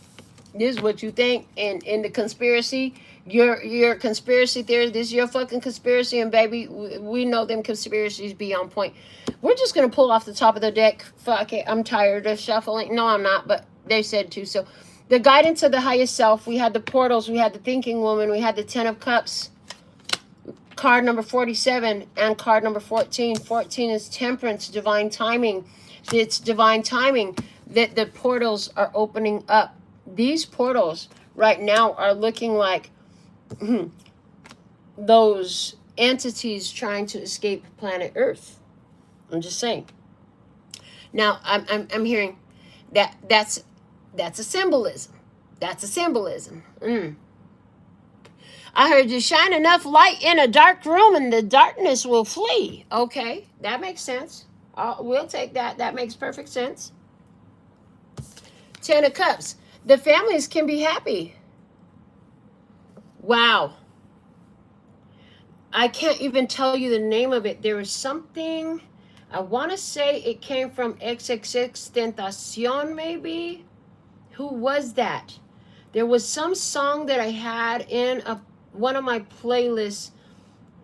This is what you think, and in the conspiracy, your conspiracy theory, this is your fucking conspiracy, and baby, we know them conspiracies be on point. We're just going to pull off the top of the deck. Fuck it, I'm tired of shuffling. No, I'm not, but they said to. So, the guidance of the highest self, we had the portals, we had the thinking woman, we had the 10 of cups, card number 47, and card number 14. 14 is temperance, divine timing. It's divine timing that the portals are opening up. These portals right now are looking like those entities trying to escape planet Earth. I'm just saying. Now I'm hearing that's a symbolism. That's a symbolism. I heard you shine enough light in a dark room and the darkness will flee. Okay, that makes sense. We'll take that. That makes perfect sense. 10 of Cups. The families can be happy. Wow. I can't even tell you the name of it. There was something, I want to say it came from XXX Tentacion maybe. Who was that? There was some song that I had in one of my playlists,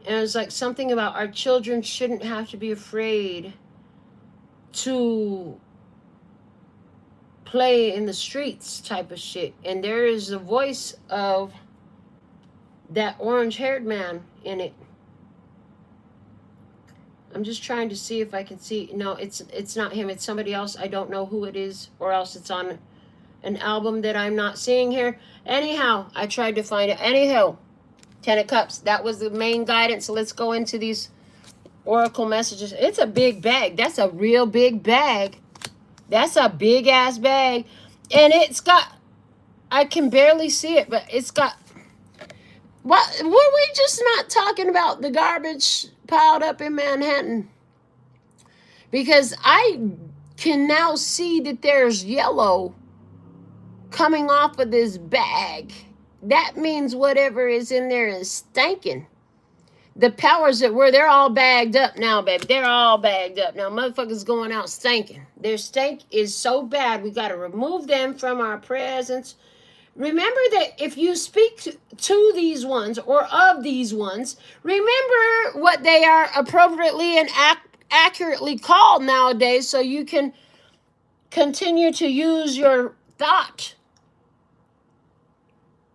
and it was like something about our children shouldn't have to be afraid to play in the streets type of shit. And there is the voice of that orange-haired man in it. I'm just trying to see if I can see. No, it's not him. It's somebody else. I don't know who it is, or else it's on an album that I'm not seeing here. Anyhow, I tried to find it. Anyhow, 10 of Cups. That was the main guidance. So let's go into these oracle messages. It's a big bag. That's a real big bag. That's a big ass bag. And it's got, I can barely see it, but it's got, what were we just not talking about the garbage piled up in Manhattan? Because I can now see that there's yellow coming off of this bag. That means whatever is in there is stinking. The powers that were, they're all bagged up now, baby. They're all bagged up now. Motherfuckers going out stinking. Their stink is so bad, we got to remove them from our presence. Remember that if you speak to these ones or of these ones, remember what they are appropriately and accurately called nowadays, so you can continue to use your thought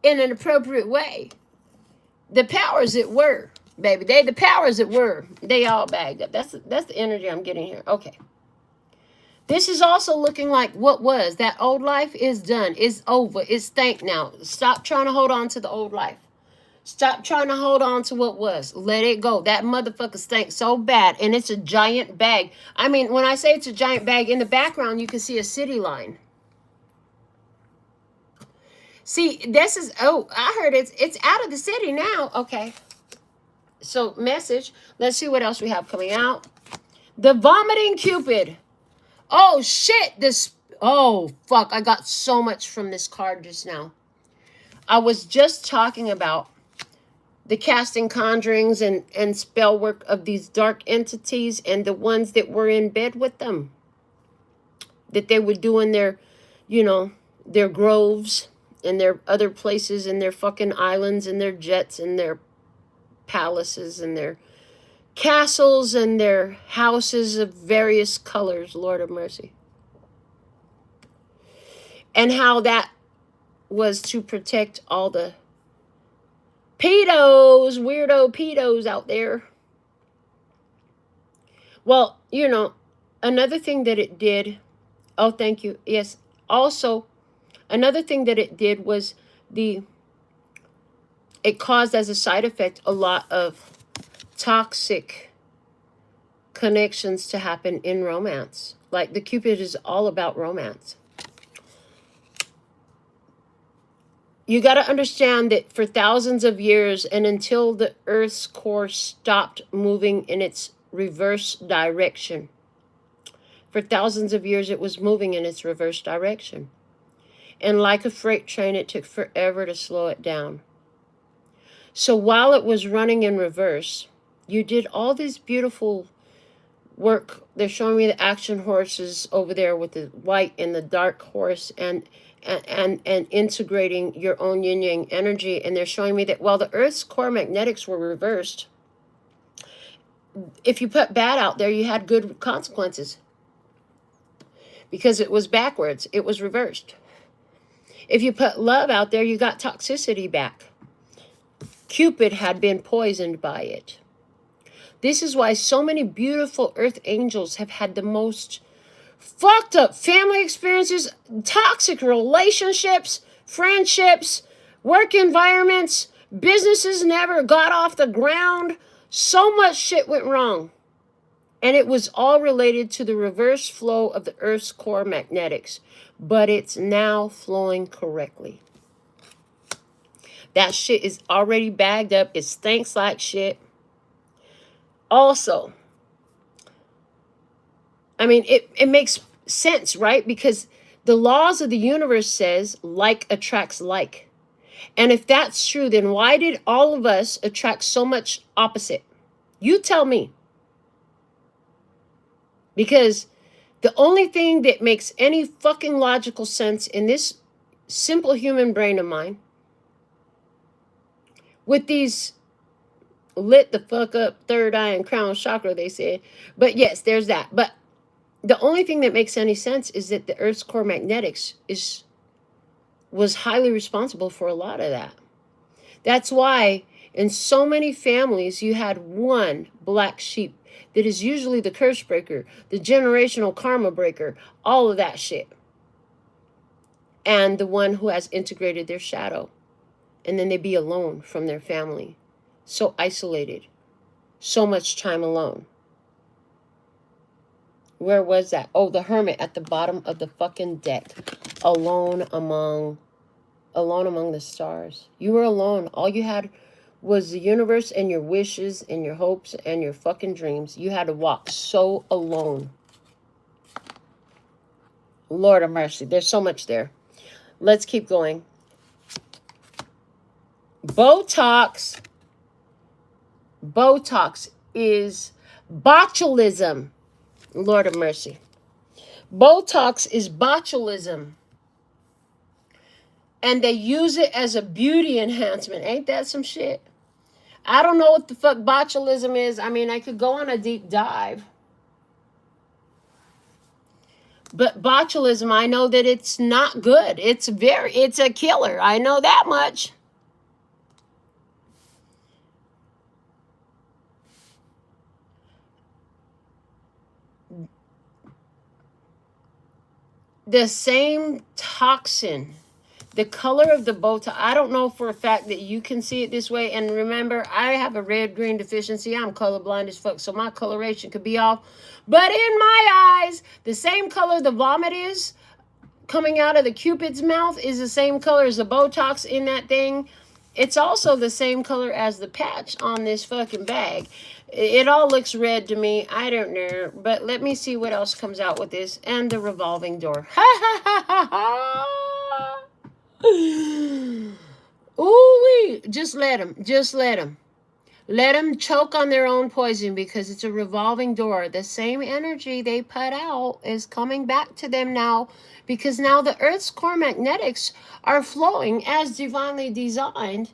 in an appropriate way. The powers that were, baby, the powers that were, they all bagged up. That's the energy I'm getting here. Okay. This is also looking like what was. That old life is done. It's over. It's stank now. Stop trying to hold on to the old life. Stop trying to hold on to what was. Let it go. That motherfucker stank so bad. And it's a giant bag. I mean, when I say it's a giant bag, in the background, you can see a city line. See, this is, oh, I heard it's out of the city now. Okay. So, message. Let's see what else we have coming out. The vomiting Cupid. Oh, shit. Oh, fuck. I got so much from this card just now. I was just talking about the casting conjurings and spell work of these dark entities and the ones that were in bed with them, that they would do in their, you know, their groves and their other places and their fucking islands and their jets and their palaces and their castles and their houses of various colors, Lord of mercy. And how that was to protect all the pedos, weirdo pedos out there. Well, you know, another thing that it did, oh, thank you. Yes. Also, another thing that it did was it caused as a side effect a lot of toxic connections to happen in romance. Like the Cupid is all about romance. You got to understand that for thousands of years and until the Earth's core stopped moving in its reverse direction, for thousands of years it was moving in its reverse direction. And like a freight train, it took forever to slow it down. So while it was running in reverse, you did all this beautiful work. They're showing me the action horses over there with the white and the dark horse and integrating your own yin yang energy. And they're showing me that while the Earth's core magnetics were reversed, if you put bad out there, you had good consequences. Because it was backwards. It was reversed. If you put love out there, you got toxicity back. Cupid had been poisoned by it. This is why so many beautiful earth angels have had the most fucked up family experiences, toxic relationships, friendships, work environments, businesses never got off the ground. So much shit went wrong. And it was all related to the reverse flow of the Earth's core magnetics. But it's now flowing correctly. That shit is already bagged up. It stinks like shit. Also, I mean, it makes sense, right? Because the laws of the universe says like attracts like. And if that's true, then why did all of us attract so much opposite? You tell me. Because the only thing that makes any fucking logical sense in this simple human brain of mine, with these lit the fuck up third eye and crown chakra, they said. But yes, there's that. But the only thing that makes any sense is that the Earth's core magnetics was highly responsible for a lot of that. That's why in so many families you had one black sheep that is usually the curse breaker, the generational karma breaker, all of that shit. And the one who has integrated their shadow. And then they be alone from their family. So isolated. So much time alone. Where was that? Oh, the hermit at the bottom of the fucking deck. Alone among the stars. You were alone. All you had was the universe and your wishes and your hopes and your fucking dreams. You had to walk so alone. Lord of mercy. There's so much there. Let's keep going. Botox is botulism. Lord of mercy. Botox is botulism. And they use it as a beauty enhancement. Ain't that some shit? I don't know what the fuck botulism is. I mean, I could go on a deep dive. But botulism, I know that it's not good. It's a killer. I know that much. The same toxin, the color of the Botox, I don't know for a fact that you can see it this way. And remember, I have a red-green deficiency. I'm colorblind as fuck, so my coloration could be off. But in my eyes, the same color the vomit is coming out of the Cupid's mouth is the same color as the Botox in that thing. It's also the same color as the patch on this fucking bag. It all looks red to me. I don't know. But let me see what else comes out with this. And the revolving door. Ha ha ha ha ha. Ooh-wee. just let them. Just let them. Let them choke on their own poison, because it's a revolving door. The same energy they put out is coming back to them now, because now the Earth's core magnetics are flowing as divinely designed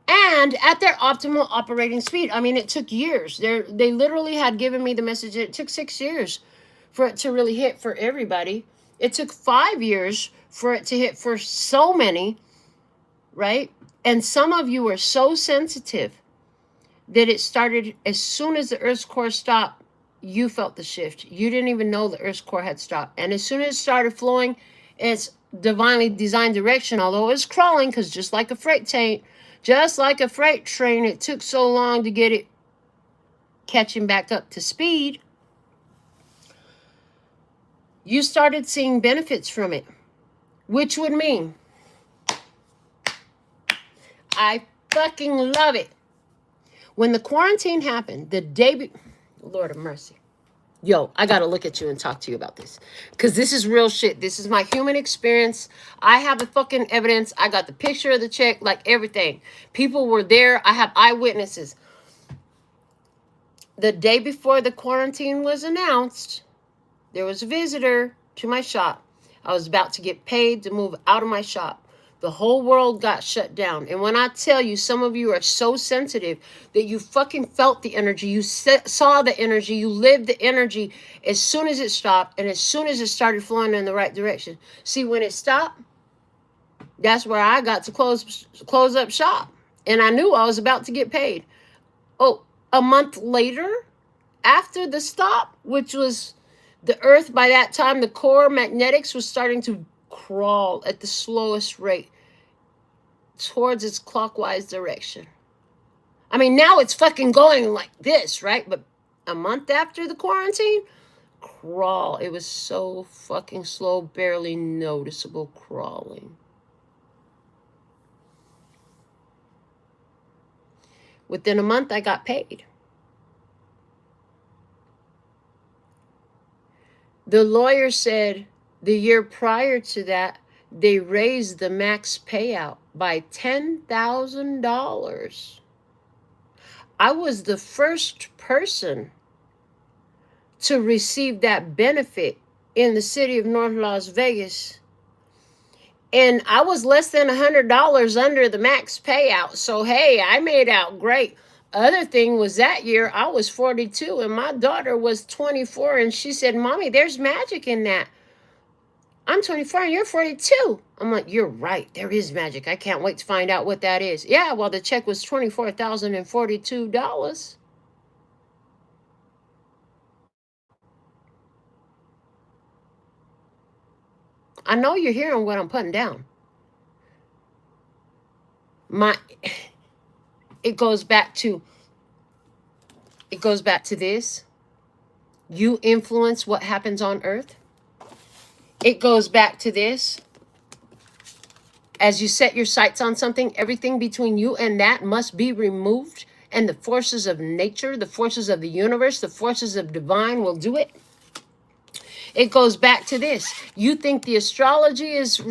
and at their optimal operating speed. I mean, it took years. They literally had given me the message that it took 6 years for it to really hit for everybody. It took 5 years for it to hit for so many, right? And some of you are so sensitive that it started as soon as the Earth's core stopped. You felt the shift. You didn't even know the Earth's core had stopped. And as soon as it started flowing its divinely designed direction, although it was crawling, because just like a freight train, it took so long to get it catching back up to speed. You started seeing benefits from it, which would mean, I fucking love it. When the quarantine happened, the day Lord of mercy. Yo, I got to look at you and talk to you about this, because this is real shit. This is my human experience. I have the fucking evidence. I got the picture of the check, like everything. People were there. I have eyewitnesses. The day before the quarantine was announced, there was a visitor to my shop. I was about to get paid to move out of my shop. The whole world got shut down. And when I tell you, some of you are so sensitive that you fucking felt the energy. You saw the energy. You lived the energy as soon as it stopped and as soon as it started flowing in the right direction. See, when it stopped, that's where I got to close up shop. And I knew I was about to get paid. Oh, a month later, after the stop, which was the Earth, by that time, the core magnetics was starting to crawl at the slowest rate towards its clockwise direction. I mean, now it's fucking going like this, right? But a month after the quarantine, crawl. It was so fucking slow, barely noticeable crawling. Within a month, I got paid. The lawyer said the year prior to that, they raised the max payout by $10,000. I was the first person to receive that benefit in the city of North Las Vegas. And I was less than $100 under the max payout. So, hey, I made out great. Other thing was, that year I was 42 and my daughter was 24. And she said, Mommy, there's magic in that. I'm 24 and you're 42. I'm like, you're right. There is magic. I can't wait to find out what that is. Yeah, well, the check was $24,042. I know you're hearing what I'm putting down. It goes back to this. You influence what happens on Earth. It goes back to this. As you set your sights on something, everything between you and that must be removed. And the forces of nature, the forces of the universe, the forces of divine will do it. It goes back to this. You think the astrology is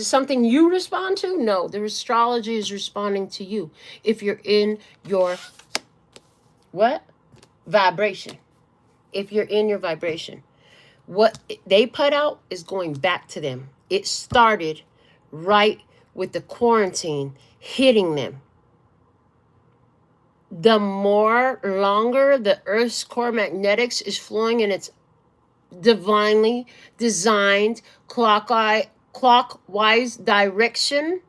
something you respond to? No, the astrology is responding to you. If you're in your what? Vibration. If you're in your vibration. What they put out is going back to them. It started right with the quarantine hitting them. The longer the Earth's core magnetics is flowing in its divinely designed clockwise direction,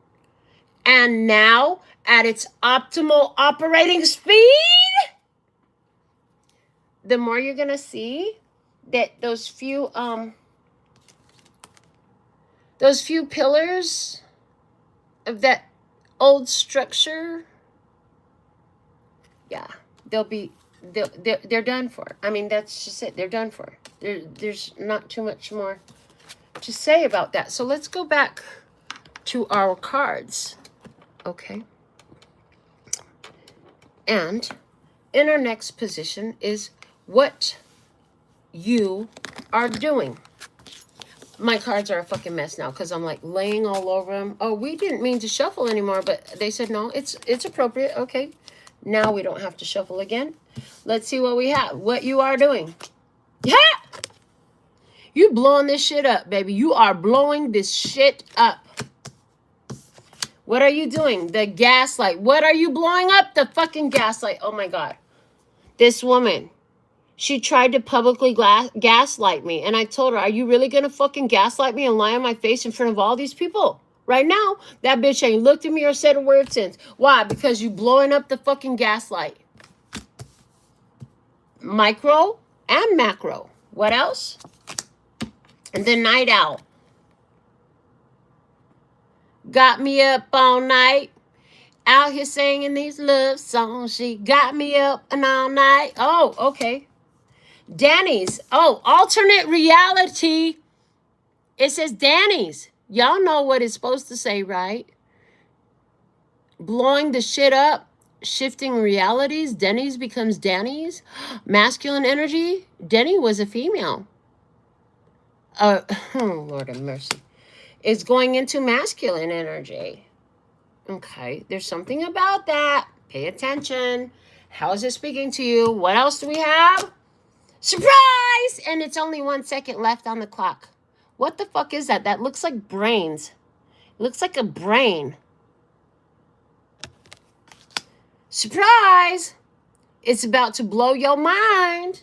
and now at its optimal operating speed, the more you're gonna see that those few pillars of that old structure, yeah, they're done for. I mean, that's just it. They're done for. There's not too much more to say about that. So let's go back to our cards, okay? And in our next position is what you are doing. My cards are a fucking mess now because I'm like laying all over them. Oh, we didn't mean to shuffle anymore, but they said no, it's appropriate. Okay, now we don't have to shuffle again. Let's see what we have. What you are doing. Yeah! You blowing this shit up, baby. You are blowing this shit up. What are you doing? The gaslight. What are you blowing up? The fucking gaslight. Oh my God. This woman. She tried to publicly gaslight me. And I told her, are you really going to fucking gaslight me and lie on my face in front of all these people? Right now, that bitch ain't looked at me or said a word since. Why? Because you blowing up the fucking gaslight. Micro and macro. What else? And the night owl. Got me up all night. Out here singing these love songs. She got me up and all night. Oh, okay. Danny's. Oh, alternate reality. It says Danny's. Y'all know what it's supposed to say, right? Blowing the shit up. Shifting realities. Denny's becomes Danny's. Masculine energy. Denny was a female. Oh, Lord have mercy. It's going into masculine energy. Okay, there's something about that. Pay attention. How is it speaking to you? What else do we have? Surprise! And it's only 1 second left on the clock. What the fuck is that? That looks like brains. It looks like a brain. Surprise! It's about to blow your mind.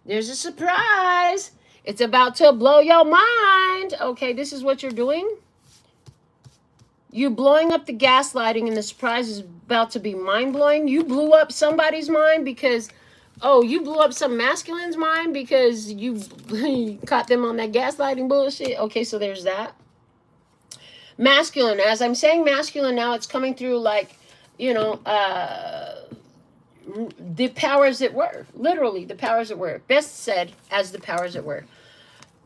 There's a surprise. It's about to blow your mind. Okay, this is what you're doing. You blowing up the gaslighting, and the surprise is about to be mind-blowing. You blew up somebody's mind because... Oh, you blew up some masculine's mind because you caught them on that gaslighting bullshit. Okay, so there's that. Masculine. As I'm saying masculine now, it's coming through like, you know, the powers that were. Literally, the powers that were. Best said as the powers that were.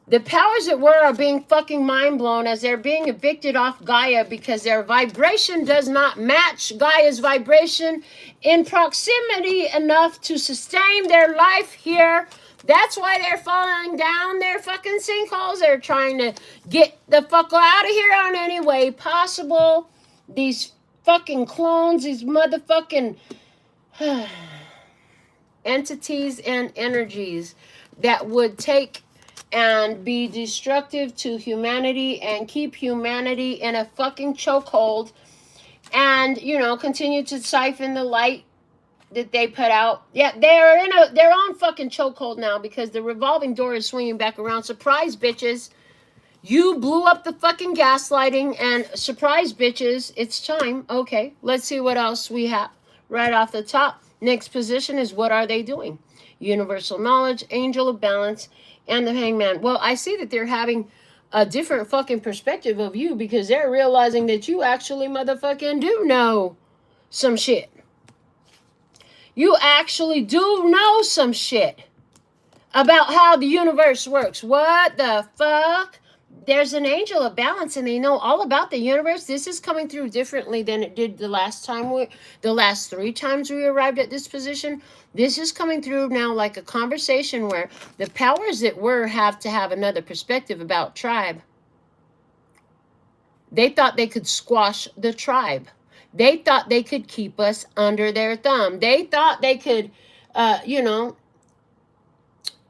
The powers that were are being fucking mind blown as they're being evicted off Gaia because their vibration does not match Gaia's vibration in proximity enough to sustain their life here. That's why they're falling down their fucking sinkholes. They're trying to get the fuck out of here on any way possible. These fucking clones, these motherfucking entities and energies that would take and be destructive to humanity and keep humanity in a fucking chokehold and, you know, continue to siphon the light that they put out. Yeah, they're in their own fucking chokehold now because the revolving door is swinging back around. Surprise, bitches. You blew up the fucking gaslighting and surprise, bitches. It's time. Okay, let's see what else we have right off the top. Next position is what are they doing? Universal knowledge, angel of balance, and the hangman. Well, I see that they're having a different fucking perspective of you because they're realizing that you actually motherfucking do know some shit. You actually do know some shit about how the universe works. What the fuck? There's an angel of balance and they know all about the universe. This is coming through differently than it did the last 3 times we arrived at this position. This is coming through now like a conversation where the powers that were have to have another perspective about tribe. They thought they could squash the tribe. They thought they could keep us under their thumb. They thought they could, you know,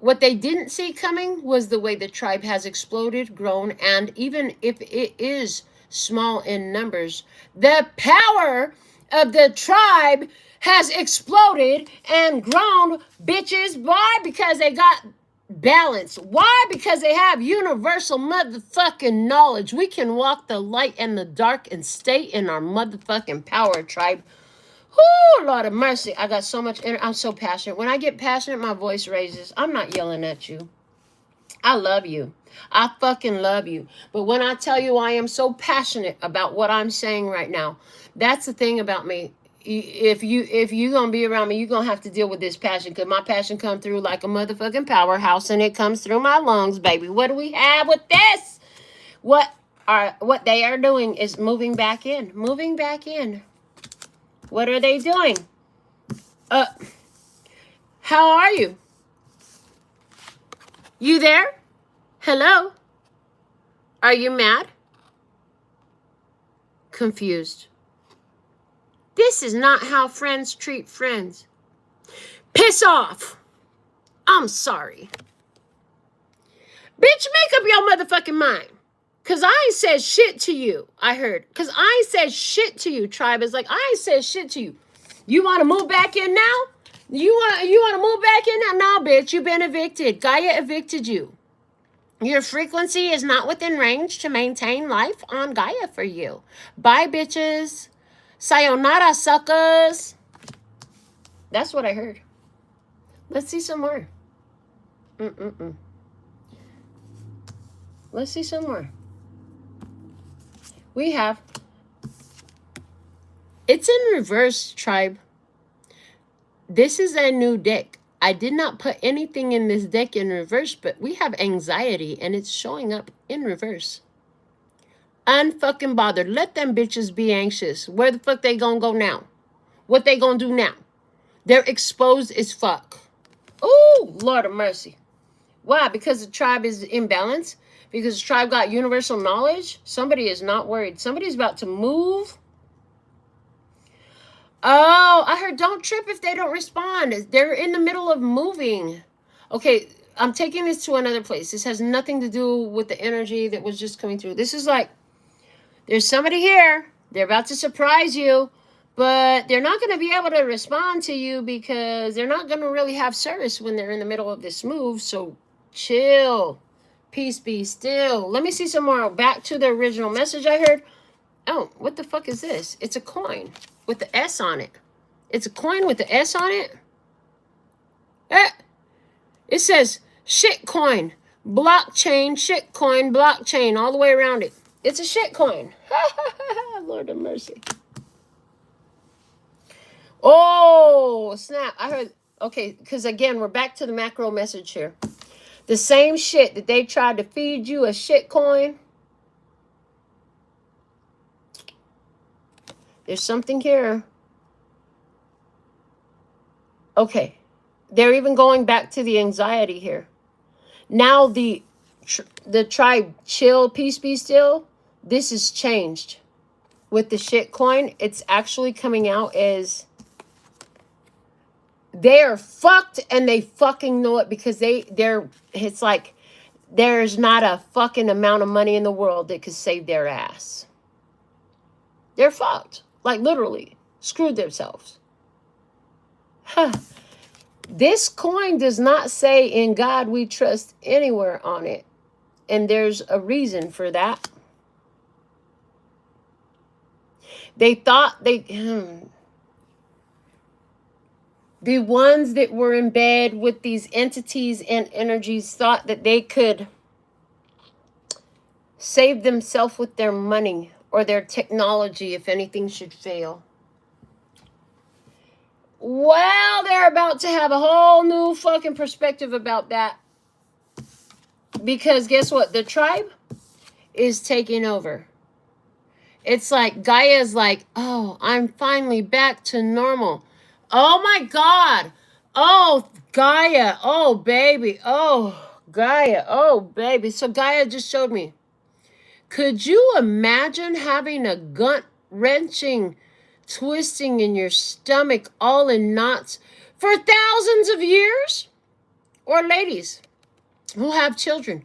what they didn't see coming was the way the tribe has exploded, grown, and even if it is small in numbers, the power of the tribe has exploded and grown, bitches. Why? Because they got balance. Why? Because they have universal motherfucking knowledge. We can walk the light and the dark and stay in our motherfucking power, tribe. Whoo, Lord of mercy. I got so much energy. I'm so passionate. When I get passionate, my voice raises. I'm not yelling at you. I love you. I fucking love you. But when I tell you I am so passionate about what I'm saying right now, that's the thing about me. If you gonna be around me, you're gonna have to deal with this passion because my passion comes through like a motherfucking powerhouse and it comes through my lungs, baby. What do we have with this? What they are doing is moving back in. Moving back in. What are they doing? How are you? You there? Hello? Are you mad? Confused? This is not how friends treat friends. Piss off. I'm sorry. Bitch, make up your motherfucking mind. Because I ain't said shit to you, I heard. Because I ain't said shit to you, tribe. It's like, I ain't said shit to you. You want to move back in now? You want to move back in now? No, bitch, you've been evicted. Gaia evicted you. Your frequency is not within range to maintain life on Gaia for you. Bye, bitches. Sayonara, suckers. That's what I heard. Let's see some more. Let's see some more. We have, it's in reverse, tribe. This is a new deck. I did not put anything in this deck in reverse, but we have anxiety and it's showing up in reverse. Unfucking bothered. Let them bitches be anxious. Where the fuck they gonna go now? What they gonna do now? They're exposed as fuck. Oh, Lord of mercy. Why? Because the tribe is imbalanced? Because the tribe got universal knowledge? Somebody is not worried. Somebody's about to move. Oh, I heard don't trip if they don't respond. They're in the middle of moving. Okay, I'm taking this to another place. This has nothing to do with the energy that was just coming through. This is like, there's somebody here. They're about to surprise you. But they're not going to be able to respond to you because they're not going to really have service when they're in the middle of this move. So chill. Peace be still. Let me see some more. Back to the original message I heard. Oh, what the fuck is this? It's a coin with the S on it. It's a coin with the S on it. It says shit coin, blockchain, shit coin, blockchain, all the way around it. It's a shit coin. Lord of mercy. Oh, snap. I heard, okay, because again, we're back to the macro message here. The same shit that they tried to feed you, a shit coin. There's something here. Okay. They're even going back to the anxiety here. Now the tribe chill, peace be still. This is changed. With the shit coin, it's actually coming out as they are fucked and they fucking know it because it's like there's not a fucking amount of money in the world that could save their ass. They're fucked. Like literally screwed themselves. Huh. This coin does not say in God we trust anywhere on it. And there's a reason for that. They thought the ones that were in bed with these entities and energies thought that they could save themselves with their money or their technology if anything should fail. Well, they're about to have a whole new fucking perspective about that. Because guess what? The tribe is taking over. It's like Gaia's like, oh, I'm finally back to normal. Oh my God. Oh, Gaia. Oh, baby. Oh, Gaia. Oh, baby. So Gaia just showed me. Could you imagine having a gut-wrenching twisting in your stomach all in knots for thousands of years? Or ladies who have children.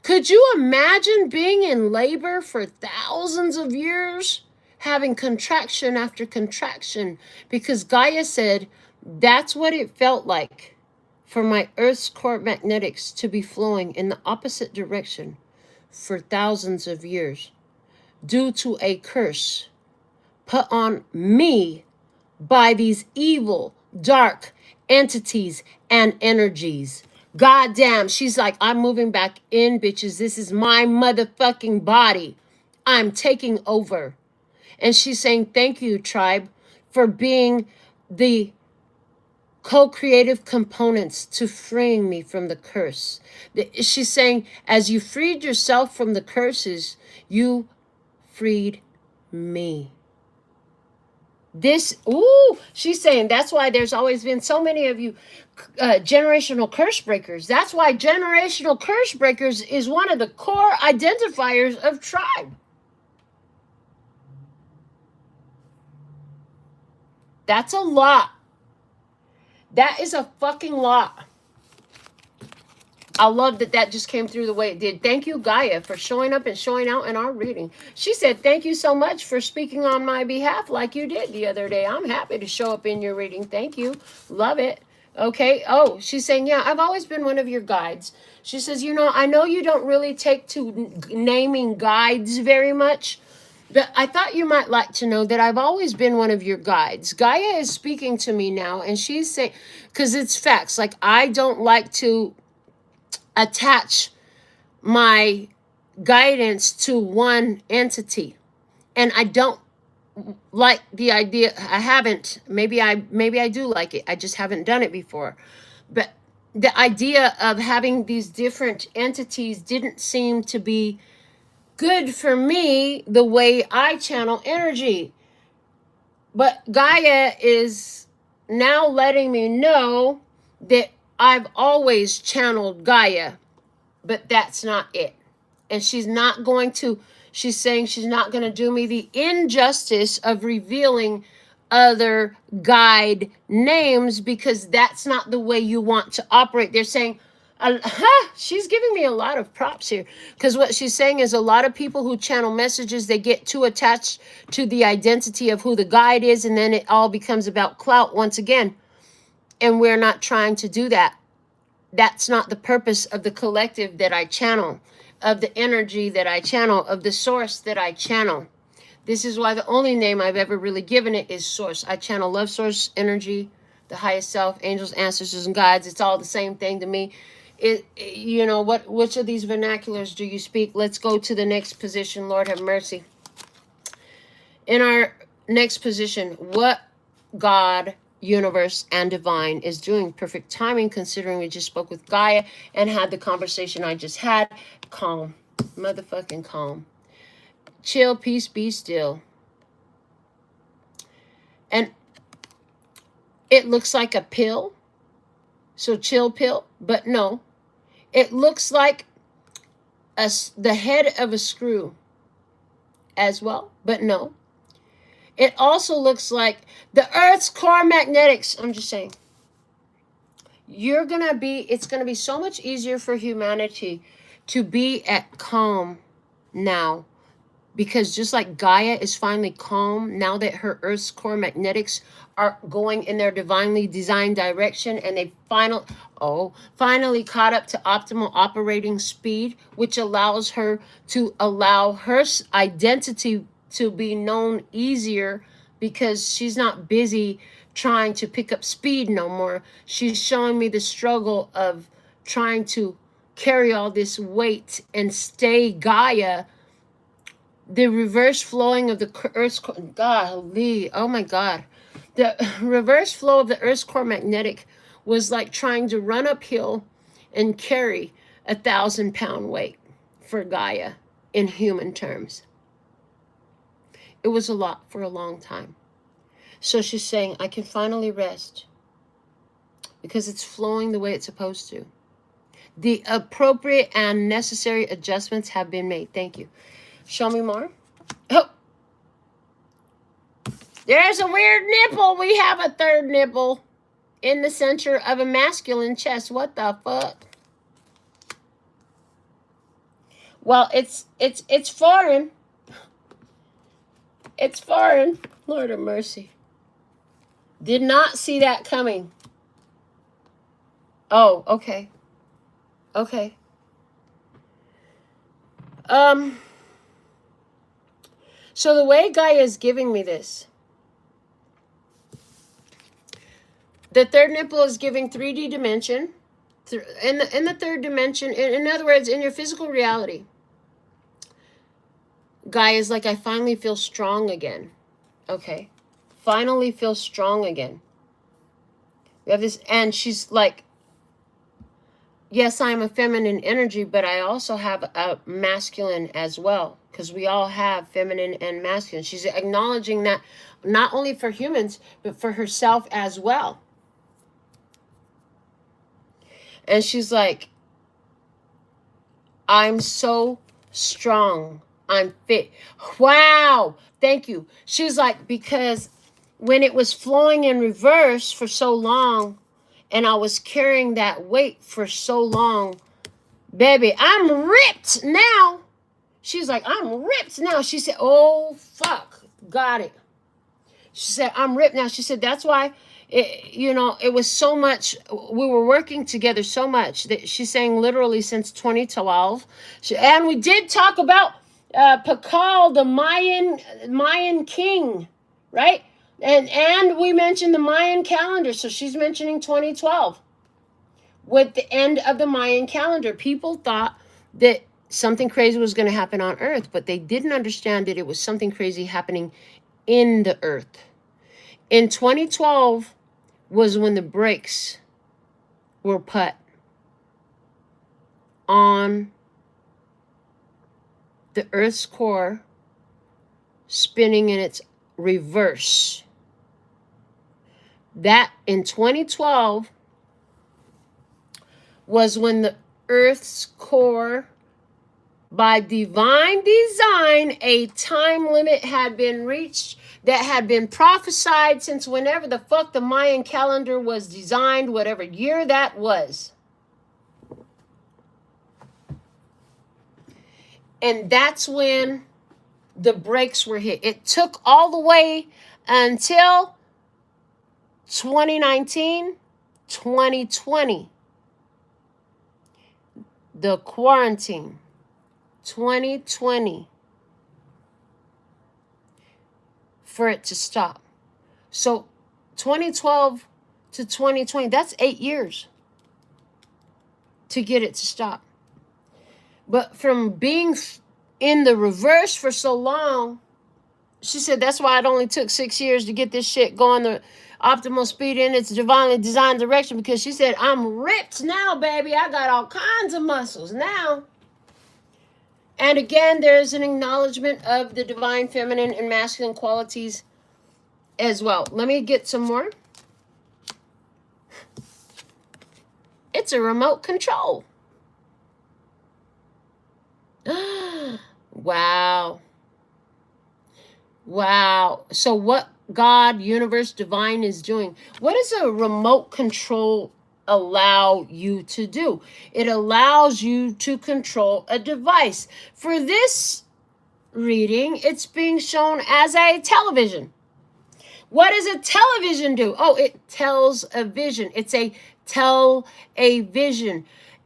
Could you imagine being in labor for thousands of years? Having contraction after contraction, because Gaia said that's what it felt like for my Earth's core magnetics to be flowing in the opposite direction for thousands of years due to a curse put on me by these evil, dark entities and energies. Goddamn, she's like, I'm moving back in, bitches. This is my motherfucking body. I'm taking over. And she's saying, thank you, tribe, for being the co-creative components to freeing me from the curse. She's saying, as you freed yourself from the curses, you freed me. She's saying that's why there's always been so many of you generational curse breakers. That's why generational curse breakers is one of the core identifiers of tribe. That's a lot. That is a fucking lot. I love that that just came through the way it did. Thank you, Gaia, for showing up and showing out in our reading. She said, thank you so much for speaking on my behalf like you did the other day. I'm happy to show up in your reading. Thank you. Love it. Okay. Oh, she's saying, yeah, I've always been one of your guides. She says, you know, I know you don't really take to naming guides very much, but I thought you might like to know that I've always been one of your guides. Gaia is speaking to me now, and she's saying, because it's facts. Like, I don't like to attach my guidance to one entity, and I don't like the idea. I haven't, maybe I do like it, I just haven't done it before, but the idea of having these different entities didn't seem to be good for me the way I channel energy. But Gaia is now letting me know that I've always channeled Gaia, but that's not it. And she's not going to, she's saying she's not going to do me the injustice of revealing other guide names, because that's not the way you want to operate. They're saying, she's giving me a lot of props here, because what she's saying is a lot of people who channel messages, they get too attached to the identity of who the guide is, and then it all becomes about clout once again. And we're not trying to do that. That's not the purpose of the collective that I channel, of the energy that I channel, of the source that I channel. This is why the only name I've ever really given it is source. I channel love, source, energy, the highest self, angels, ancestors, and guides. It's all the same thing to me. You know, which of these vernaculars do you speak? Let's go to the next position. Lord have mercy. In our next position, what God, universe, and divine is doing? Perfect timing, considering we just spoke with Gaia and had the conversation I just had. Calm. Motherfucking calm. Chill, peace, be still. And it looks like a pill. So chill pill, but no. It looks like the head of a screw as well, but no. It also looks like the Earth's core magnetics. I'm just saying. It's going to be so much easier for humanity to be at calm now. Because just like Gaia is finally calm now that her Earth's core magnetics are going in their divinely designed direction, and they finally caught up to optimal operating speed, which allows her to allow her identity to be known easier, because she's not busy trying to pick up speed no more. She's showing me the struggle of trying to carry all this weight and stay Gaia. The reverse flowing of the Earth's core, golly, oh my God. The reverse flow of the Earth's core magnetic was like trying to run uphill and carry 1,000-pound weight for Gaia in human terms. It was a lot for a long time. So she's saying, I can finally rest because it's flowing the way it's supposed to. The appropriate and necessary adjustments have been made. Thank you. Show me more. Oh, there's a weird nipple. We have a third nipple in the center of a masculine chest. What the fuck? Well, it's foreign. It's foreign. Lord of mercy. Did not see that coming. Oh, okay. Okay. So the way Gaia is giving me this, the third nipple is giving 3D dimension. In the third dimension, in other words, in your physical reality, Gaia is like, I finally feel strong again. Okay. Finally feel strong again. We have this, and she's like, yes, I'm a feminine energy, but I also have a masculine as well, because we all have feminine and masculine. She's acknowledging that not only for humans, but for herself as well. And she's like, I'm so strong. I'm fit. Wow. Thank you. She's like, because when it was flowing in reverse for so long, and I was carrying that weight for so long, baby, I'm ripped now. She's like, I'm ripped now. She said, oh, fuck. Got it. She said, I'm ripped now. She said, that's why, it was so much. We were working together so much that she's saying literally since 2012. And we did talk about Pakal, the Mayan king, right? And we mentioned the Mayan calendar. So she's mentioning 2012. With the end of the Mayan calendar, people thought that something crazy was going to happen on Earth, but they didn't understand that it was something crazy happening in the Earth. In 2012 was when the brakes were put on the Earth's core spinning in its reverse. That in 2012 was when the Earth's core, by divine design, a time limit had been reached that had been prophesied since whenever the fuck the Mayan calendar was designed, whatever year that was. And that's when the brakes were hit. It took all the way until 2019, 2020. The quarantine, 2020, for it to stop. So 2012 to 2020, that's 8 years to get it to stop. But from being in the reverse for so long, she said that's why it only took 6 years to get this shit going the optimal speed in its divinely designed direction, because she said, I'm ripped now, baby. I got all kinds of muscles now. And again, there's an acknowledgement of the divine feminine and masculine qualities as well. Let me get some more. It's a remote control. Wow. Wow. So what God, universe, divine is doing? What does a remote control allow you to do? It allows you to control a device. For this reading, it's being shown as a television. What does a television do? Oh, it tells a vision. It's a vision.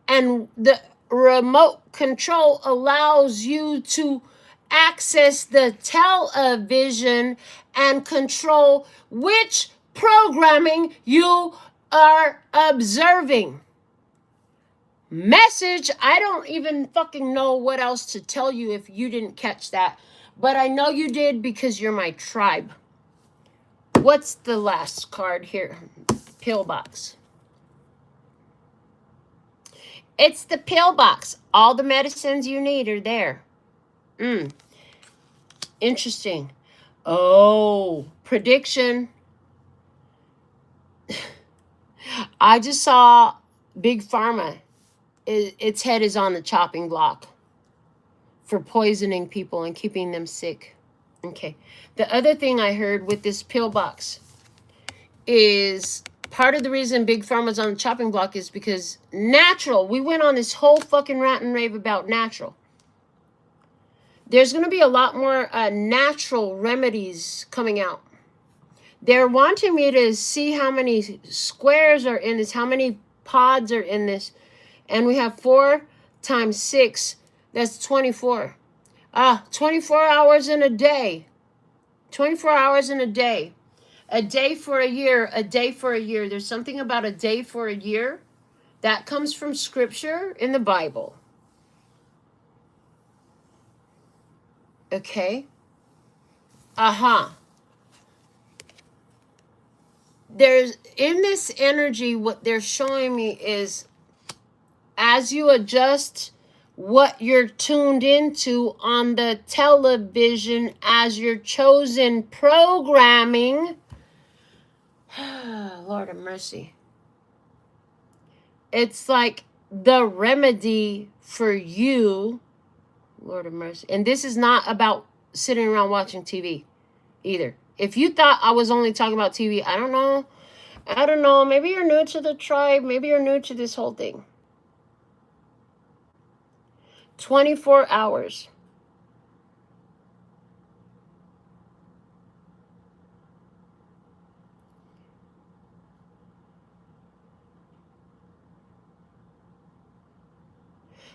And the remote control allows you to access the television and control which programming you are observing. Message, I don't even fucking know what else to tell you if you didn't catch that. But I know you did because you're my tribe. What's the last card here? Pillbox. It's the pillbox. All the medicines you need are there. Interesting. Oh, prediction. I just saw Big Pharma. Its head is on the chopping block for poisoning people and keeping them sick. Okay. The other thing I heard with this pillbox is part of the reason Big Pharma's on the chopping block is because natural. We went on this whole fucking rant and rave about natural. There's going to be a lot more natural remedies coming out. They're wanting me to see how many squares are in this, how many pods are in this. And we have 4 times 6. That's 24. 24 hours in a day. 24 hours in a day. A day for a year. A day for a year. There's something about a day for a year. That comes from scripture in the Bible. Okay. There's in this energy, what they're showing me is as you adjust what you're tuned into on the television as your chosen programming, Lord of mercy, it's like the remedy for you, Lord of mercy. And this is not about sitting around watching TV either. If you thought I was only talking about TV, I don't know. Maybe you're new to the tribe. Maybe you're new to this whole thing. 24 hours.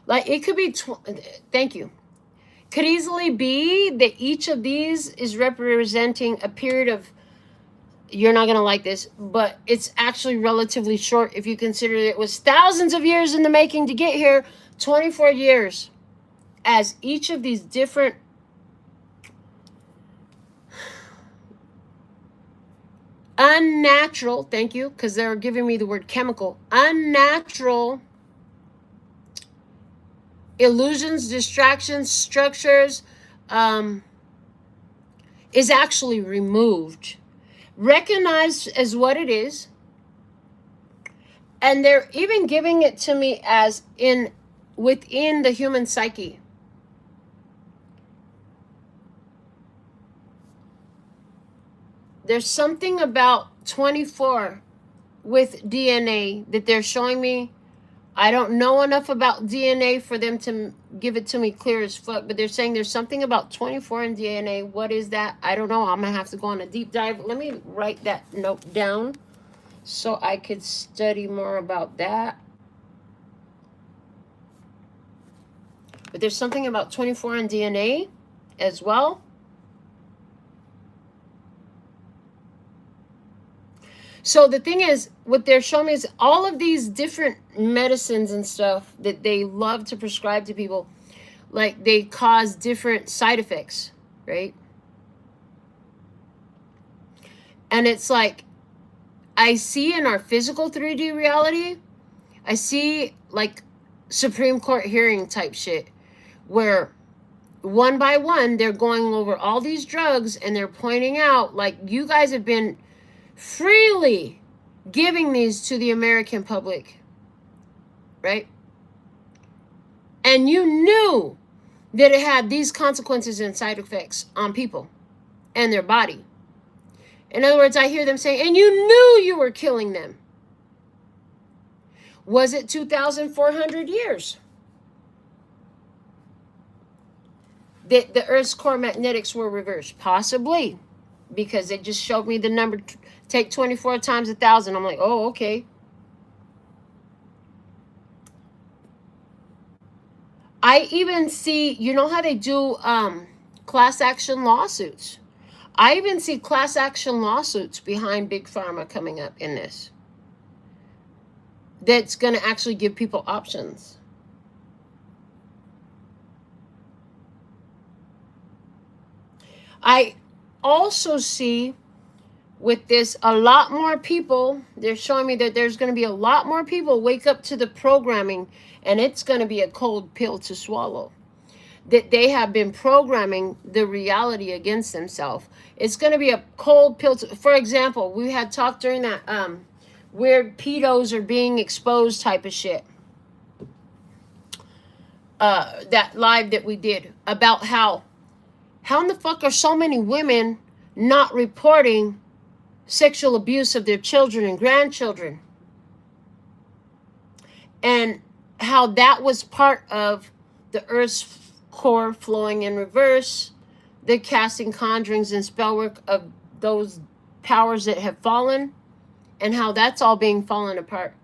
Like, it could be, thank you. Could easily be that each of these is representing a period of, you're not going to like this, but it's actually relatively short if you consider it was thousands of years in the making to get here. 24 years. As each of these different unnatural, thank you, because they're giving me the word chemical, unnatural illusions, distractions, structures, is actually removed, recognized as what it is, and they're even giving it to me as within the human psyche. There's something about 24 with DNA that they're showing me. I don't know enough about DNA for them to give it to me clear as fuck, but they're saying there's something about 24 in DNA. What is that? I don't know. I'm going to have to go on a deep dive. Let me write that note down so I could study more about that. But there's something about 24 in DNA as well. So the thing is, what they're showing me is all of these different medicines and stuff that they love to prescribe to people, like they cause different side effects, right? And it's like, I see in our physical 3D reality, I see like Supreme Court hearing type shit, where one by one, they're going over all these drugs and they're pointing out, like, you guys have been freely giving these to the American public, right? And you knew that it had these consequences and side effects on people and their body. In other words, I hear them saying, and you knew you were killing them. Was it 2,400 years that the Earth's core magnetics were reversed? Possibly, because they just showed me the number. Take 24 times 1,000. I'm like, oh, okay. I even see, you know how they do class action lawsuits? I even see class action lawsuits behind Big Pharma coming up in this. That's going to actually give people options. I also see with this a lot more people, they're showing me that there's going to be a lot more people wake up to the programming, and it's going to be a cold pill to swallow. That they have been programming the reality against themselves. It's going to be a cold pill to, for example, we had talked during that weird pedos are being exposed type of shit. That live that we did about how in the fuck are so many women not reporting sexual abuse of their children and grandchildren, and how that was part of the Earth's core flowing in reverse, the casting conjurings and spell work of those powers that have fallen, and how that's all being fallen apart.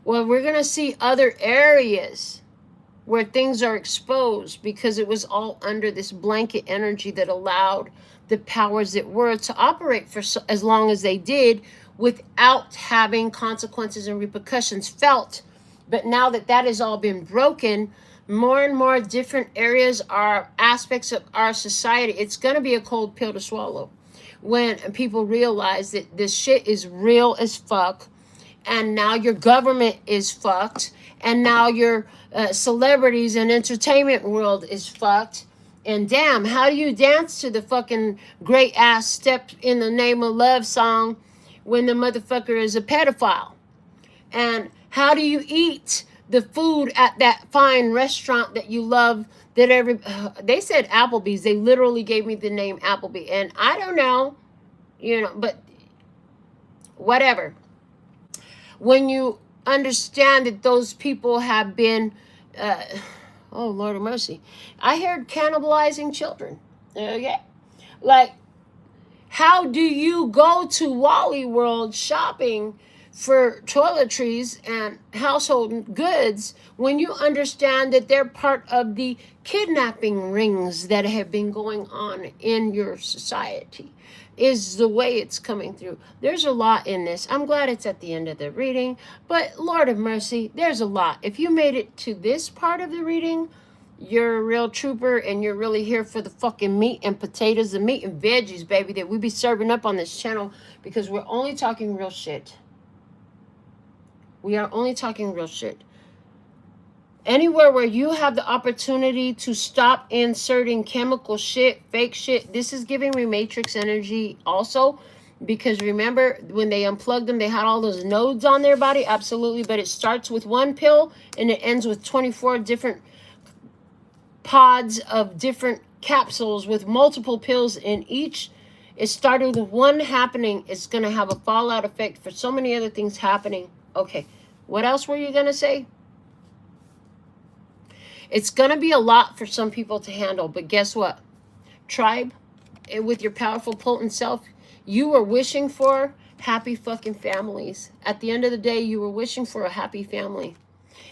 Well, we're going to see other areas where things are exposed because it was all under this blanket energy that allowed the powers that were to operate for as long as they did without having consequences and repercussions felt. But now that that has all been broken, more and more different areas are aspects of our society. It's going to be a cold pill to swallow when people realize that this shit is real as fuck. and now your government is fucked, and now your celebrities and entertainment world is fucked. And damn, how do you dance to the fucking great ass Step in the Name of Love song when the motherfucker is a pedophile? And how do you eat the food at that fine restaurant that you love? That they said Applebee's. They literally gave me the name Applebee, and I don't know, but whatever. When you understand that those people have been, oh Lord of mercy, I heard cannibalizing children. Okay, like, how do you go to Wally World shopping for toiletries and household goods when you understand that they're part of the kidnapping rings that have been going on in your society? Is the way it's coming through. There's a lot in this. I'm glad it's at the end of the reading, but Lord of mercy, there's a lot. If you made it to this part of the reading, you're a real trooper, and you're really here for the fucking meat and potatoes, the meat and veggies, baby, that we be serving up on this channel, because we're only talking real shit. We are only talking real shit. Anywhere where you have the opportunity to stop inserting chemical shit, fake shit, this is giving me matrix energy also, because remember when they unplugged them, they had all those nodes on their body. Absolutely. But it starts with one pill and it ends with 24 different pods of different capsules with multiple pills in each. It started with one happening. It's going to have a fallout effect for so many other things happening. Okay, what else were you going to say? It's going to be a lot for some people to handle, but guess what? Tribe, with your powerful, potent self, you were wishing for happy fucking families. At the end of the day, you were wishing for a happy family.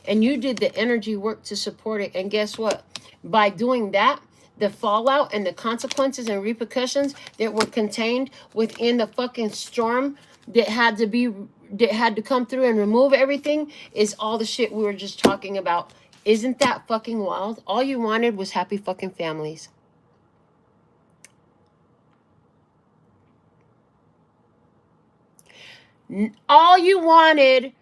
And you did the energy work to support it. And guess what? By doing that, the fallout and the consequences and repercussions that were contained within the fucking storm that had to come through and remove everything is all the shit we were just talking about. Isn't that fucking wild? All you wanted was happy fucking families. All you wanted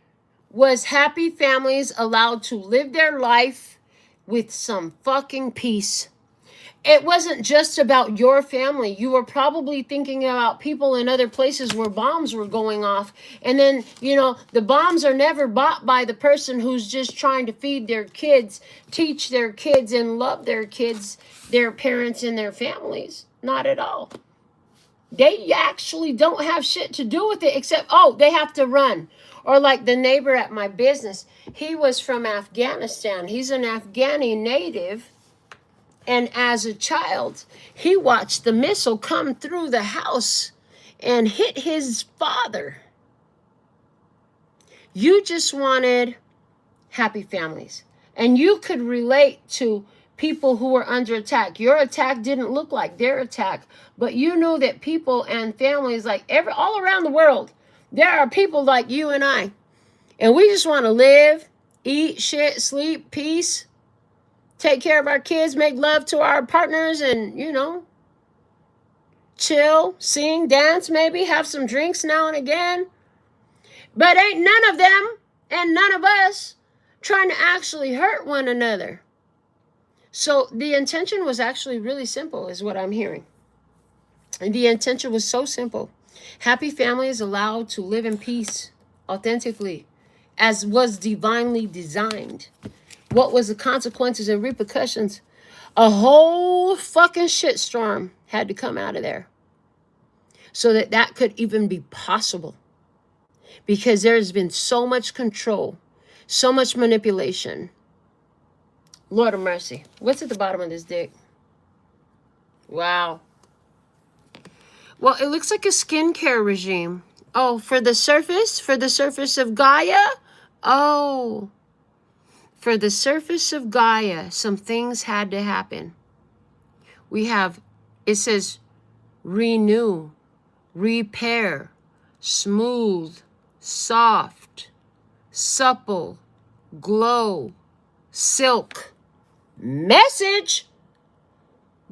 was happy families allowed to live their life with some fucking peace. It wasn't just about your family. You were probably thinking about people in other places where bombs were going off. And then, the bombs are never bought by the person who's just trying to feed their kids, teach their kids, and love their kids, their parents, and their families. Not at all. They actually don't have shit to do with it except, they have to run. Or like the neighbor at my business, he was from Afghanistan. He's an Afghani native. And as a child, he watched the missile come through the house and hit his father. You just wanted happy families. And you could relate to people who were under attack. Your attack didn't look like their attack, but you knew that people and families all around the world, there are people like you and I. And we just want to live, eat, shit, sleep, peace, take care of our kids, make love to our partners, and, chill, sing, dance, maybe have some drinks now and again. But ain't none of them and none of us trying to actually hurt one another. So the intention was actually really simple, is what I'm hearing. And the intention was so simple. Happy families allowed to live in peace, authentically, as was divinely designed. What was the consequences and repercussions? A whole fucking shitstorm had to come out of there so that could even be possible. Because there's been so much control, so much manipulation. Lord of mercy. What's at the bottom of this dick? Wow. Well, it looks like a skincare regime. Oh, for the surface of Gaia? Oh. For the surface of Gaia, some things had to happen. It says renew, repair, smooth, soft, supple, glow, silk. Message!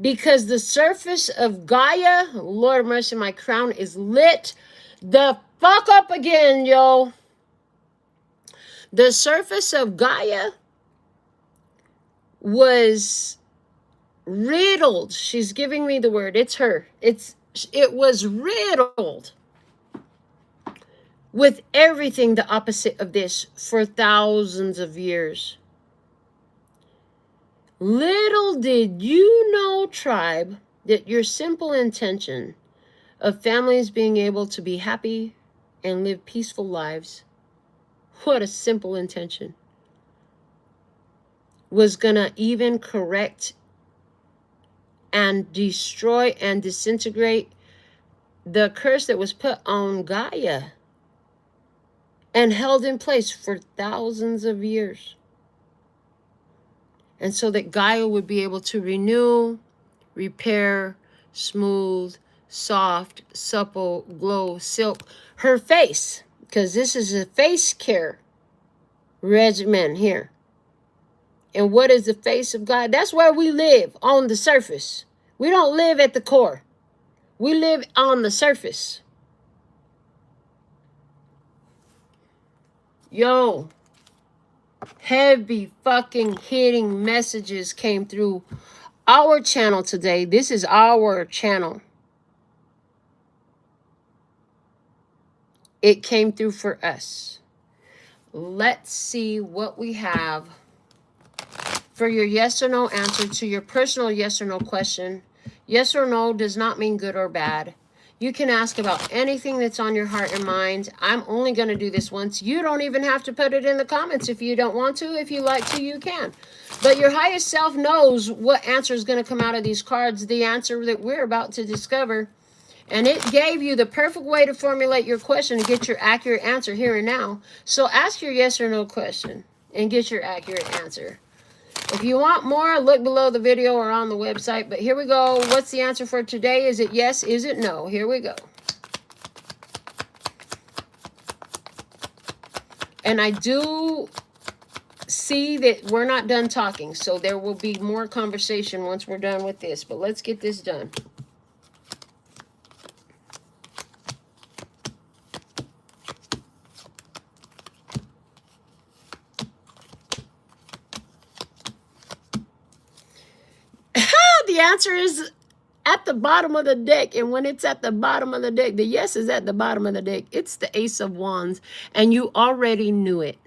Because the surface of Gaia, Lord of mercy, my crown is lit the fuck up again, yo. The surface of Gaia was riddled. She's giving me the word. It's her. It was riddled with everything the opposite of this for thousands of years. Little did you know, tribe, that your simple intention of families being able to be happy and live peaceful lives, what a simple intention, was gonna even correct and destroy and disintegrate the curse that was put on Gaia and held in place for thousands of years. And so that Gaia would be able to renew, repair, smooth, soft, supple, glow, silk her face, because this is a face care regimen here. And what is the face of God? That's where we live, on the surface. We don't live at the core. We live on the surface. Yo, heavy fucking hitting messages came through our channel today. This is our channel. It came through for us. Let's see what we have for your yes or no answer to your personal yes or no question. Yes or no does not mean good or bad. You can ask about anything that's on your heart and mind. I'm only going to do this once. You don't even have to put it in the comments if you don't want to. If you like to, you can. But your highest self knows what answer is going to come out of these cards, the answer that we're about to discover. And it gave you the perfect way to formulate your question and get your accurate answer here and now. So ask your yes or no question and get your accurate answer. If you want more, look below the video or on the website. But here we go. What's the answer for today? Is it yes? Is it no? Here we go. And I do see that we're not done talking. So there will be more conversation once we're done with this. But let's get this done. The answer is at the bottom of the deck. And when it's at the bottom of the deck, the yes is at the bottom of the deck. It's the Ace of Wands. And you already knew it.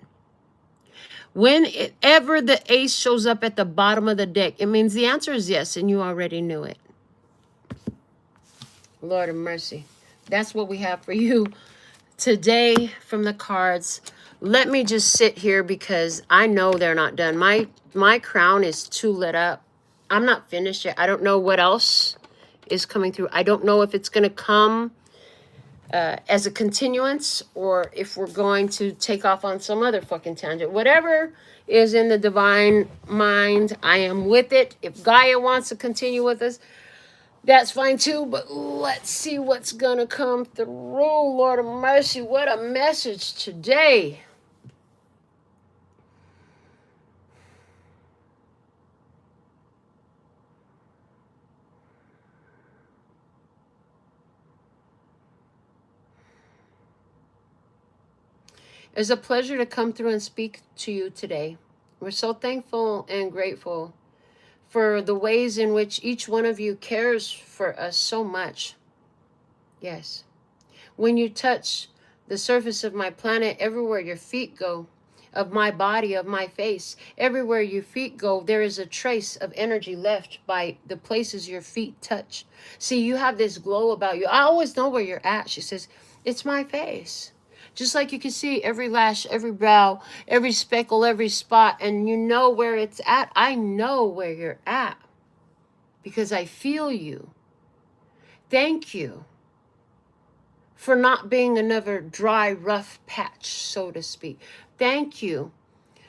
Whenever the ace shows up at the bottom of the deck, it means the answer is yes, and you already knew it. Lord of mercy. That's what we have for you today from the cards. Let me just sit here because I know they're not done. My crown is too lit up. I'm not finished yet. I don't know what else is coming through. I don't know if it's going to come as a continuance or if we're going to take off on some other fucking tangent. Whatever is in the divine mind, I am with it. If Gaia wants to continue with us, that's fine too. But let's see what's going to come through. Lord of mercy, what a message today. It's a pleasure to come through and speak to you today. We're so thankful and grateful for the ways in which each one of you cares for us so much. Yes. When you touch the surface of my planet, everywhere your feet go, of my body, of my face, everywhere your feet go, there is a trace of energy left by the places your feet touch. See, you have this glow about you. I always know where you're at. She says, it's my face. Just like you can see every lash, every brow, every speckle, every spot, and you know where it's at. I know where you're at because I feel you. Thank you for not being another dry, rough patch, so to speak. Thank you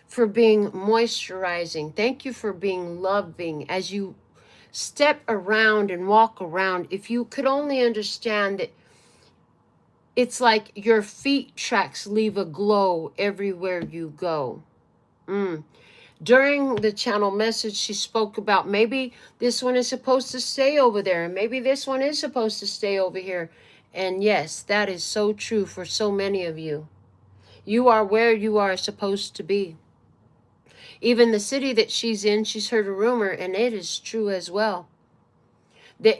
for being moisturizing. Thank you for being loving as you step around and walk around. If you could only understand that it's like your feet tracks leave a glow everywhere you go. During the channel message, she spoke about maybe this one is supposed to stay over there, and maybe this one is supposed to stay over here. And yes, that is so true for so many of you. You are where you are supposed to be. Even the city that she's in, she's heard a rumor, and it is true as well, that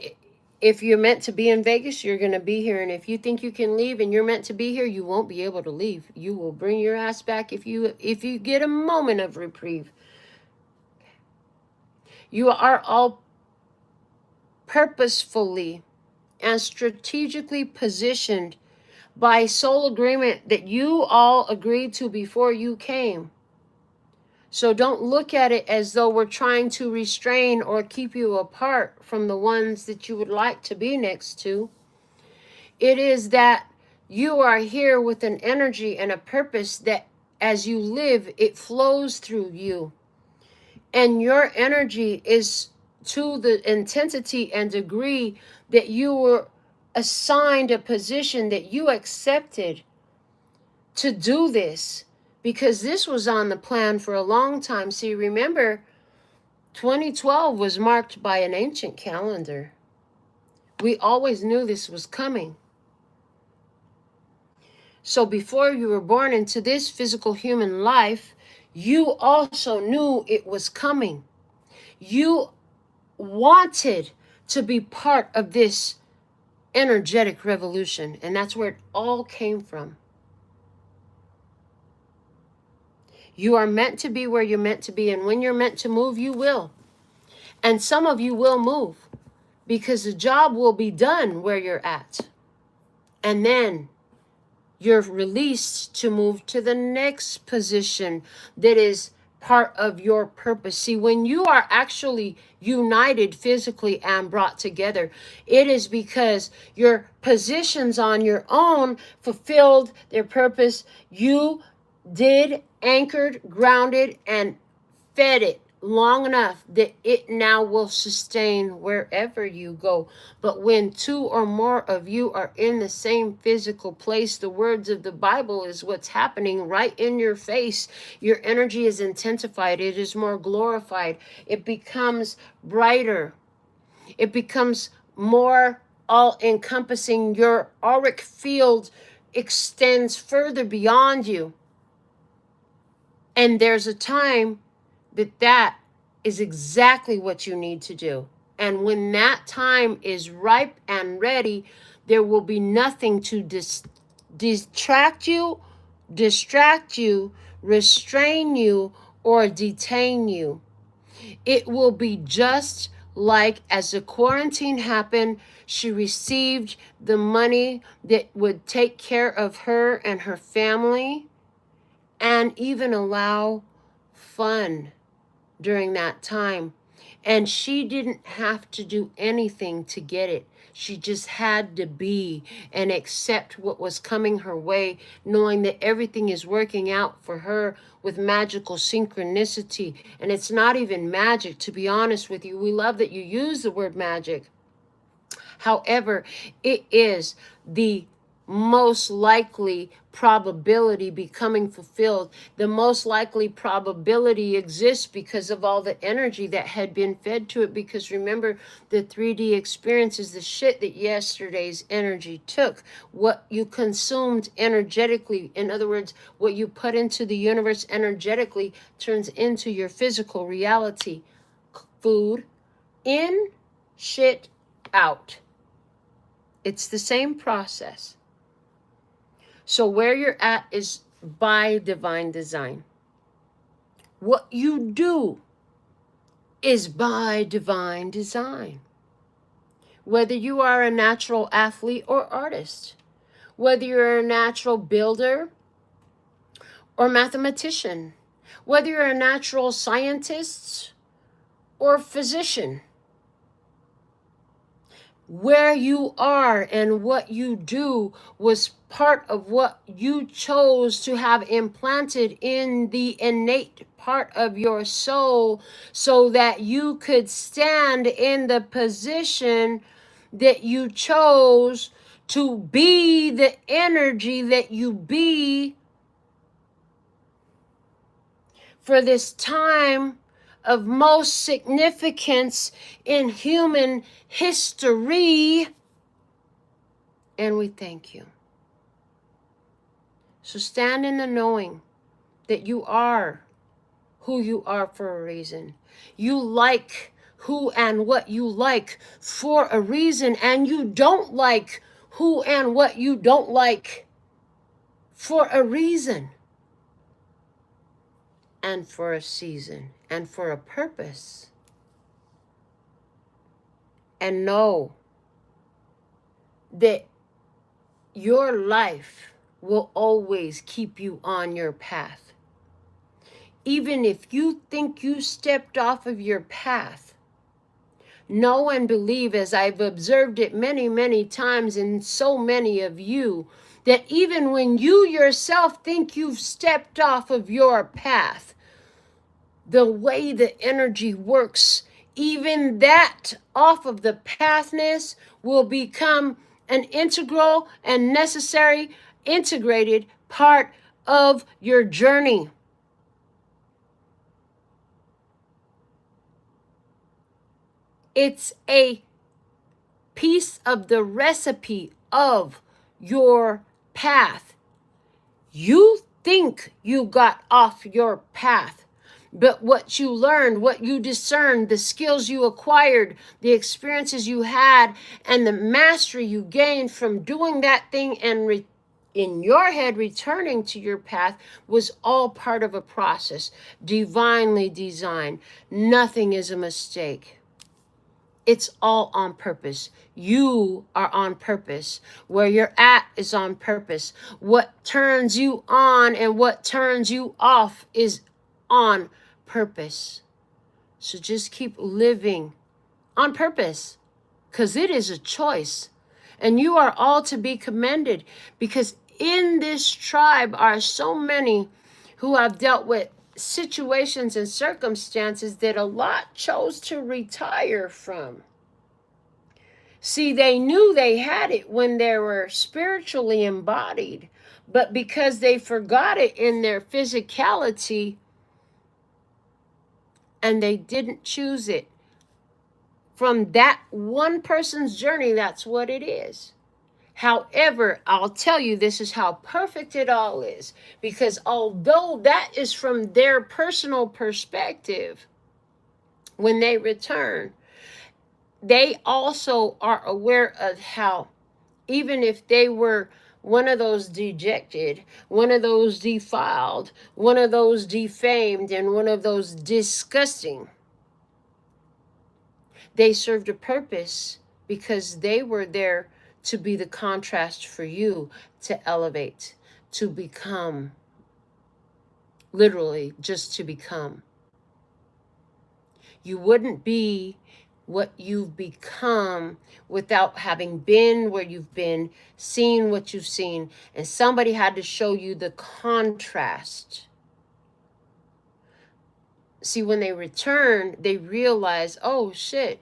if you're meant to be in Vegas, you're going to be here. And if you think you can leave and you're meant to be here, you won't be able to leave. You will bring your ass back if you get a moment of reprieve. You are all purposefully and strategically positioned by soul agreement that you all agreed to before you came. So don't look at it as though we're trying to restrain or keep you apart from the ones that you would like to be next to. It is that you are here with an energy and a purpose that as you live, it flows through you. And your energy is to the intensity and degree that you were assigned a position that you accepted to do this, because this was on the plan for a long time. See, remember, 2012 was marked by an ancient calendar. We always knew this was coming. So before you were born into this physical human life, you also knew it was coming. You wanted to be part of this energetic revolution, and that's where it all came from. You are meant to be where you're meant to be, and when you're meant to move, you will. And some of you will move because the job will be done where you're at. And then you're released to move to the next position that is part of your purpose. See, when you are actually united physically and brought together, it is because your positions on your own fulfilled their purpose. You did, anchored, grounded, and fed it long enough that it now will sustain wherever you go. But when two or more of you are in the same physical place, the words of the Bible is what's happening right in your face. Your energy is intensified. It is more glorified. It becomes brighter. It becomes more all-encompassing. Your auric field extends further beyond you. And there's a time that is exactly what you need to do. And when that time is ripe and ready, there will be nothing to distract you, restrain you, or detain you. It will be just like as the quarantine happened, she received the money that would take care of her and her family and even allow fun during that time. And she didn't have to do anything to get it. She just had to be and accept what was coming her way, knowing that everything is working out for her with magical synchronicity. And it's not even magic, to be honest with you. We love that you use the word magic. However, it is the most likely probability becoming fulfilled. The most likely probability exists because of all the energy that had been fed to it. Because remember, the 3D experience is the shit that yesterday's energy took. What you consumed energetically, in other words, what you put into the universe energetically turns into your physical reality. Food in, shit out. It's the same process. So where you're at is by divine design. What you do is by divine design. Whether you are a natural athlete or artist, whether you're a natural builder or mathematician, whether you're a natural scientist or physician, where you are and what you do was part of what you chose to have implanted in the innate part of your soul so that you could stand in the position that you chose to be the energy that you be for this time of most significance in human history. And we thank you. So stand in the knowing that you are who you are for a reason. You like who and what you like for a reason, and you don't like who and what you don't like for a reason, and for a season, and for a purpose. And know that your life will always keep you on your path. Even if you think you stepped off of your path, know and believe, as I've observed it many, many times in so many of you, that even when you yourself think you've stepped off of your path, the way the energy works, even that off of the pathness will become an integral and necessary, integrated part of your journey. It's a piece of the recipe of your path. You think you got off your path, but what you learned, what you discerned, the skills you acquired, the experiences you had, and the mastery you gained from doing that thing and in your head returning to your path was all part of a process, divinely designed. Nothing is a mistake. It's all on purpose. You are on purpose. Where you're at is on purpose. What turns you on and what turns you off is on purpose. So just keep living on purpose, because it is a choice. And you are all to be commended, because in this tribe are so many who have dealt with situations and circumstances that a lot chose to retire from. See, they knew they had it when they were spiritually embodied, but because they forgot it in their physicality and they didn't choose it from that one person's journey, that's what it is. However, I'll tell you, this is how perfect it all is. Because although that is from their personal perspective, when they return, they also are aware of how, even if they were one of those dejected, one of those defiled, one of those defamed, and one of those disgusting, they served a purpose because they were there to be the contrast for you, to elevate, to become, literally just to become. You wouldn't be what you've become without having been where you've been, seen what you've seen, and somebody had to show you the contrast. See, when they return, they realize, oh shit,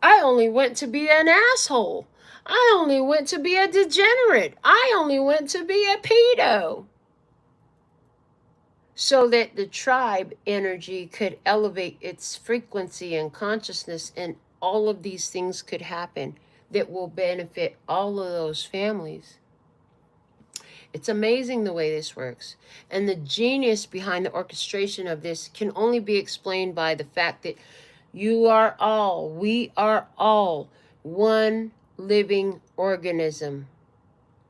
I only went to be an asshole. I only went to be a degenerate. I only went to be a pedo. So that the tribe energy could elevate its frequency and consciousness, and all of these things could happen that will benefit all of those families. It's amazing the way this works. And the genius behind the orchestration of this can only be explained by the fact that you are all, we are all one living organism.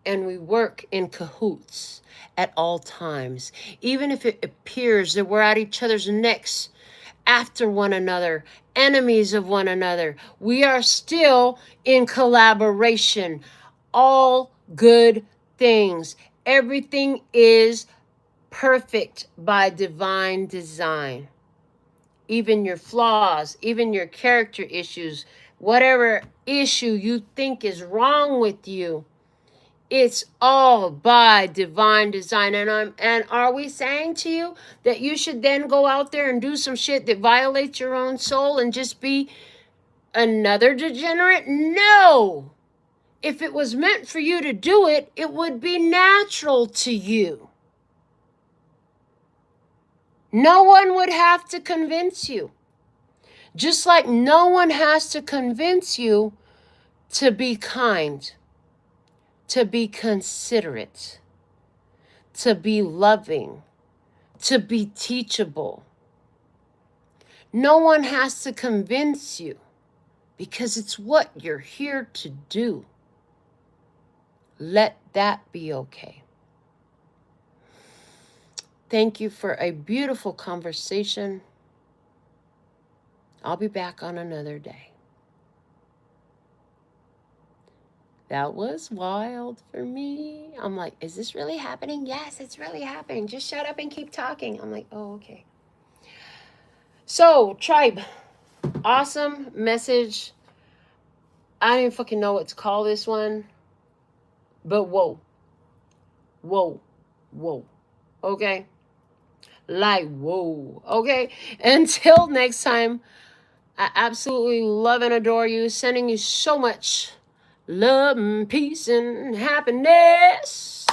And we work in cahoots at all times. Even if it appears that we're at each other's necks after one another, enemies of one another, we are still in collaboration. All good things. Everything is perfect by divine design. Even your flaws, even your character issues, whatever issue you think is wrong with you, it's all by divine design. And are we saying to you that you should then go out there and do some shit that violates your own soul and just be another degenerate? No. If it was meant for you to do it, it would be natural to you. No one would have to convince you. Just like no one has to convince you to be kind, to be considerate, to be loving, to be teachable. No one has to convince you because it's what you're here to do. Let that be okay. Thank you for a beautiful conversation. I'll be back on another day. That was wild for me. I'm like, is this really happening? Yes, it's really happening. Just shut up and keep talking. I'm like, oh, okay. So, tribe, awesome message. I don't even fucking know what to call this one. But whoa. Whoa. Whoa. Okay? Like, whoa. Okay? Until next time, I absolutely love and adore you. Sending you so much love and peace and happiness.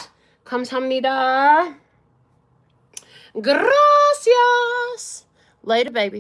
Kamsahamnida. Gracias. Later, baby.